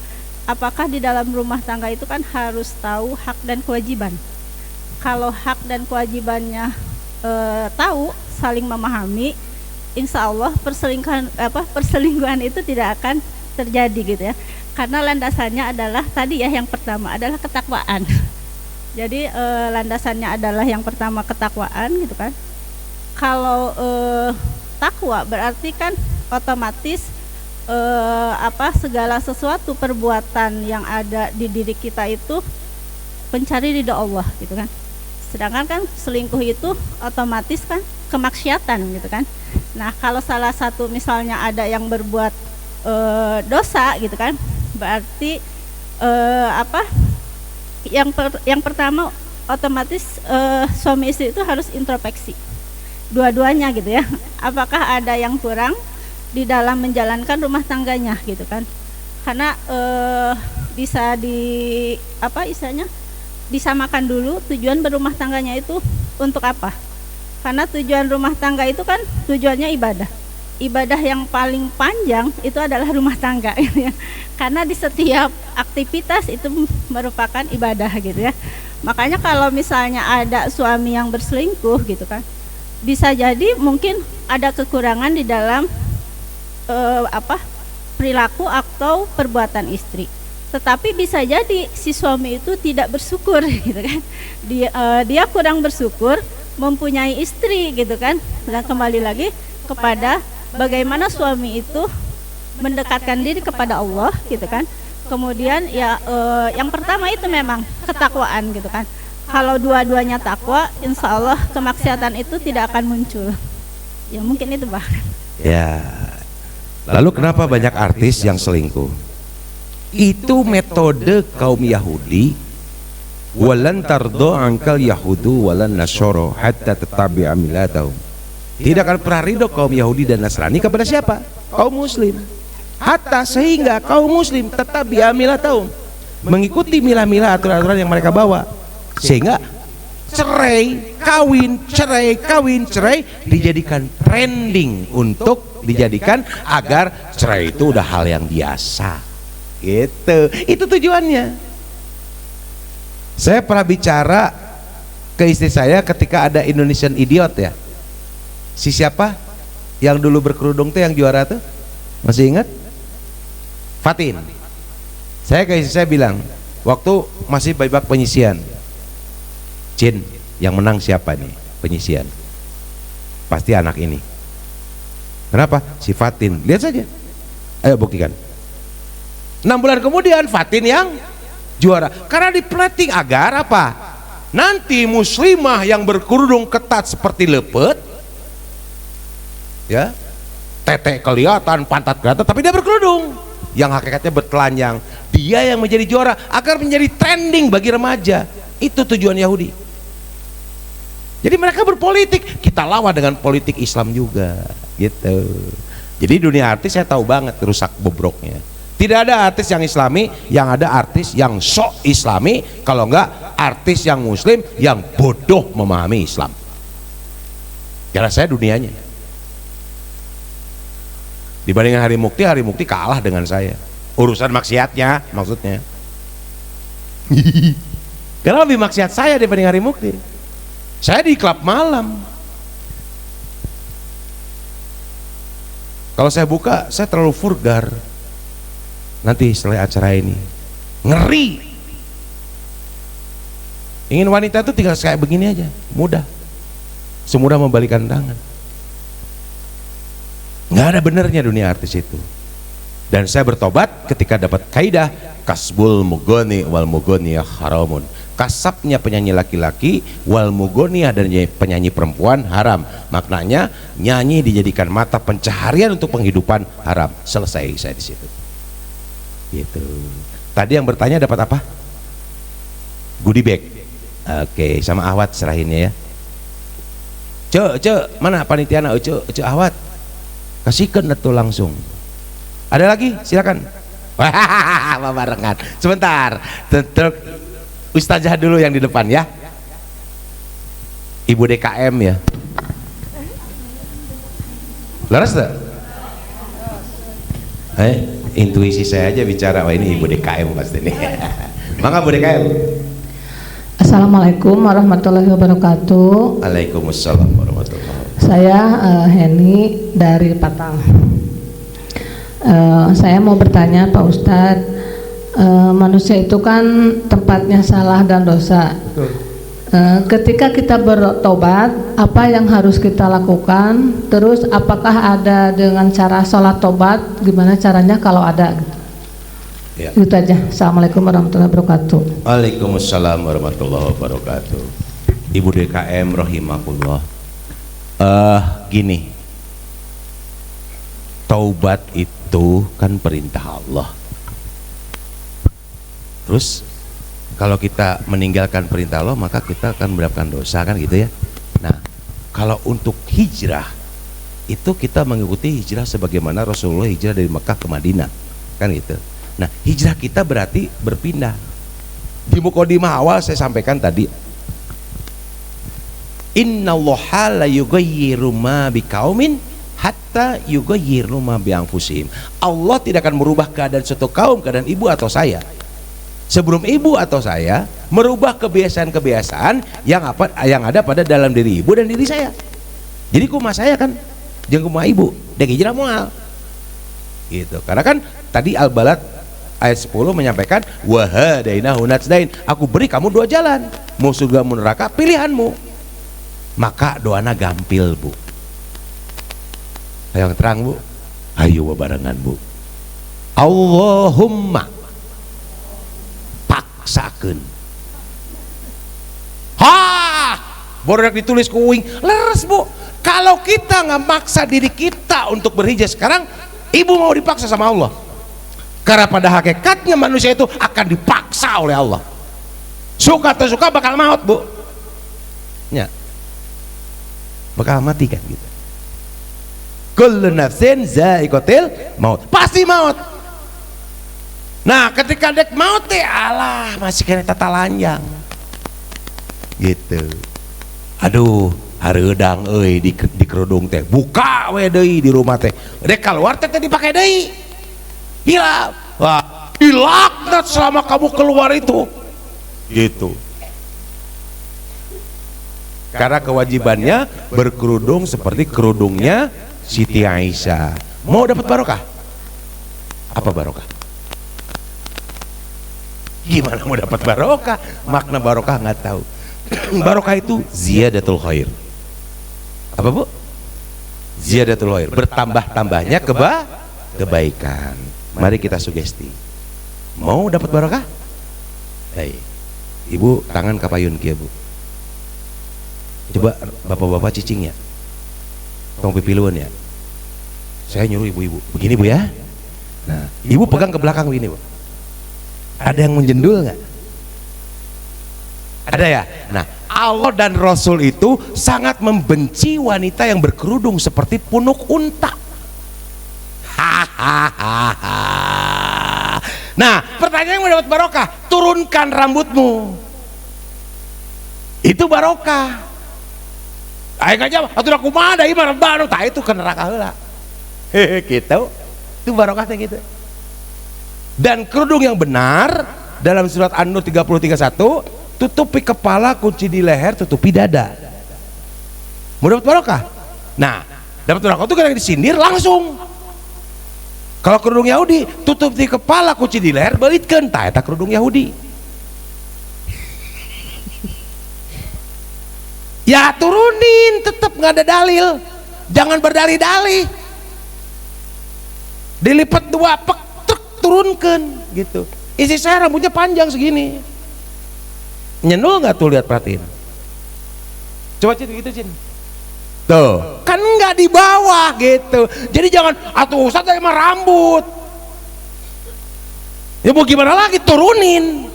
Apakah di dalam rumah tangga itu kan harus tahu hak dan kewajiban. Kalau hak dan kewajibannya tahu, saling memahami, insya Allah perselingkuhan itu tidak akan terjadi gitu ya. Karena landasannya adalah tadi ya, yang pertama adalah ketakwaan. Jadi landasannya adalah yang pertama ketakwaan gitu kan. Kalau takwa berarti kan otomatis segala sesuatu perbuatan yang ada di diri kita itu pencari ridha Allah gitu kan. Sedangkan kan selingkuh itu otomatis kan kemaksiatan gitu kan. Nah kalau salah satu misalnya ada yang berbuat dosa gitu kan, berarti yang pertama otomatis suami istri itu harus introspeksi dua-duanya gitu ya. Apakah ada yang kurang di dalam menjalankan rumah tangganya gitu kan. Karena bisa disamakan dulu tujuan berumah tangganya itu untuk apa. Karena tujuan rumah tangga itu kan tujuannya ibadah. Ibadah yang paling panjang itu adalah rumah tangga gitu ya. Karena di setiap aktivitas itu merupakan ibadah gitu ya. Makanya kalau misalnya ada suami yang berselingkuh gitu kan, bisa jadi mungkin ada kekurangan di dalam perilaku atau perbuatan istri. Tetapi bisa jadi si suami itu tidak bersyukur gitu kan. Dia kurang bersyukur mempunyai istri gitu kan. Dan kembali lagi kepada bagaimana suami itu mendekatkan diri kepada Allah gitu kan. Kemudian ya yang pertama itu memang ketakwaan gitu kan. Kalau dua-duanya takwa, insya Allah kemaksiatan itu tidak akan muncul. Ya mungkin itu Pak. Ya. Lalu kenapa banyak artis yang selingkuh? Itu metode kaum Yahudi. Walan tardo angkal Yahudu walan nasoro hatta tetabi'a millatahum. Tidak akan pernah ridho kaum Yahudi dan Nasrani kepada siapa? Kaum Muslim. Hatta sehingga kaum Muslim tetabi'a millatahum, mengikuti milah-milah aturan-aturan yang mereka bawa. Sehingga cerai kawin dijadikan trending untuk dijadikan agar cerai itu udah hal yang biasa. Gitu. Itu tujuannya. Saya pernah bicara ke istri saya ketika ada Indonesian Idiot ya. Si siapa yang dulu berkerudung tuh yang juara tuh? Masih ingat? Fatin. Saya ke istri saya bilang, waktu masih babak penyisian, Cin, yang menang siapa nih penyisian? Pasti anak ini. Kenapa? Si Fatin. Lihat saja. Ayo buktikan. 6 bulan kemudian Fatin yang juara. Karena di plating agar apa? Nanti muslimah yang berkerudung ketat seperti lepet, ya, tete kelihatan, pantat kelihatan, tapi dia berkerudung. Yang hakikatnya bertelanjang. Dia yang menjadi juara agar menjadi trending bagi remaja. Itu tujuan Yahudi. Jadi mereka berpolitik, kita lawan dengan politik Islam juga, gitu. Jadi dunia artis saya tahu banget rusak bobroknya. Tidak ada artis yang Islami, yang ada artis yang sok Islami, kalau enggak artis yang Muslim yang bodoh memahami Islam. Karena saya dunianya. Dibandingkan Hari Mukti kalah dengan saya. Urusan maksiatnya maksudnya. Karena lebih maksiat saya dibanding Hari Mukti. Saya di klub malam. Kalau saya buka, saya terlalu vulgar. Nanti setelah acara ini ngeri. Ingin wanita itu tinggal kayak begini aja, mudah. Semudah membalikan tangan. Nggak ada benernya dunia artis itu. Dan saya bertobat ketika dapat kaidah kasbul mugoni wal mugoniyah haramun. Kasabnya penyanyi laki-laki, wal mugoniyah dan penyanyi perempuan haram. Maknanya nyanyi dijadikan mata pencaharian untuk penghidupan haram. Selesai saya di situ. Gitu. Tadi yang bertanya dapat apa? Goodie bag. Oke, sama Ahwat serahinnya ya. Cek, mana panitia anak cek Ahwat. Kasihkan itu langsung. Ada lagi? Silakan. Wah, barengan. Sebentar. Tentu Ustazah dulu yang di depan ya. Ibu DKM ya. Laras tak? Intuisi saya aja bicara, wah ini Ibu DKM pasti nih. Mangga Bu DKM. Assalamualaikum warahmatullahi wabarakatuh. Waalaikumsalam warahmatullahi wabarakatuh. Saya Heni dari Patang. Saya mau bertanya Pak Ustadz, manusia itu kan tempatnya salah dan dosa. Ketika kita bertobat, apa yang harus kita lakukan? Terus apakah ada dengan cara sholat tobat? Gimana caranya kalau ada? Ya. Itu aja. Assalamualaikum warahmatullahi wabarakatuh. Waalaikumsalam warahmatullahi wabarakatuh. Ibu DKM rahimahullah. Gini, taubat itu kan perintah Allah. Terus kalau kita meninggalkan perintah Allah, maka kita akan mendapatkan dosa, kan gitu ya. Nah, kalau untuk hijrah itu kita mengikuti hijrah sebagaimana Rasulullah hijrah dari Mekah ke Madinah, kan gitu. Nah, hijrah kita berarti berpindah. Di mukadimah awal saya sampaikan tadi, innallaha la yughayyiru ma biqaumin hatta yughayyiru ma bi anfusihim. Allah tidak akan merubah keadaan suatu kaum, keadaan ibu atau saya, sebelum ibu atau saya merubah kebiasaan-kebiasaan yang ada pada dalam diri ibu dan diri saya. Jadi kumah saya kan jeung kumah ibu dek hijrah moal gitu. Karena kan tadi Al-Balad ayat 10 menyampaikan wahadainahu najdain, aku beri kamu dua jalan, mau surga mau neraka, pilihanmu. Maka doana gampil Bu. Yang terang Bu, ayo barengan Bu. Allahumma paksakeun. Baru ditulis kuing leres Bu. Kalau kita nggak maksa diri kita untuk berhijrah sekarang, ibu mau dipaksa sama Allah. Karena pada hakikatnya manusia itu akan dipaksa oleh Allah. Suka atau suka bakal maut Bu. Ya. Bakal mati kan gitu. Kullu nafsin za'iqatul maut. Pasti maut. Nah, ketika dek maut teh alah masih kena tata lanjang. Gitu. Aduh, hareudang euy di kerudung teh buka we deui di rumah teh dek keluar teh dipakai deui hilap wah hilak selama kamu keluar itu gitu karena kewajibannya berkerudung seperti kerudungnya Siti Aisyah. Mau dapat barokah? Apa barokah? Gimana mau dapat barokah? Makna barokah nggak tahu. Barokah itu ziyadatul khair. Apa bu? Ziyadatul khair, bertambah-tambahnya kebaikan. Mari kita sugesti. Mau dapat barokah? Baik. Ibu tangan kapayun kia bu. Coba bapak-bapak cicing ya. Tong pipiluan ya. Saya nyuruh ibu-ibu. Begini bu ya. Nah, ibu pegang ke belakang begini bu. Ada yang menjendul nggak? Ada ya? Nah, Allah dan Rasul itu sangat membenci wanita yang berkerudung seperti punuk unta. Nah, pertanyaan yang mau dapat barokah, turunkan rambutmu. Itu barokah. Ayo aja, atuh aku mah da ieu mah baru tah itu ke neraka heula. Gitu. Itu barokahnya gitu. Dan kerudung yang benar dalam surat An-Nur 30:31, tutupi kepala, kunci di leher, tutupi dada. Mau dapat barokah? Nah, dapat barokah itu kalau disindir langsung. Kalau kerudung Yahudi, tutup di kepala, kunci di leher, balitkeun, tah eta kerudung Yahudi. Ya turunin, tetap nggak ada dalil. Jangan berdalih-dalih. Dilipat dua, pek, truk, turunkan gitu. Isi saya rambutnya panjang segini. Nyenul nggak tuh, lihat perhatiin. Coba Cin gitu Cin. Tuh, kan nggak di bawah gitu. Jadi jangan atuh Ustaz emang rambut. Ya mau gimana lagi, turunin.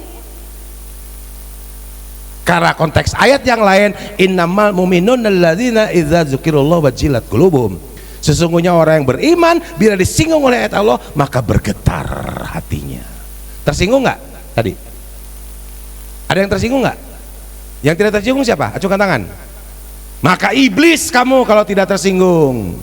Karena konteks ayat yang lain, innamal mu'minuna alladzina idza dzukirallahu wajilat qulubuhum. Sesungguhnya orang yang beriman bila disinggung oleh ayat Allah maka bergetar hatinya. Tersinggung nggak tadi? Ada yang tersinggung nggak? Yang tidak tersinggung siapa? Acungkan tangan. Maka iblis kamu kalau tidak tersinggung.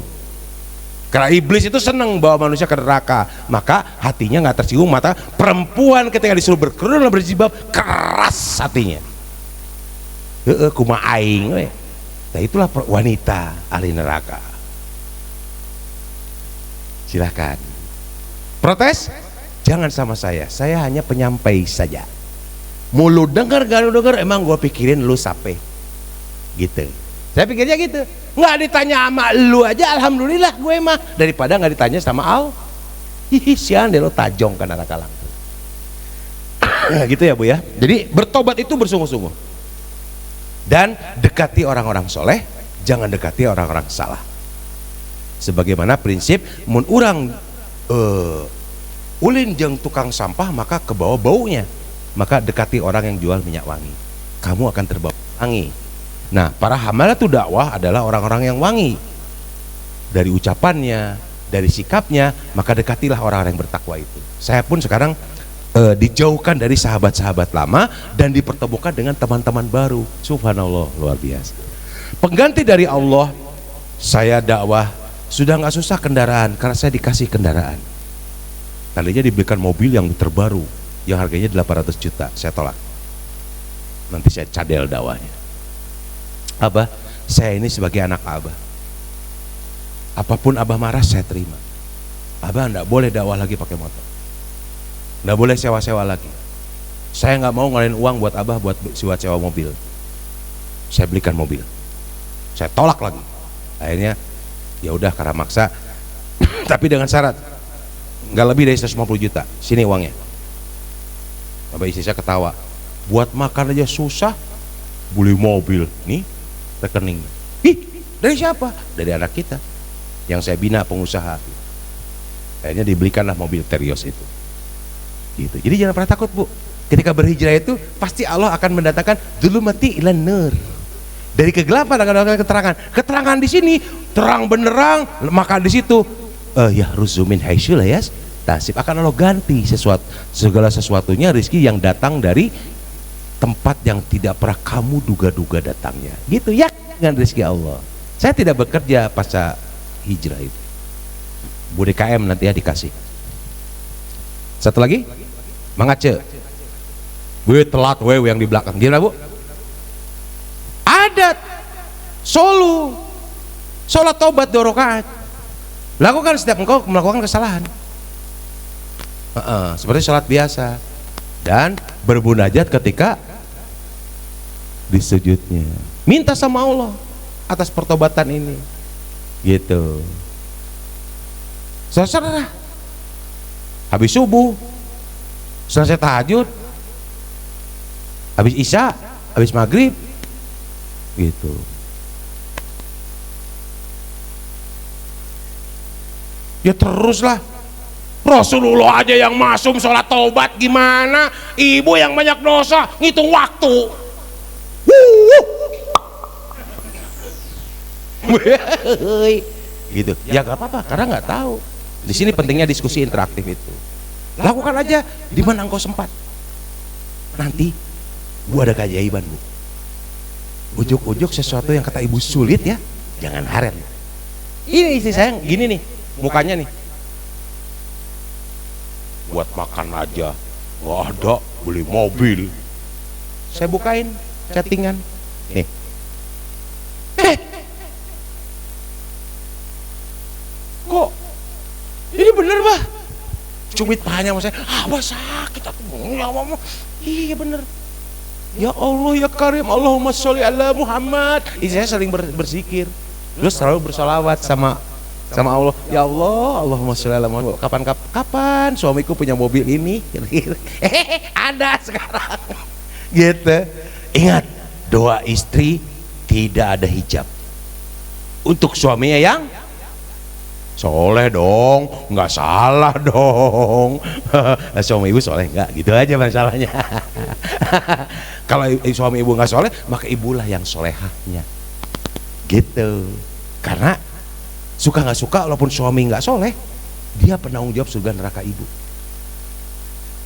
Karena iblis itu senang bawa manusia ke neraka, maka hatinya nggak tersinggung. Maka perempuan ketika disuruh berkerudung dan berjilbab keras hatinya. Kuma aing we. Nah itulah wanita ahli neraka. Silahkan protes, jangan sama saya hanya penyampai saja. Mulu denger gak lu denger, emang gue pikirin lu sape gitu. Saya pikirnya gitu, nggak ditanya sama lu aja alhamdulillah gue mah, daripada nggak ditanya sama al sian deh lo tajong ke neraka langsung. Gitu ya bu ya. Jadi bertobat itu bersungguh-sungguh dan dekati orang-orang soleh, jangan dekati orang-orang salah. Sebagaimana prinsip mun urang ulin jeung tukang sampah maka kebawa baunya, maka dekati orang yang jual minyak wangi, kamu akan terbawa wangi. Nah para hamalatu dakwah adalah orang-orang yang wangi dari ucapannya, dari sikapnya, maka dekatilah orang-orang yang bertakwa itu. Saya pun sekarang dijauhkan dari sahabat-sahabat lama dan dipertemukan dengan teman-teman baru. Subhanallah, luar biasa. Pengganti dari Allah, saya dakwah sudah nggak susah kendaraan karena saya dikasih kendaraan. Tadinya dibelikan mobil yang terbaru yang harganya 800 juta, saya tolak. Nanti saya cadel dakwahnya. Abah, saya ini sebagai anak Abah, apapun Abah marah saya terima. Abah nggak boleh dakwah lagi pakai motor, nggak boleh sewa-sewa lagi. Saya nggak mau ngelain uang buat Abah buat sewa mobil. Saya belikan mobil, saya tolak lagi. Akhirnya ya udah karena maksa tapi dengan syarat nggak lebih dari 150 juta, sini uangnya. Bapak istri saya ketawa, buat makan aja susah, beli mobil nih rekening. Ih, dari siapa? Dari anak kita yang saya bina pengusaha. Akhirnya dibelikanlah mobil Terios itu gitu. Jadi jangan pernah takut bu, ketika berhijrah itu pasti Allah akan mendatangkan dzulumati ilan nur, dari kegelapan akan ada keterangan di sini terang benderang, maka di situ ya ruzumin haisyu layas tasib, akan Allah ganti segala sesuatunya rezeki yang datang dari tempat yang tidak pernah kamu duga-duga datangnya. Gitu ya, dengan rezeki Allah. Saya tidak bekerja pasca hijrah itu. Bu DKM nanti ya dikasih. Satu lagi, Mangace. Gue telat wewe yang di belakang. Gimana Bu? Adat solo sholat taubat 2 rakaat. Lakukan setiap engkau melakukan kesalahan. Seperti sholat biasa. Dan berbunajat ketika di sujudnya. Minta sama Allah atas pertobatan ini. Gitu. Saudara, habis subuh, selesai tahajud, habis isya, habis maghrib, gitu. Ya teruslah. Rasulullah aja yang masum sholat taubat, gimana ibu yang banyak dosa ngitung waktu. Gitu. Ya gak apa-apa karena nggak tahu. Di sini pentingnya diskusi interaktif itu. Lakukan aja di mana engkau sempat. Nanti gua ada keajaiban Bu. Ujuk-ujuk sesuatu yang kata ibu sulit ya, jangan haren. Ini istri saya gini nih, mukanya nih. Buat makan aja nggak ada, beli mobil. Saya bukain chattingan nih. Kok ini bener Bah? Cubit pahanya sama saya. Bah sakit aku. Ya Allah. Iya bener. Ya Allah ya Karim, Allahumma sholli ala Muhammad. Saya sering berzikir. Terus selalu bersolawat sama Allah. Ya Allah, Allahumma sholli ala Muhammad. Kapan suamiku punya mobil ini? Ada sekarang. Gitu. Ingat, doa istri tidak ada hijab. Untuk suaminya yang soleh dong, nggak salah dong. Suami ibu soleh nggak, gitu aja masalahnya. Kalau suami ibu nggak soleh, maka ibulah yang solehahnya. Gitu. Karena suka nggak suka, walaupun suami nggak soleh, dia penanggung jawab surga neraka ibu.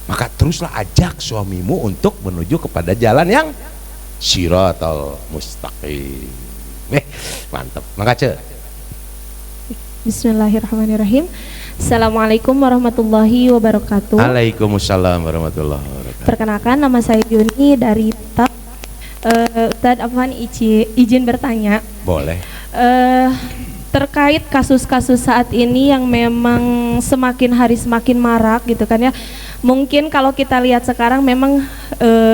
Maka teruslah ajak suamimu untuk menuju kepada jalan yang Shiratal Mustaqim. Mantap. Makasih. Bismillahirrahmanirrahim. Assalamualaikum warahmatullahi wabarakatuh. Waalaikumsalam warahmatullahi wabarakatuh. Perkenalkan, nama saya Yuni dari TAP. Ustadz Afwan izin bertanya. Boleh. Terkait kasus-kasus saat ini yang memang semakin hari semakin marak gitu kan ya. Mungkin kalau kita lihat sekarang memang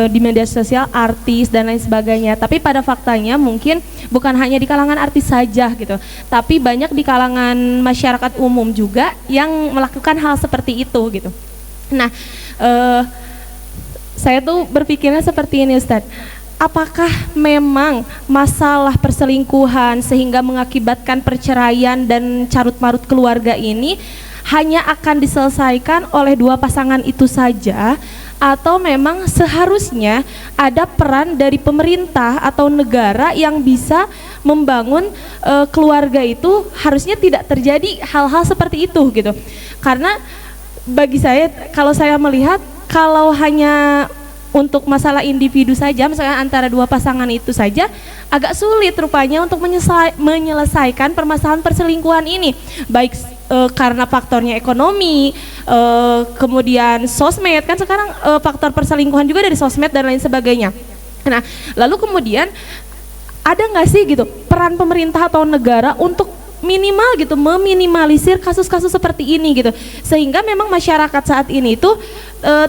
di media sosial artis dan lain sebagainya, tapi pada faktanya mungkin bukan hanya di kalangan artis saja gitu, tapi banyak di kalangan masyarakat umum juga yang melakukan hal seperti itu gitu. Nah, saya tuh berpikirnya seperti ini Ustadz. Apakah memang masalah perselingkuhan sehingga mengakibatkan perceraian dan carut-marut keluarga ini hanya akan diselesaikan oleh 2 pasangan itu saja, atau memang seharusnya ada peran dari pemerintah atau negara yang bisa membangun keluarga itu, harusnya tidak terjadi hal-hal seperti itu gitu. Karena bagi saya, kalau saya melihat, kalau hanya untuk masalah individu saja, misalnya antara 2 pasangan itu saja, agak sulit rupanya untuk menyelesaikan permasalahan perselingkuhan ini, baik karena faktornya ekonomi, kemudian sosmed, kan sekarang faktor perselingkuhan juga dari sosmed dan lain sebagainya. Nah, lalu kemudian ada nggak sih gitu peran pemerintah atau negara untuk minimal gitu meminimalisir kasus-kasus seperti ini gitu, sehingga memang masyarakat saat ini itu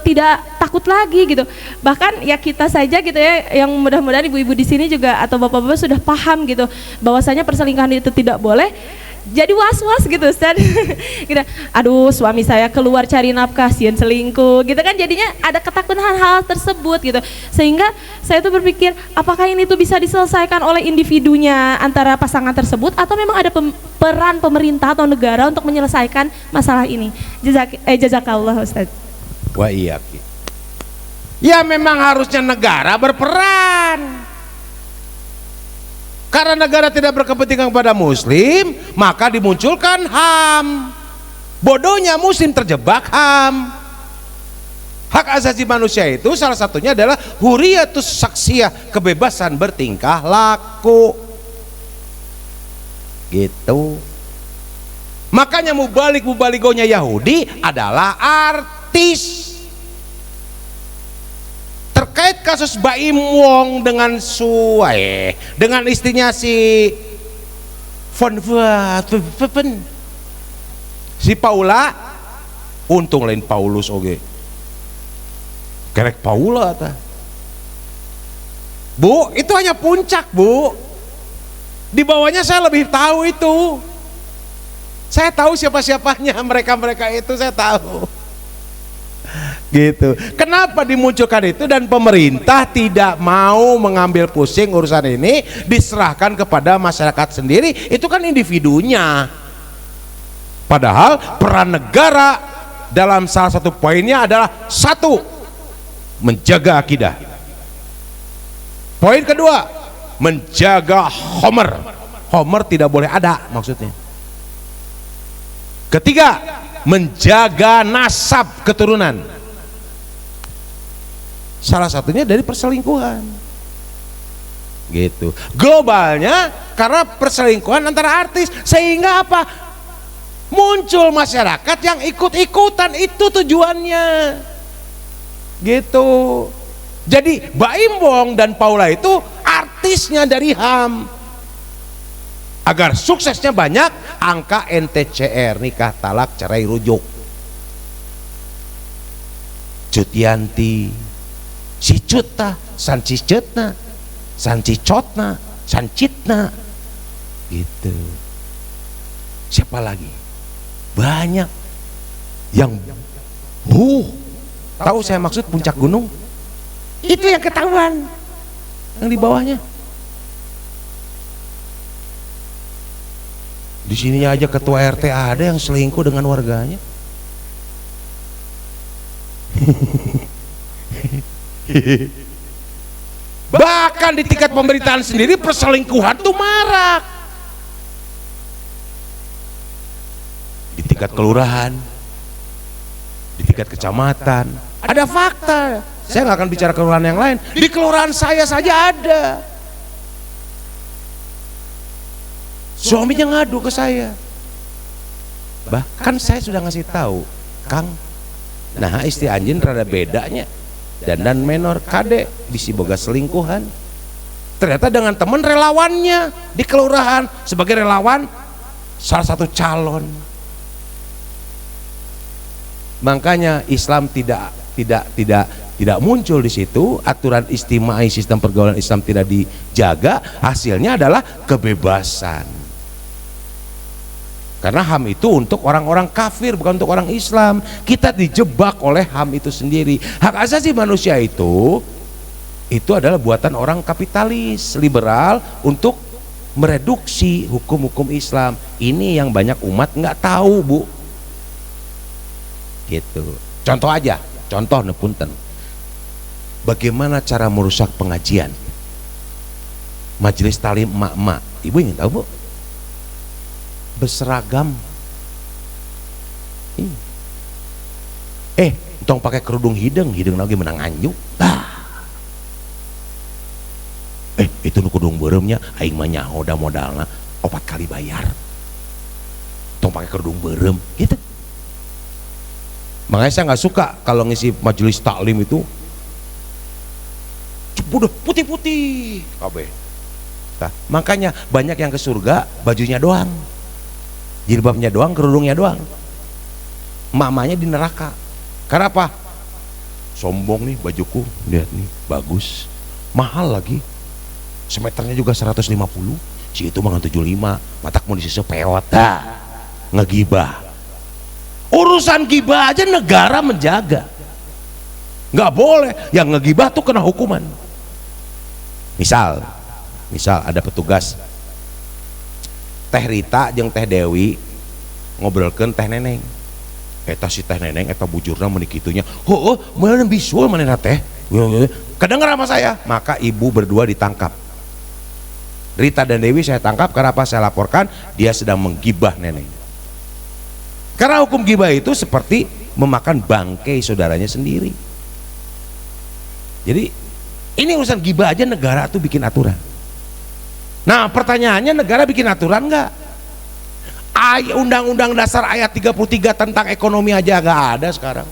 tidak takut lagi gitu. Bahkan ya kita saja gitu ya, yang mudah-mudahan ibu-ibu di sini juga atau bapak-bapak sudah paham gitu bahwasanya perselingkuhan itu tidak boleh. Jadi was-was gitu Ustaz. Gitu. Aduh, suami saya keluar cari nafkah, sieun selingkuh gitu kan, jadinya ada ketakutan hal tersebut gitu. Sehingga saya tuh berpikir, apakah ini tuh bisa diselesaikan oleh individunya antara pasangan tersebut, atau memang ada peran pemerintah atau negara untuk menyelesaikan masalah ini. Jazakallah Ustaz. Wa iyaki. Ya memang harusnya negara berperan. Karena negara tidak berkepentingan kepada muslim, maka dimunculkan HAM. Bodohnya muslim terjebak HAM. Hak asasi manusia itu salah satunya adalah huriyatus saksiyah, kebebasan bertingkah laku. Gitu. Makanya mubaligonya Yahudi adalah artis. Terkait kasus Baim Wong dengan dengan istrinya si si Paula, untung lain Paulus oge. Kerek Paula ta. Bu, itu hanya puncak, Bu. Di bawahnya saya lebih tahu itu. Saya tahu siapa-siapanya mereka itu, saya tahu. Gitu. Kenapa dimunculkan itu dan pemerintah tidak mau mengambil pusing urusan ini, diserahkan kepada masyarakat sendiri, itu kan individunya. Padahal peran negara dalam salah satu poinnya adalah satu, menjaga akidah. Poin kedua, menjaga homer. Homer tidak boleh ada maksudnya. Ketiga, menjaga nasab keturunan. Salah satunya dari perselingkuhan. Gitu. Globalnya karena perselingkuhan antara artis, sehingga apa? Muncul masyarakat yang ikut-ikutan, itu tujuannya. Gitu. Jadi Baim Wong dan Paula itu artisnya dari HAM. Agar suksesnya banyak, angka NTCR, nikah talak cerai rujuk. Cutyanti, si Cutna, san Cicetna, san Cicotna, san Citna. Gitu. Siapa lagi? Banyak yang tahu saya maksud puncak gunung? Itu yang ketahuan, yang di bawahnya. Di sini aja ketua RT ada yang selingkuh dengan warganya. Bahkan di tingkat pemerintahan sendiri perselingkuhan tuh marak. Di tingkat kelurahan, di tingkat kecamatan, ada fakta. Saya nggak akan bicara kelurahan yang lain. Di kelurahan saya saja ada. Suaminya ngadu ke saya. Bahkan saya sudah ngasih tahu, Kang, nah istri anjing rada bedanya. Dan menor kade bisi boga selingkuhan. Ternyata dengan teman relawannya di kelurahan sebagai relawan salah satu calon. Makanya Islam tidak muncul di situ, aturan istimai sistem pergaulan Islam tidak dijaga, hasilnya adalah kebebasan. Karena HAM itu untuk orang-orang kafir, bukan untuk orang Islam. Kita dijebak oleh HAM itu sendiri. Hak asasi manusia itu adalah buatan orang kapitalis, liberal untuk mereduksi hukum-hukum Islam. Ini yang banyak umat nggak tahu, Bu. Gitu. Contoh aja, contoh nepunten. Bagaimana cara merusak pengajian? Majelis talim emak-emak. Ibu ingin tahu, Bu? Berseragam. Tong pakai kerudung hidung lagi menang anjuk. Itu nu kerudung beremnya aing mah nyaho da modalna 4 kali bayar. Tong pakai kerudung berem gitu. Makanya saya nggak suka kalau ngisi majelis taklim itu udah putih-putih kabeh. Nah, makanya banyak yang ke surga bajunya doang, jilbabnya doang, kerudungnya doang. Mamanya di neraka. Karena apa? Sombong nih bajuku, lihat nih bagus, mahal lagi, semeternya juga 150, si itu mah 75, matak mau disisa peot, ngegibah. Urusan gibah aja negara menjaga, nggak boleh. Yang ngegibah tuh kena hukuman. Misal ada petugas Teh Rita jeung Teh Dewi ngobrolkeun Teh Neneng. Eta si Teh Neneng eta bujurna menikitunya. Mana bisul manehna teh. Kedengar sama saya, maka ibu berdua ditangkap. Rita dan Dewi saya tangkap karena apa? Saya laporkan dia sedang menggibah Neneng. Karena hukum gibah itu seperti memakan bangkai saudaranya sendiri. Jadi ini urusan gibah aja negara tuh bikin aturan. Nah pertanyaannya, negara bikin aturan nggak? Undang-undang dasar ayat 33 tentang ekonomi aja nggak ada sekarang.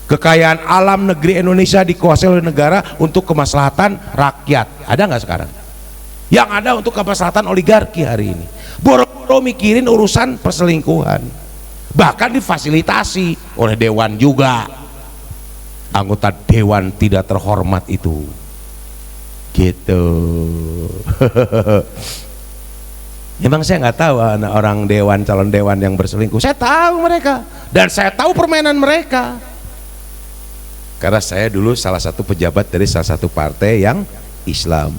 Kekayaan alam negeri Indonesia dikuasai oleh negara untuk kemaslahatan rakyat, ada nggak sekarang? Yang ada untuk kemaslahatan oligarki hari ini. Boro-boro mikirin urusan perselingkuhan, bahkan difasilitasi oleh dewan juga. Anggota dewan tidak terhormat itu, gitu. Memang saya nggak tahu orang dewan, calon dewan yang berselingkuh. Saya tahu mereka, dan saya tahu permainan mereka. Karena saya dulu salah satu pejabat dari salah satu partai yang Islam.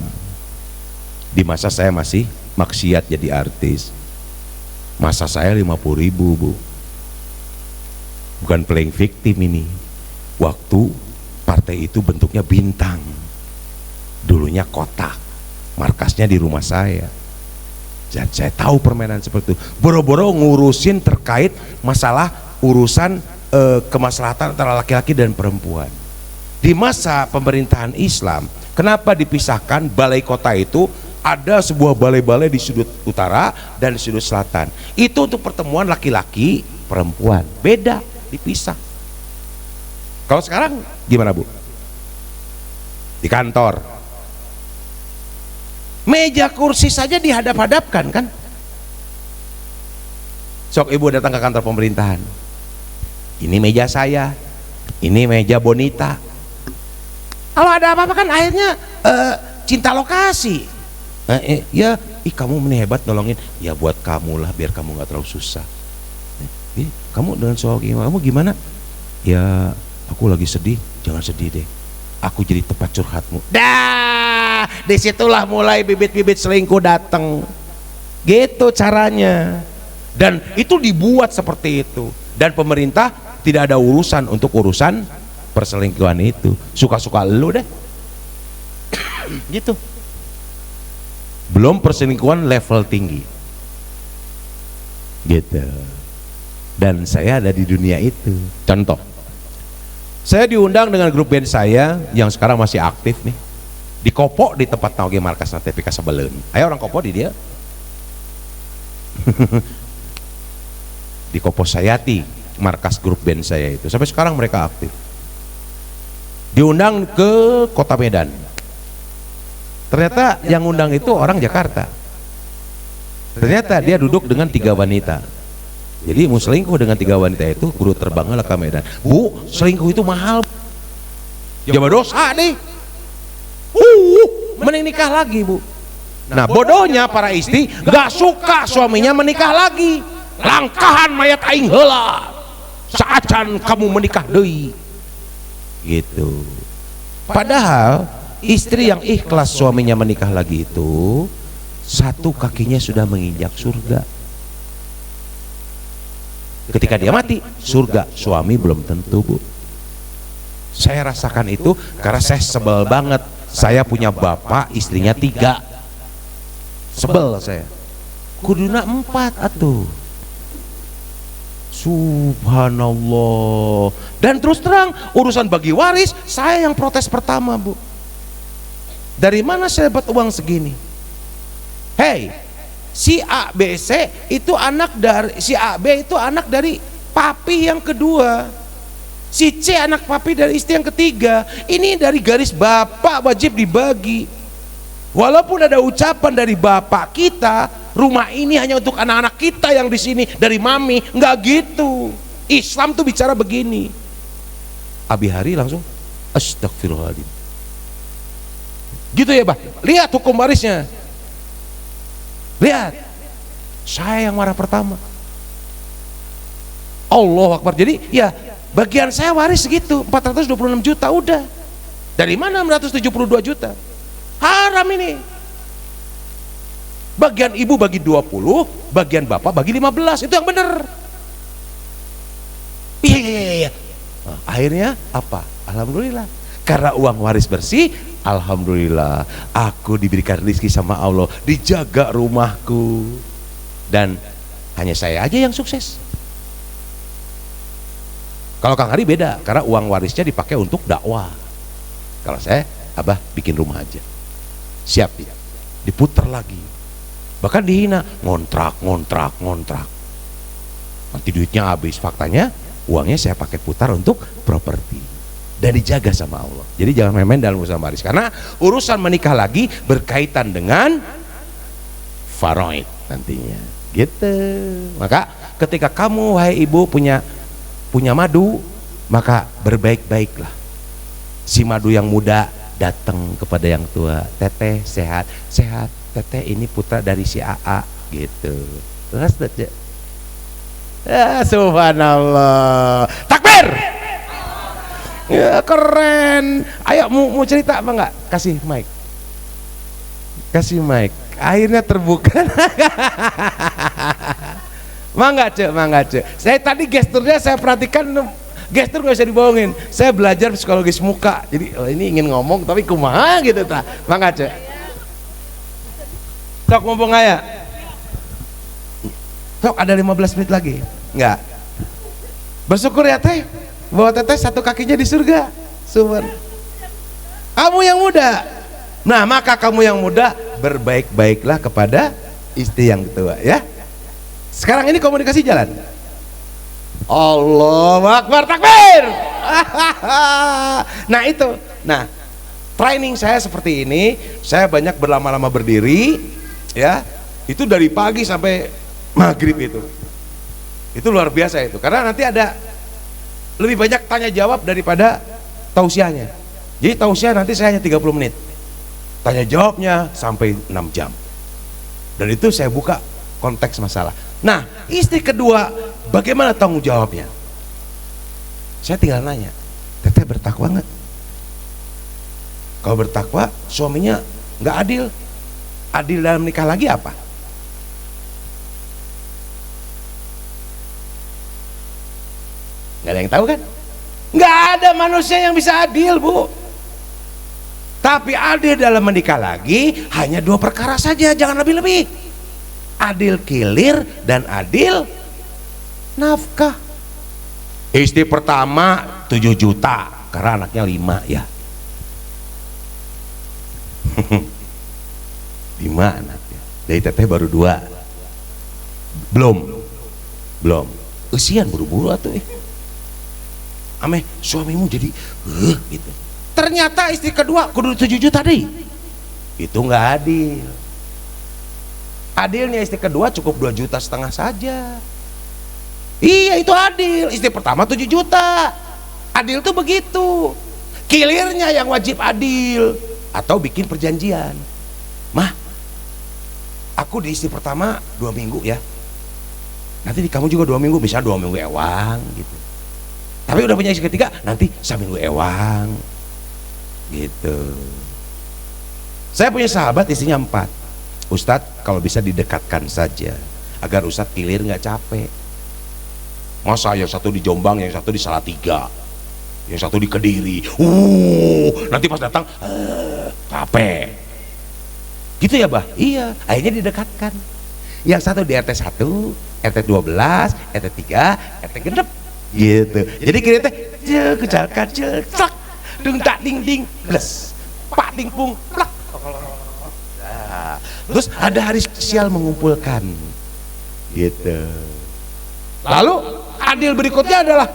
Di masa saya masih maksiat jadi artis. Masa saya 50.000, Bu. Bukan playing victim ini. Waktu partai itu bentuknya bintang. Dulunya kotak. Markasnya di rumah saya. Dan saya tahu permainan seperti itu. Boro-boro ngurusin terkait masalah urusan kemaslahatan antara laki-laki dan perempuan. Di masa pemerintahan Islam, kenapa dipisahkan balai kota itu? Ada sebuah balai-balai di sudut utara dan di sudut selatan. Itu untuk pertemuan laki-laki perempuan, beda, dipisah. Kalau sekarang gimana, Bu? Di kantor, meja kursi saja dihadap-hadapkan kan? Sok ibu datang ke kantor pemerintahan, ini meja saya, ini meja Bonita. Kalau ada apa-apa kan akhirnya cinta lokasi. Ya, kamu ini hebat nolongin. Ya buat kamu lah, biar kamu nggak terlalu susah. Kamu dengan soal kamu gimana? Ya aku lagi sedih. Jangan sedih deh. Aku jadi tempat curhatmu. Dah, disitulah mulai bibit-bibit selingkuh datang. Gitu caranya. Dan itu dibuat seperti itu. Dan pemerintah tidak ada urusan untuk urusan perselingkuhan itu. Suka-suka lu deh. Gitu. Belum perselingkuhan level tinggi. Gitu. Dan saya ada di dunia itu. Contoh, saya diundang dengan grup band saya yang sekarang masih aktif nih, di Kopo, di tempat Nauge Markas TPK Sebelen. Ayo orang Kopo di dia. Di Kopo Sayati, markas grup band saya itu. Sampai sekarang mereka aktif. Diundang ke Kota Medan. Ternyata yang undang itu orang Jakarta. Ternyata dia duduk dengan 3 wanita. Jadi mau selingkuh dengan 3 wanita itu, kudu terbanglah ke Medan. Bu, selingkuh itu mahal. Jangan dosa nih. Mending nikah lagi, Bu. Nah, bodohnya para istri gak suka suaminya menikah lagi. Langkahan mayat aing heula. Saacan kamu menikah deui. Gitu. Padahal istri yang ikhlas suaminya menikah lagi itu, satu kakinya sudah menginjak surga. Ketika dia mati, surga, suami belum tentu, Bu. Saya rasakan itu karena saya sebel banget. Saya punya bapak, istrinya 3. Sebel saya. Kuduna 4 atuh. Subhanallah. Dan terus terang, urusan bagi waris saya yang protes pertama, Bu. Dari mana saya dapat uang segini? Hei, si A B C itu anak dari si A B itu anak dari papi yang kedua. Si C anak papi dari istri yang ketiga. Ini dari garis bapak wajib dibagi. Walaupun ada ucapan dari bapak kita, rumah ini hanya untuk anak-anak kita yang di sini, dari mami, enggak gitu. Islam tuh bicara begini. Abi Hari langsung astagfirullahaladzim. Gitu ya, Bah. Lihat hukum warisnya. Lihat. Saya yang marah pertama. Allahu Akbar. Jadi ya bagian saya waris segitu, 426 juta udah. Dari mana 672 juta? Haram ini. Bagian ibu bagi 20, bagian bapak bagi 15, itu yang benar. Iya. Nah, akhirnya apa? Alhamdulillah. Karena uang waris bersih, alhamdulillah. Aku diberikan rezeki sama Allah, dijaga rumahku. Dan hanya saya aja yang sukses. Kalau Kang Hari beda, karena uang warisnya dipakai untuk dakwah. Kalau saya, abah bikin rumah aja. Siap dia. Diputar lagi. Bahkan dihina, ngontrak. Nanti duitnya habis, faktanya uangnya saya pakai putar untuk properti. Dan dijaga sama Allah. Jadi jangan main-main dalam urusan waris. Karena urusan menikah lagi berkaitan dengan faraid nantinya. Gitu. Maka ketika kamu wahai ibu punya madu, maka berbaik-baiklah. Si madu yang muda datang kepada yang tua, teteh sehat, teteh ini putra dari si AA gitu. Terus ya, subhanallah. Takbir. Ya keren. Ayo mau cerita apa enggak? Kasih mic. Akhirnya terbuka. Mangga cek. Saya tadi gesturnya saya perhatikan, gestur nggak bisa dibohongin. Saya belajar psikologis muka. Jadi ini ingin ngomong tapi kumaha gitu ta. Mangga cek. Sok ngomong aya. Sok ada 15 menit lagi. Enggak. Bersyukur ya teh bahwa teteh satu kakinya di surga. Super. Kamu yang muda. Nah, maka kamu yang muda berbaik-baiklah kepada istri yang tua ya. Sekarang ini komunikasi jalan. Allahu Akbar, takbir. Nah itu. Nah, training saya seperti ini, saya banyak berlama-lama berdiri ya. Itu dari pagi sampai maghrib itu luar biasa itu, karena nanti ada lebih banyak tanya jawab daripada tausiahnya. Jadi tausiah nanti saya hanya 30 menit, tanya jawabnya sampai 6 jam, dan itu saya buka konteks masalah. Nah, istri kedua bagaimana tanggung jawabnya? Saya tinggal nanya, teteh bertakwa nggak? Kalau bertakwa, suaminya nggak adil. Adil dalam nikah lagi apa? Nggak ada yang tahu kan? Nggak ada manusia yang bisa adil, Bu. Tapi adil dalam menikah lagi hanya 2 perkara saja, jangan lebih-lebih. Adil kilir dan adil nafkah. Istri pertama 7 juta karena anaknya 5 ya. 5 anaknya. Dari teteh baru 2. Belum. Usian buru-buru atuh Ameh suamimu jadi gitu. Ternyata istri kedua kudu 7 juta deh. Itu nggak adil. Adilnya istri kedua cukup 2,5 juta saja. Iya itu adil. Istri pertama 7 juta. Adil tuh begitu. Kilirnya yang wajib adil. Atau bikin perjanjian. Mah, aku di istri pertama 2 minggu ya. Nanti di kamu juga 2 minggu, misalnya 2 minggu ewang gitu. Tapi udah punya istri ketiga, nanti sambil ewang gitu. Saya punya sahabat istrinya 4. Ustadz kalau bisa didekatkan saja agar Ustadz kilir nggak capek. Masa yang satu di Jombang, yang satu di Salatiga, yang satu di Kediri, nanti pas datang capek gitu ya bah. Iya, akhirnya didekatkan. Yang satu di RT 1, RT 12, RT 3, RT genep gitu. Jadi kita kecil dung tak ding ding plus pak ding pung plak. Nah, terus ada hari spesial mengumpulkan gitu. Lalu adil berikutnya adalah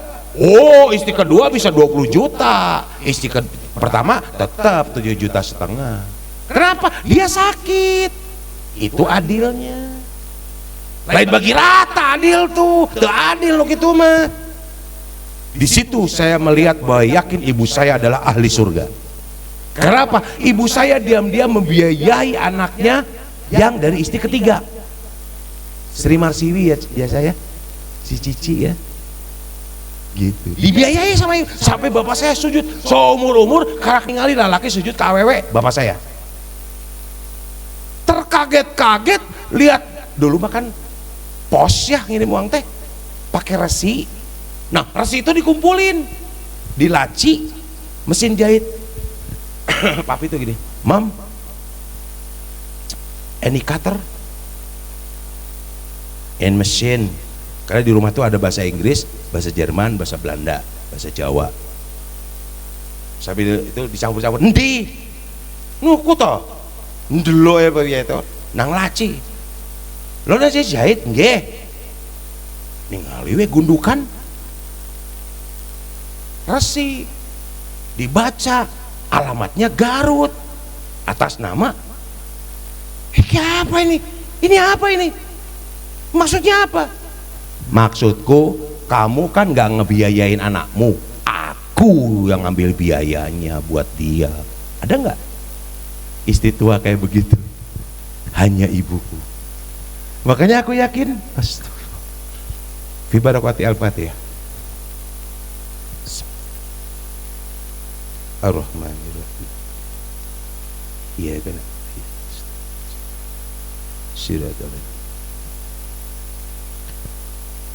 istri kedua bisa 20 juta, istri pertama tetap 7,5 juta. Kenapa? Dia sakit. Itu adilnya. Lain bagi rata adil tuh, tuh adil lo gitu mah. Di situ saya melihat bahwa yakin ibu saya adalah ahli surga. Kenapa? Ibu saya diam-diam membiayai anaknya yang dari istri ketiga. Sri Marsiwi ya saya, si Cici ya, gitu. Dibiayai sama ibu. Sampai bapak saya sujud. Seumur-umur karak ningali lalaki sujud ke awewe bapak saya. Terkaget-kaget lihat dulu makan pos ya ngirim uang teh pakai resi. Nah resi itu dikumpulin di laci mesin jahit. Papi itu gini, Mam, any cutter and machine. Karena di rumah tuh ada bahasa Inggris, bahasa Jerman, bahasa Belanda, bahasa Jawa. Sambil itu dicampur-campur. Endi? Nuku to. Ndelok ya piye to. Nang laci. Lho nek jahit nggih. Ningali we gundukan. Resi. Dibaca alamatnya Garut. Atas nama ini apa ini? Ini apa ini? Maksudnya apa? Maksudku, kamu kan gak ngebiayain anakmu, aku yang ngambil biayanya buat dia. Ada nggak istri tua kayak begitu? Hanya ibuku. Makanya aku yakin. Astagfirullah. Fi barakati al-Fatihah. Ar-Rahmanir-Rahim. Iya benar. Siratal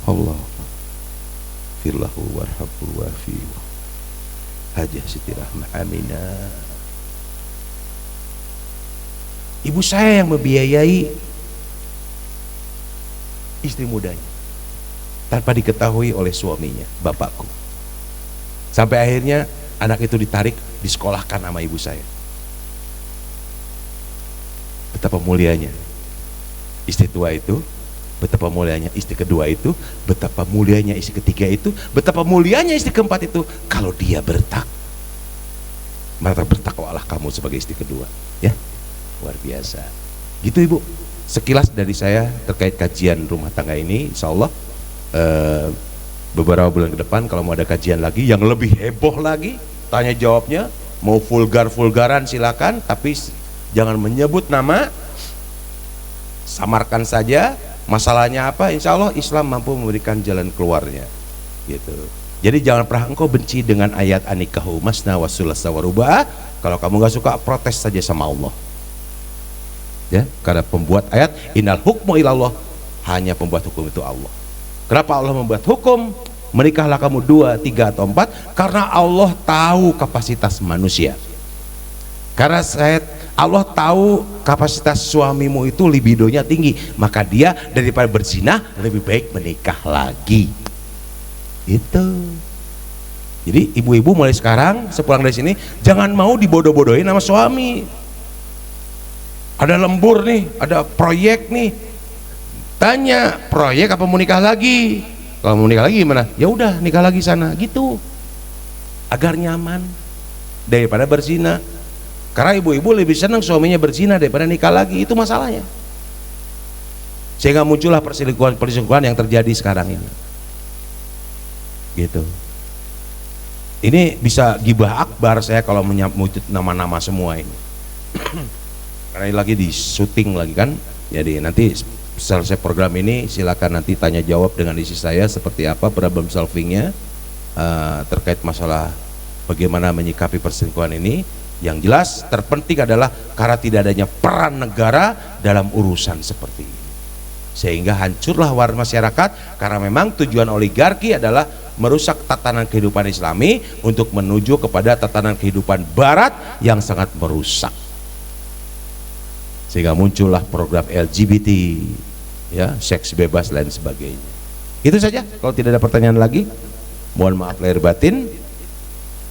Allah firlahu warhamhu wafi'u hajah Siti Rahmah aminah. Ibu saya yang membiayai istri mudanya tanpa diketahui oleh suaminya, bapakku, sampai akhirnya anak itu ditarik disekolahkan sama ibu saya. Betapa mulianya istri tua itu, betapa mulianya istri kedua itu, betapa mulianya istri ketiga itu, betapa mulianya istri keempat itu kalau dia bertakwalah kamu sebagai istri kedua, ya. Luar biasa. Gitu Ibu, sekilas dari saya terkait kajian rumah tangga ini. Insya Allah beberapa bulan ke depan kalau mau ada kajian lagi yang lebih heboh lagi, tanya jawabnya, mau vulgaran silakan, tapi jangan menyebut nama, samarkan saja masalahnya apa. Insya Allah Islam mampu memberikan jalan keluarnya, gitu. Jadi jangan pernah engkau benci dengan ayat anikahu masna wa sulasa wa ruba'. Kalau kamu nggak suka, protes saja sama Allah, ya, karena pembuat ayat innal hukmu ilallah, hanya pembuat hukum itu Allah. Kenapa Allah membuat hukum menikahlah kamu 2, 3 atau 4? Karena Allah tahu kapasitas manusia. Karena Allah tahu kapasitas suamimu itu libidonya tinggi, maka dia daripada berzina lebih baik menikah lagi. Itu. Jadi ibu-ibu mulai sekarang sepulang dari sini jangan mau dibodoh-bodohin sama suami. Ada lembur nih, ada proyek nih, tanya proyek apa mau nikah lagi. Kalau mau nikah lagi gimana? Ya udah nikah lagi sana, gitu, agar nyaman daripada berzina. Karena ibu-ibu lebih senang suaminya berzina daripada nikah lagi, itu masalahnya. Sehingga muncullah perselingkuhan yang terjadi sekarang ini, gitu. Ini bisa gibah akbar saya kalau menyebut nama-nama semua ini. Karena ini lagi di syuting lagi kan, jadi nanti selesai program ini silakan nanti tanya jawab dengan isi saya seperti apa problem solvingnya terkait masalah bagaimana menyikapi perselingkuhan ini. Yang jelas terpenting adalah karena tidak adanya peran negara dalam urusan seperti ini, sehingga hancurlah warga masyarakat. Karena memang tujuan oligarki adalah merusak tatanan kehidupan Islami untuk menuju kepada tatanan kehidupan Barat yang sangat merusak, sehingga muncullah program LGBT, ya, seks bebas lain sebagainya. Itu saja. Kalau tidak ada pertanyaan lagi, mohon maaf lahir batin.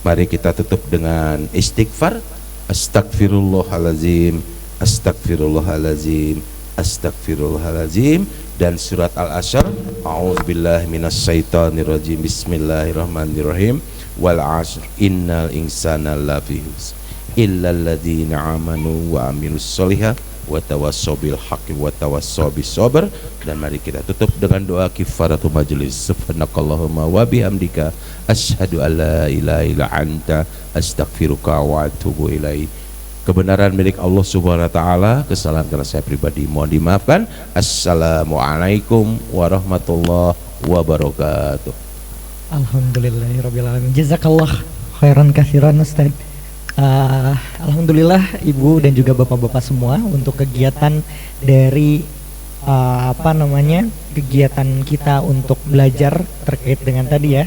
Mari kita tutup dengan istighfar. Astagfirullahalazim, astagfirullahalazim, astagfirullahalazim. Dan surat Al-Asr, a'udzubillahi minasyaitonirrajim, bismillahirrahmanirrahim. Wal 'ashr innal insana lafi khusr illal ladzina amanu wa amilus sholihat wa tawassaw bil haqqi wa tawassaw bis sabr. Dan mari kita tutup dengan doa kifaratul majlis. Subhanakallahumma wa bihamdika asyhadu an la ilaha illa anta astaghfiruka wa atubu ilaik. Kebenaran milik Allah Subhanahu wa taala, kesalahan karena saya pribadi mohon dimaafkan. Assalamualaikum warahmatullahi wabarakatuh. Alhamdulillahirabbil alamin. Jazakallah khairan katsiran Ustaz. Alhamdulillah Ibu dan juga Bapak-bapak semua untuk kegiatan dari kegiatan kita untuk belajar terkait dengan tadi ya,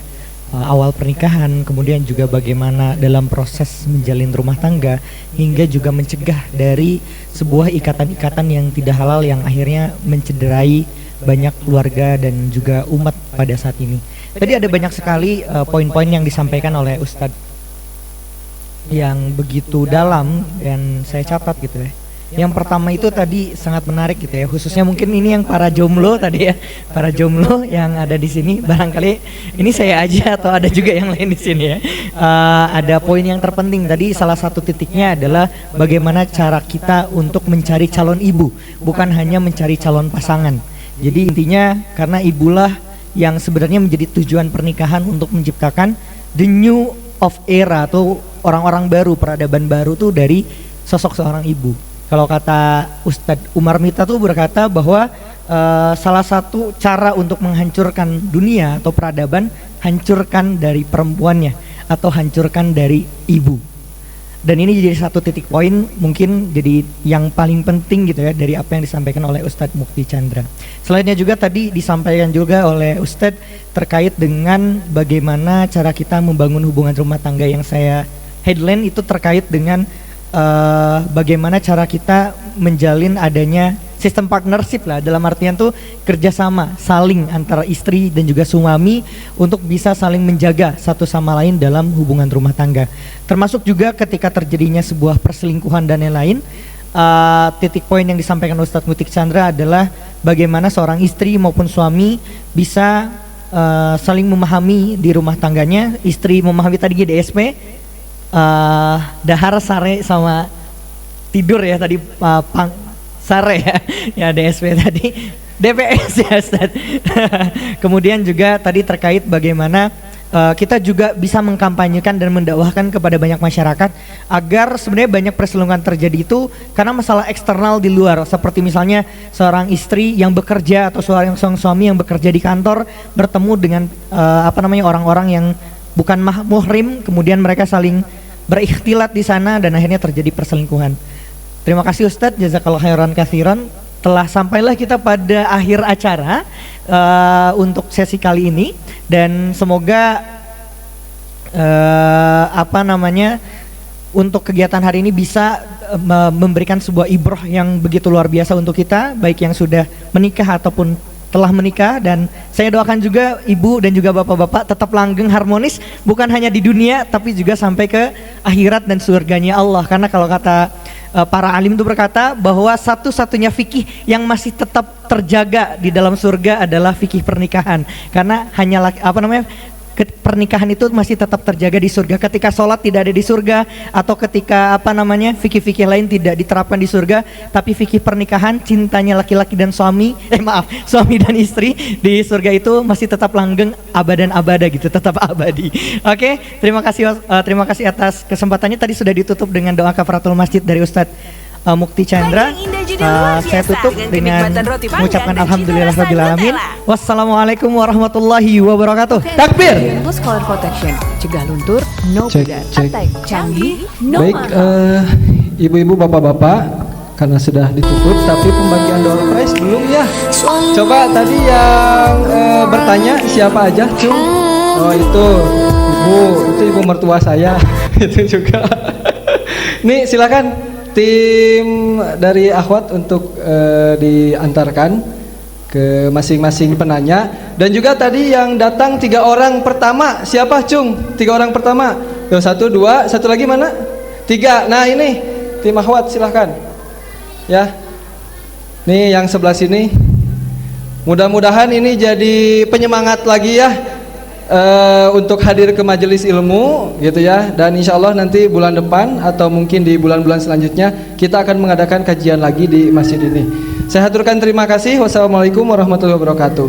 awal pernikahan, kemudian juga bagaimana dalam proses menjalin rumah tangga, hingga juga mencegah dari sebuah ikatan-ikatan yang tidak halal yang akhirnya mencederai banyak keluarga dan juga umat pada saat ini. Tadi ada banyak sekali poin-poin yang disampaikan oleh Ustadz yang begitu dalam dan saya catat gitu ya. Yang pertama itu tadi sangat menarik gitu ya, khususnya mungkin ini yang para jomblo tadi ya, para jomblo yang ada di sini, barangkali ini saya aja atau ada juga yang lain di sini ya. Ada poin yang terpenting tadi, salah satu titiknya adalah bagaimana cara kita untuk mencari calon ibu, bukan hanya mencari calon pasangan. Jadi intinya karena ibulah yang sebenarnya menjadi tujuan pernikahan untuk menciptakan the new of era atau orang-orang baru, peradaban baru tuh dari sosok seorang ibu. Kalau kata Ustadz Umar Mita tuh berkata bahwa salah satu cara untuk menghancurkan dunia atau peradaban, hancurkan dari perempuannya atau hancurkan dari ibu. Dan ini jadi satu titik poin mungkin jadi yang paling penting gitu ya dari apa yang disampaikan oleh Ustadz Mukti Chandra. Selainnya juga tadi disampaikan juga oleh Ustadz terkait dengan bagaimana cara kita membangun hubungan rumah tangga, yang saya headline itu terkait dengan bagaimana cara kita menjalin adanya sistem partnership lah, dalam artian tuh kerjasama saling antara istri dan juga suami untuk bisa saling menjaga satu sama lain dalam hubungan rumah tangga. Termasuk juga ketika terjadinya sebuah perselingkuhan dan lain-lain, titik poin yang disampaikan Ustadz Mutik Chandra adalah bagaimana seorang istri maupun suami bisa saling memahami di rumah tangganya. Istri memahami tadi DSP, dahar, sare, sama tidur ya tadi, sare ya DSP tadi, DPS ya Ustaz. Kemudian juga tadi terkait bagaimana kita juga bisa mengkampanyekan dan mendakwahkan kepada banyak masyarakat agar sebenarnya banyak perselingkuhan terjadi itu karena masalah eksternal di luar, seperti misalnya seorang istri yang bekerja atau seorang suami yang bekerja di kantor bertemu dengan orang-orang yang bukan muhrim, kemudian mereka saling berikhtilat di sana dan akhirnya terjadi perselingkuhan. Terima kasih Ustadz, jazakallahu khairan katsiran. Telah sampailah kita pada akhir acara untuk sesi kali ini, dan semoga untuk kegiatan hari ini bisa memberikan sebuah ibrah yang begitu luar biasa untuk kita, baik yang sudah menikah ataupun telah menikah. Dan saya doakan juga ibu dan juga bapak-bapak tetap langgeng harmonis, bukan hanya di dunia tapi juga sampai ke akhirat dan surganya Allah. Karena kalau kata para alim itu berkata bahwa satu-satunya fikih yang masih tetap terjaga di dalam surga adalah fikih pernikahan, karena hanya pernikahan itu masih tetap terjaga di surga. Ketika sholat tidak ada di surga, atau ketika fikih-fikih lain tidak diterapkan di surga, tapi fikih pernikahan, cintanya laki-laki dan suami dan istri di surga itu masih tetap langgeng abadan abada gitu, tetap abadi. Oke, terima kasih atas kesempatannya. Tadi sudah ditutup dengan doa kafaratul masjid dari Ustadz Mukti Chandra. Saya tutup dengan mengucapkan alhamdulillahirrabbilalamin. Wassalamualaikum warahmatullahi wabarakatuh. Takbir. Color Protection, cegah luntur, no pudar, attack, canggih, no. Baik, ibu-ibu, bapak-bapak, karena sudah ditutup, tapi pembagian door prize belum ya. Coba tadi yang bertanya siapa aja, Cung? Oh itu ibu mertua saya. Itu juga. Nih silakan tim dari akhwat untuk diantarkan ke masing-masing penanya. Dan juga tadi yang datang 3 orang pertama siapa, Cung? 3 orang pertama. Tuh, 1, 2, satu lagi mana? 3. Nah ini tim akhwat silahkan ya. Nih yang sebelah sini, mudah-mudahan ini jadi penyemangat lagi ya untuk hadir ke majelis ilmu gitu ya. Dan insya Allah nanti bulan depan atau mungkin di bulan-bulan selanjutnya kita akan mengadakan kajian lagi di masjid ini. Saya haturkan terima kasih. Wassalamualaikum warahmatullahi wabarakatuh.